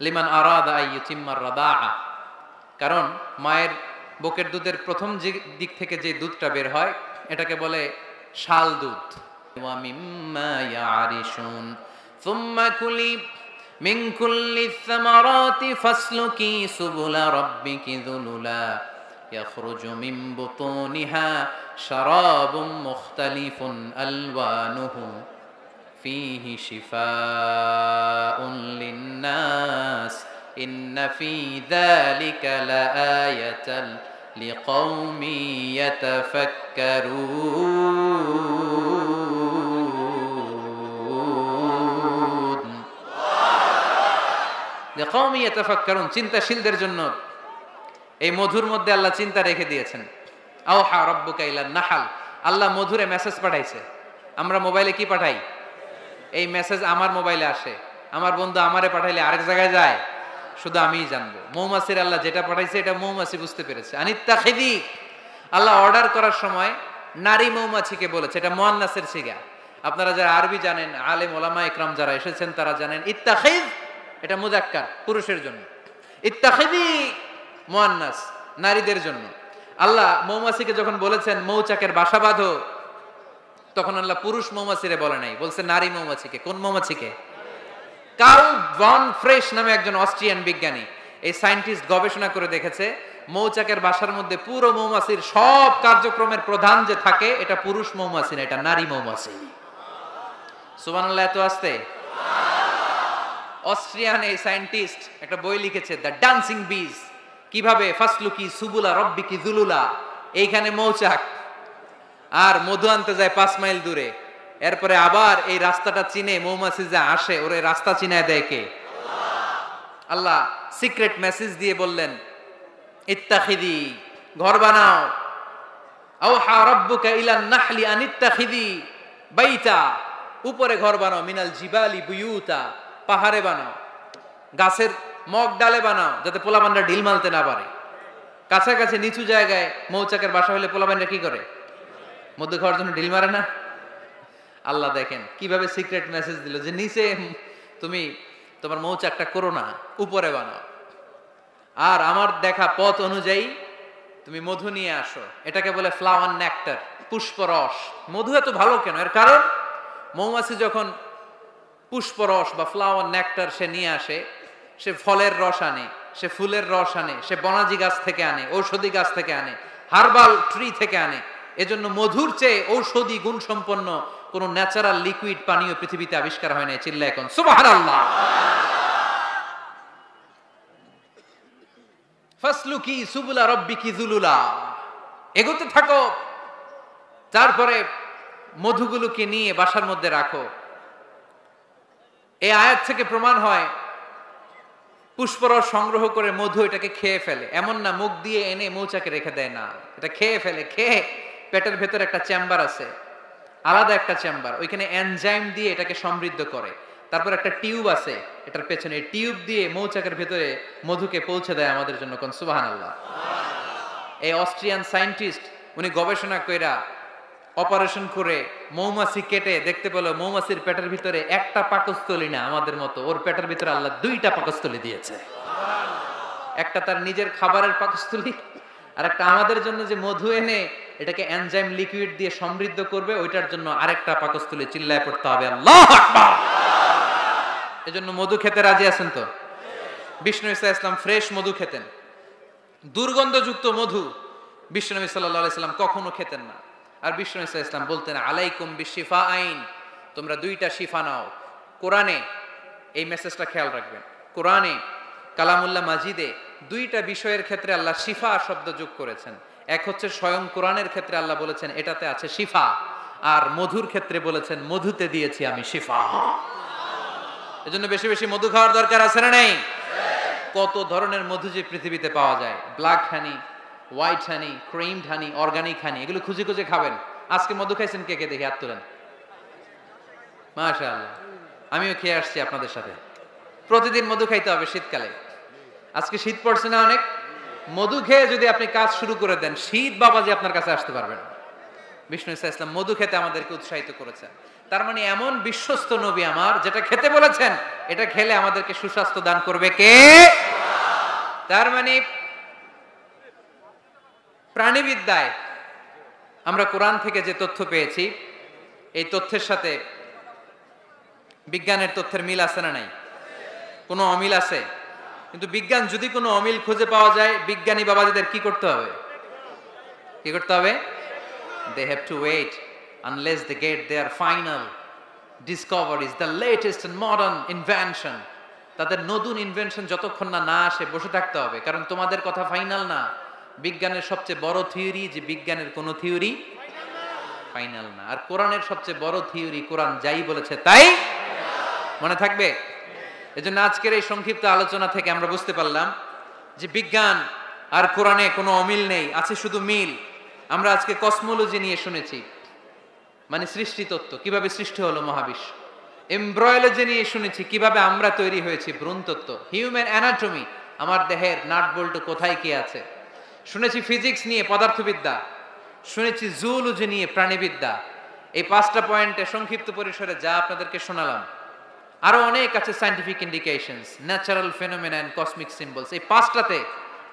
লিমান আরাদা আন ইউতিম্মার রাদাআ, কারণ মায়ের বুকের দুধের প্রথম দিক থেকে যে দুধটা বের হয় এটাকে বলে শাল দুধ। ওয়া মিম্মা ইয়ারিশুন সুম্মা কুলি মিন কুল্লি সামারাতি ফাসলুকি সুবুলা রাব্বিকি যুলুলা ইয়াখরুজু মিন বুতুনিহা শারাবুম মুখতালিফুন আলওয়ানুহু ফীহি শিফাউন লিন্নাস ইন্না ফী যালিকা লাআয়াতান লিকাওমি ইয়াতাফাক্কারুন। লিকাওমি ইয়াতাফাক্কারুন, চিন্তাশীলদের জন্য এই মধুর মধ্যে আল্লাহ চিন্তা রেখে দিয়েছেন। আওহা রাব্বুকা ইলান নাহাল, আল্লাহ মধুরে মেসেজ পাঠাইছে। আমরা মোবাইলে কি পাঠাই? এই মেসেজ আমার মোবাইলে আসে, আমার বন্ধু আমারে পাঠাইলে আরেক জায়গায় যায়, শুধু আমিই জানবো। মৌমাছির আল্লাহ যেটা পাঠাইছে এটা মৌমাছি বুঝতে পেরেছে। আনিত্তাখিদি, আল্লাহ অর্ডার করার সময় নারী মৌমাছিকে বলেছে, এটা মুয়ান্নাসের সিগা। আপনারা যারা আরবি জানেন, আলেম ওলামা ইকরাম যারা এসেছেন তারা জানেন ইত্তাখিদ এটা মুযাক্কার, পুরুষের জন্য। ইত্তাখিদি মুয়ান্নাস, নারীদের জন্য। আল্লাহ মৌমাছিকে যখন বলেছেন মৌচাকের বাসা বাঁধো, তখন আল্লাহ পুরুষ মৌমাছিরে বলে নাই, বলছে নারী মৌমাছিকে। কোন মৌমাছিকে? কার্ল ভন ফ্রেশ নামে একজন অস্ট্রিয়ান বিজ্ঞানী, এই সায়েন্টিস্ট গবেষণা করে দেখেছে মৌচাকের বাসার মধ্যে পুরো মৌমাছির সব কার্যক্রমের প্রধান যে থাকে এটা পুরুষ মৌমাছি না, এটা নারী মৌমাছি। সুবহানাল্লাহ, এত আসতে। অস্ট্রিয়ান এই সায়েন্টিস্ট একটা বই লিখেছে, দ্য ডান্সিং বিজ, কিভাবে ফাসলুকি সুবুলা রব্বিকি যুলুলা। এইখানে মৌচাক আর মধু আনতে যায় 5 মাইল দূরে, এরপরে আবার এই রাস্তাটা চিনে মৌমাছি যা আসে ওরে রাস্তা চিনায় দেয় কে? আল্লাহ সিক্রেট মেসেজ দিয়ে বললেন ইত্তাখিদি, ঘর বানাও। আওহা রাব্বুকা ইলান নাহলি আন ইত্তাখিদি বাইতা, উপরে ঘর বানাও। মিনাল জিবালি বুয়ুতা, পাহাড়ে বানাও, গাছের মগ ডালে বানাও, যাতে পোলাপানরা ঢিল মারতে না পারে। কাছাকাছি নিচু জায়গায় মৌচাকের বাসা হলে পোলাপানরা কি করে? মধ্যে খাওয়ার জন্য ঢিল মারে না? আল্লাহ দেখেন কিভাবে সিক্রেট মেসেজ দিল যে নিচে তুমি তোমার মৌচাকটা করো না, উপরে বানাও। আর আমার দেখা পথ অনুযায়ী তুমি মধু নিয়ে আসো। এটাকে বলে ফ্লাওয়ার নেক্টার, পুষ্পরস। মধু এত ভালো কেন? এর কারণ মৌমাছি যখন পুষ্পরস বা ফ্লাওয়ার নেক্টার সে নিয়ে আসে, সে ফলের রস আনে, সে ফুলের রস আনে, সে বনাজি গাছ থেকে আনে, ঔষধি গাছ থেকে আনে, হার্বাল ট্রি থেকে আনে। এজন্য মধুর চেয়ে ঔষধি গুণ সম্পন্ন কোন ন্যাচারাল লিকুইড পানীয় পৃথিবীতে আবিষ্কার হয় না। চিল্লা এখন সুবহানাল্লাহ। ফাসলুকি সুবুলা রব্বিকি যুলুলা, এগোতে থাকো। তারপরে মধুগুলোকে নিয়ে বাসার মধ্যে রাখো। এই আয়াত থেকে প্রমাণ হয় পুষ্পরস সংগ্রহ করে মধু এটাকে খেয়ে ফেলে, এমন না মুখ দিয়ে এনে মৌচাকে রেখে দেয়, না, এটা খেয়ে ফেলে। খেয়ে পেটের ভেতর একটা চেম্বার আছে, আলাদা একটা চেম্বার, ওইখানে এনজাইম দিয়ে এটাকে সমৃদ্ধ করে। তারপর একটা টিউব আছে এটার পেছনে, টিউব দিয়ে মৌচাকের ভেতরে মধুকে পৌঁছে দেয় আমাদের জন্য। কোন সুবহানাল্লাহ। এই অস্ট্রিয়ান সায়েন্টিস্ট উনি গবেষণা কইরা অপারেশন করে মৌমাছি কেটে দেখতে পেল মৌমাছির পেটের ভিতরে একটা পাকস্থলী না আমাদের মতো, ওর পেটের ভিতরে আল্লাহ 2টা পাকস্থলী দিয়েছে। একটা তার নিজের খাবারের পাকস্থলী, আর একটা আমাদের জন্য যে মধু এনে এটাকে এনজাইম লিকুইড দিয়ে সমৃদ্ধ করবে, ওইটার জন্য আরেকটা পাকস্থলী। চিল্লায় পড়তে হবে আল্লাহু আকবার। এজন্য মধু খেতে রাজি আছেন তো? বিষ্ণু ঈসা ইসলাম ফ্রেশ মধু খেতেন। দুর্গন্ধযুক্ত মধু বিষ্ণু সাল্লাল্লাহু আলাইহি সাল্লাম কখনো খেতেন না। আর বিষ্ণু ঈসা ইসলাম বলতেন আলাইকুম বিশিফা আইন, তোমরা 2টা শিফা নাও। কোরআনে এই মেসেজটা খেয়াল রাখবেন, কোরআনে কালামুল্লাহ মাজিদে 2টা বিষয়ের ক্ষেত্রে আল্লাহ শিফা শব্দ যোগ করেছেন। এক হচ্ছে স্বয়ং কোরআনের ক্ষেত্রে আল্লাহ বলেছেন এটাতে আছে শিফা, আর মধুর ক্ষেত্রে বলেছেন মধুতে দিয়েছি আমি শিফা। এজন্য বেশি বেশি মধু খাওয়ার দরকার আছে না নেই? কত ধরনের মধু যে পৃথিবীতে পাওয়া যায়, ব্ল্যাক হানি, হোয়াইট হানি, ক্রিমড হানি, অর্গানিক হানি, এগুলো খুঁজে খুঁজে খাবেন। আজকে মধু খাইছেন কে কে? দেখে হাত তুলেন। মাশাআল্লাহ, আমিও খেয়ে আসছি আপনাদের সাথে। প্রতিদিন মধু খাইতে হবে শীতকালে। আজকে শীত পড়ছে না অনেক? মধু খেয়ে যদি আপনি কাজ শুরু করে দেন, শীত বাবাজি আপনার কাছে আসতে পারবে না। বিষ্ণু ঈসা ইসলাম মধু খেতে আমাদেরকে উৎসাহিত করেছেন। তার মানে এমন বিশ্বস্ত নবী আমার, যেটা খেতে বলেছেন এটা খেলে আমাদেরকে সুস্বাস্থ্য দান করবে কে? তার মানে প্রাণীবিদ্যায় আমরা কোরআন থেকে যে তথ্য পেয়েছি, এই তথ্যের সাথে বিজ্ঞানের তথ্যের মিল আছে না নাই? কোনো অমিল আছে? কিন্তু বিজ্ঞান যদি কোনো অমিল খুঁজে পাওয়া যায়, বিজ্ঞানী বাবাজিদের কি করতে হবে? কি করতে হবে? They have to wait unless they get their final discoveries, the latest and modern invention. তাদের নতুন ইনভেনশন যতক্ষণ না আসে বসে থাকতে হবে, কারণ তোমাদের কথা ফাইনাল না। বিজ্ঞানের সবচেয়ে বড় থিওরি যে বিজ্ঞানের কোনো থিওরি ফাইনাল না, আর কোরআনের সবচেয়ে বড় থিওরি কোরআন যাই বলেছে তাই মনে থাকবে। এজন্য আজকের এই সংক্ষিপ্ত আলোচনা থেকে আমরা বুঝতে পারলাম যে বিজ্ঞান আর কোরআনে কোনো অমিল নেই, আছে শুধু মিল। আমরা আজকে কসমোলজি নিয়ে শুনেছি, মানে সৃষ্টি তত্ত্ব, কিভাবে সৃষ্টি হলো মহাবিশ্ব। এমব্রয়োলজি নিয়ে শুনেছি, কিভাবে আমরা তৈরি হয়েছি, ভ্রূণ তত্ত্ব। হিউম্যান অ্যানাটমি, আমার দেহের নাট বল্টু কোথায় কি আছে। শুনেছি ফিজিক্স নিয়ে, পদার্থবিদ্যা। শুনেছি জুওলজি নিয়ে, প্রাণীবিদ্যা। এই 5টা পয়েন্টে সংক্ষিপ্ত পরিসরে যা আপনাদেরকে শোনালাম, আরো অনেক আছে, scientific indications, natural phenomena and cosmic symbols. এই 5টাতে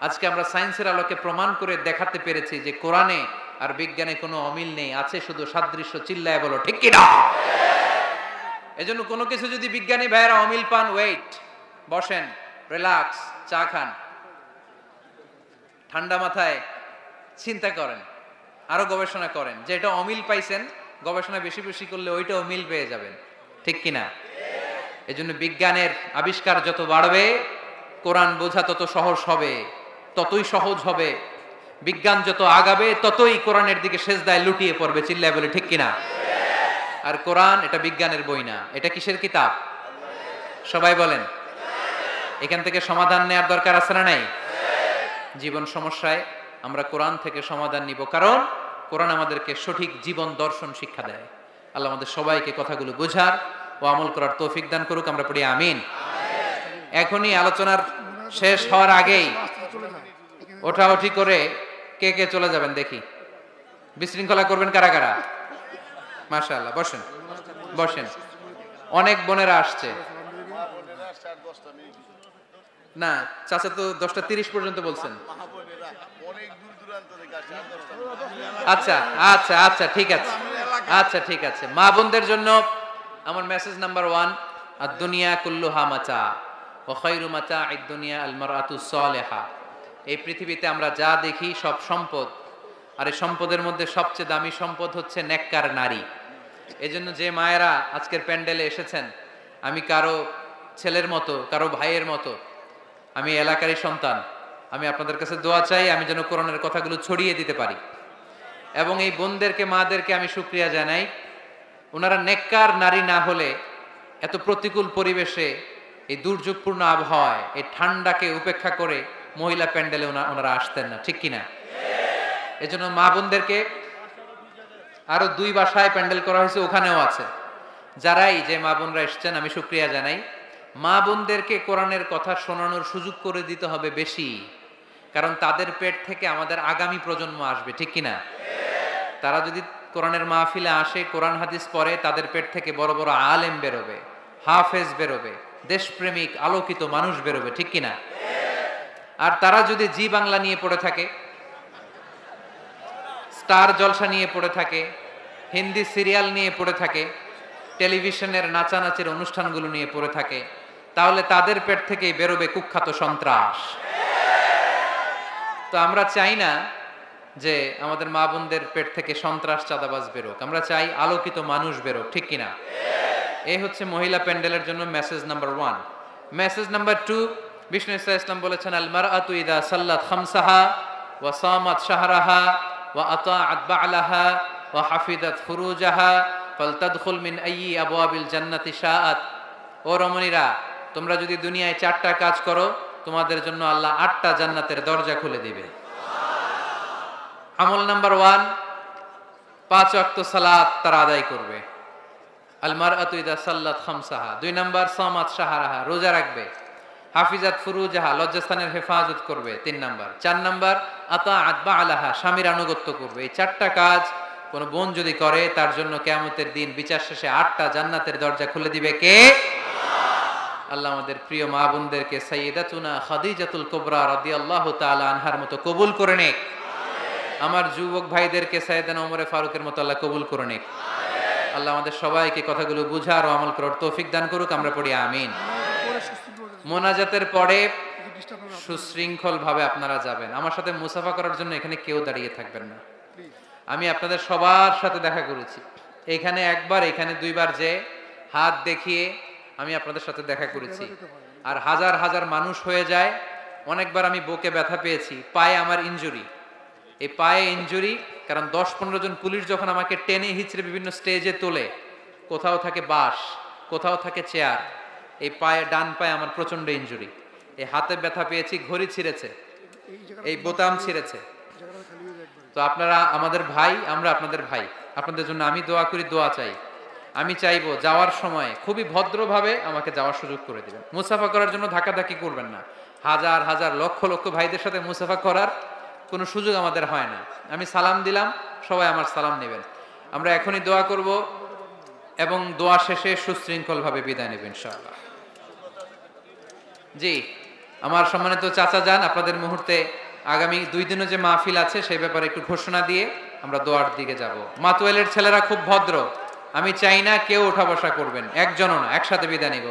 আজকে আমরা সায়েন্সের আলোকে প্রমাণ করে দেখাতে পেরেছি যে কোরআনে আর বিজ্ঞানে কোনো অমিল নেই, আছে শুধু সাদৃশ্য। চিল্লায় বলো ঠিক কি না? এজন্য কোনো কিছু যদি বিজ্ঞানী ভাইয়েরা অমিল পান, ওয়েট, বসেন, রিল্যাক্স, চা খান, ঠান্ডা মাথায় চিন্তা করেন, আরো গবেষণা করেন। যে এটা অমিল পাইছেন, গবেষণা বেশি বেশি করলে ওইটা অমিল পেয়ে যাবেন, ঠিক কিনা? এজন্য বিজ্ঞানের আবিষ্কার যত বাড়বে, কোরআন বোঝা তত সহজ হবে, ততই সহজ হবে। বিজ্ঞান যত আগাবে, ততই কোরআনের দিকে সেজদায় লুটিয়ে পড়বে। চিল্লায় বলে ঠিক কিনা? আর কোরআন এটা বিজ্ঞানের বই না, এটা কিসের কিতাব? সবাই বলেন। এখান থেকে সমাধান নেওয়ার দরকার আছে না নাই? জীবন সমস্যায় আমরা কোরআন থেকে সমাধান নিব, কারণ কোরআন আমাদেরকে সঠিক জীবন দর্শন শিক্ষা দেয়। আল্লাহ আমাদের সবাইকে কথাগুলো বোঝার ও আমল করার তৌফিক দান করুক। আমরা পড়ি আমিন। এখনই আলোচনার শেষ হওয়ার আগেই ওঠাউঠি করে কে কে চলে যাবেন দেখি। বিশৃঙ্খলা করবেন কারা কারা? মাশাআল্লাহ, বসেন বসেন। অনেক বোনেরা আসছে না, চাচা তো 10:30 পর্যন্ত বলছেন। আচ্ছা আচ্ছা আচ্ছা, ঠিক আছে, আচ্ছা ঠিক আছে। মা বোনদের জন্য আমার মেসেজ নাম্বার 1, আদ-দুনিয়া কুল্লুহা মাতা ওয়া খায়রু মাতা'আদ দুনিয়া আল মারআতুস সালিহা। এই পৃথিবীতে আমরা যা দেখি সব সম্পদ, আর এই সম্পদের মধ্যে সবচেয়ে দামি সম্পদ হচ্ছে নেককার নারী। এজন্য যে মায়েরা আজকের প্যান্ডেলে এসেছেন, আমি কারো ছেলের মতো, কারো ভাইয়ের মতো, আমি এলাকারই সন্তান, আমি আপনাদের কাছে দোয়া চাই আমি যেন কোরআনের কথাগুলো ছড়িয়ে দিতে পারি। এবং এই বোনদেরকে, মাদেরকে আমি শুকরিয়া জানাই, ওনারা নেককার নারী না হলে এত প্রতিকূল পরিবেশে, এই দুর্যোগপূর্ণ আবহাওয়ায়, এই ঠান্ডাকে উপেক্ষা করে মহিলা প্যান্ডেলে ওনারা আসতেন না, ঠিক কিনা? এজন্য মা বোনদেরকে, আরো 2 বাসায় প্যান্ডেল করা হয়েছে, ওখানেও আছে। যারাই যে মা বোনরা এসছেন আমি শুকরিয়া জানাই। মা বোনদেরকে কোরআনের কথা শোনানোর সুযোগ করে দিতে হবে বেশি, কারণ তাদের পেট থেকে আমাদের আগামী প্রজন্ম আসবে, ঠিক কিনা? তারা যদি কোরআনের মাহফিলে আসে, কোরআন হাদিস পড়ে, তাদের পেট থেকে বড় বড় আলেম বেরোবে, হাফেজ বেরোবে, দেশপ্রেমিক আলোকিত মানুষ বেরোবে, ঠিক কিনা? আর তারা যদি জি বাংলা নিয়ে পড়ে থাকে, স্টার জলসা নিয়ে পড়ে থাকে, হিন্দি সিরিয়াল নিয়ে পড়ে থাকে, টেলিভিশনের নাচানাচির অনুষ্ঠানগুলো নিয়ে পড়ে থাকে, তাহলে তাদের পেট থেকেই বেরোবে কুখ্যাত সন্ত্রাস। তো আমরা চাই না যে আমাদের মা বোনদের পেট থেকে সন্ত্রাস, চাঁদাবাজ বেরোক, আমরা চাই আলোকিত মানুষ বেরোক, ঠিক কিনা? এই হচ্ছে মহিলা প্যান্ডেলের জন্য মেসেজ নাম্বার 1। মেসেজ নাম্বার 2, বিষ্ণু ইসলাম বলেছেন, আল মারআতু ইযা সাল্লাত খামসাহা ওয়া সামাত শাহরাহা ওয়া আতাআত বা'লাহা ওয়া হাফিজাত ফুরুজাহা ফালতাদখুল মিন আইয়ি আবওয়াবিল জান্নাতি শাআত। ও রমণীরা, তোমরা যদি দুনিয়ায় 4টা কাজ করো, তোমাদের জন্য আল্লাহ 8টা জান্নাতের দরজা খুলে দিবে। আমল নাম্বার 1, 5 ওয়াক্ত সালাত তারা আদায় করবে। আল মারআতু ইযা সাল্লাত খামসাহা। 2 নাম্বার, সামাত শাহরাহা, রোজা রাখবে। হাফিজাত ফুরুজাহা, লজ্জাস্থানের হেফাজত করবে। 3 নাম্বার। 4 নাম্বার, আতাআত বা'লাহা, স্বামীর আনুগত্য করবে। এই 4টা কাজ কোন বোন যদি করে, তার জন্য কিয়ামতের দিন বিচার শেষে 8টা জান্নাতের দরজা খুলে দিবে কে? আল্লাহ আমাদের প্রিয় মা বোনদেরকে সাইয়্যিদাতুনা খাদিজাতুল কুবরা রাদিয়াল্লাহু তাআলা আনহার মতো কবুল করে নেক। আমার যুবক ভাইদেরকে সাইয়েদানা ওমর ফারুকের মতো আল্লাহ কবুল করে নেক। আল্লাহ আমাদের সবাইকে কথাগুলো বুঝার ও আমল করার তৌফিক দান করুক। আমরা পড়ি আমিন। মোনাজাতের পরে সুশৃঙ্খল ভাবে আপনারা যাবেন। আমার সাথে মুসাফা করার জন্য এখানে কেউ দাঁড়িয়ে থাকবেন না। আমি আপনাদের সবার সাথে দেখা করেছি, এখানে একবার এখানে দুইবার, যে হাত দেখিয়ে আমি আপনাদের সাথে দেখা করেছি। আর হাজার হাজার মানুষ হয়ে যায়। অনেকবার আমি বুকে ব্যথা পেয়েছি, পায়ে আমার ইনজুরি, এই পায়ে ইনজুরি, কারণ 10-15 জন পুলিশ যখন আমাকে টেনে হিচড়ে বিভিন্ন স্টেজে তোলে, কোথাও থাকে বাঁশ, কোথাও থাকে চেয়ার, এই পায়ে, ডান পায়ে আমার প্রচন্ড ইনজুরি। এই হাতে ব্যথা পেয়েছি, ঘড়ি ছিঁড়েছে, এই বোতাম ছিঁড়েছে। তো আপনারা আমাদের ভাই, আমরা আপনাদের ভাই, আপনাদের জন্য আমি দোয়া করি, দোয়া চাই। আমি চাইবো যাওয়ার সময় খুবই ভদ্রভাবে আমাকে যাওয়ার সুযোগ করে দিবেন। মুসাফা করার জন্য ধাক্কাধাক্কি করবেন না। হাজার হাজার লক্ষ লক্ষ ভাইদের সাথে মুসাফা করার কোনো সুযোগ আমাদের হয় না। আমি সালাম দিলাম, সবাই আমার সালাম নেবেন। আমরা এখনই দোয়া করব এবং দোয়া শেষে সুশৃঙ্খলভাবে বিদায় নেবেন ইনশাআল্লাহ। জি, আমার সম্মানিত চাচা যান, আপনাদের মুহূর্তে আগামী 2 দিনও যে মাহফিল আছে সেই ব্যাপারে একটু ঘোষণা দিয়ে আমরা দোয়ার দিকে যাব। মাতুয়েলের ছেলেরা খুব ভদ্র, আমি চাই না কেউ ওঠা বসা করবেন, একজনও না, একসাথে বিদায় নিব।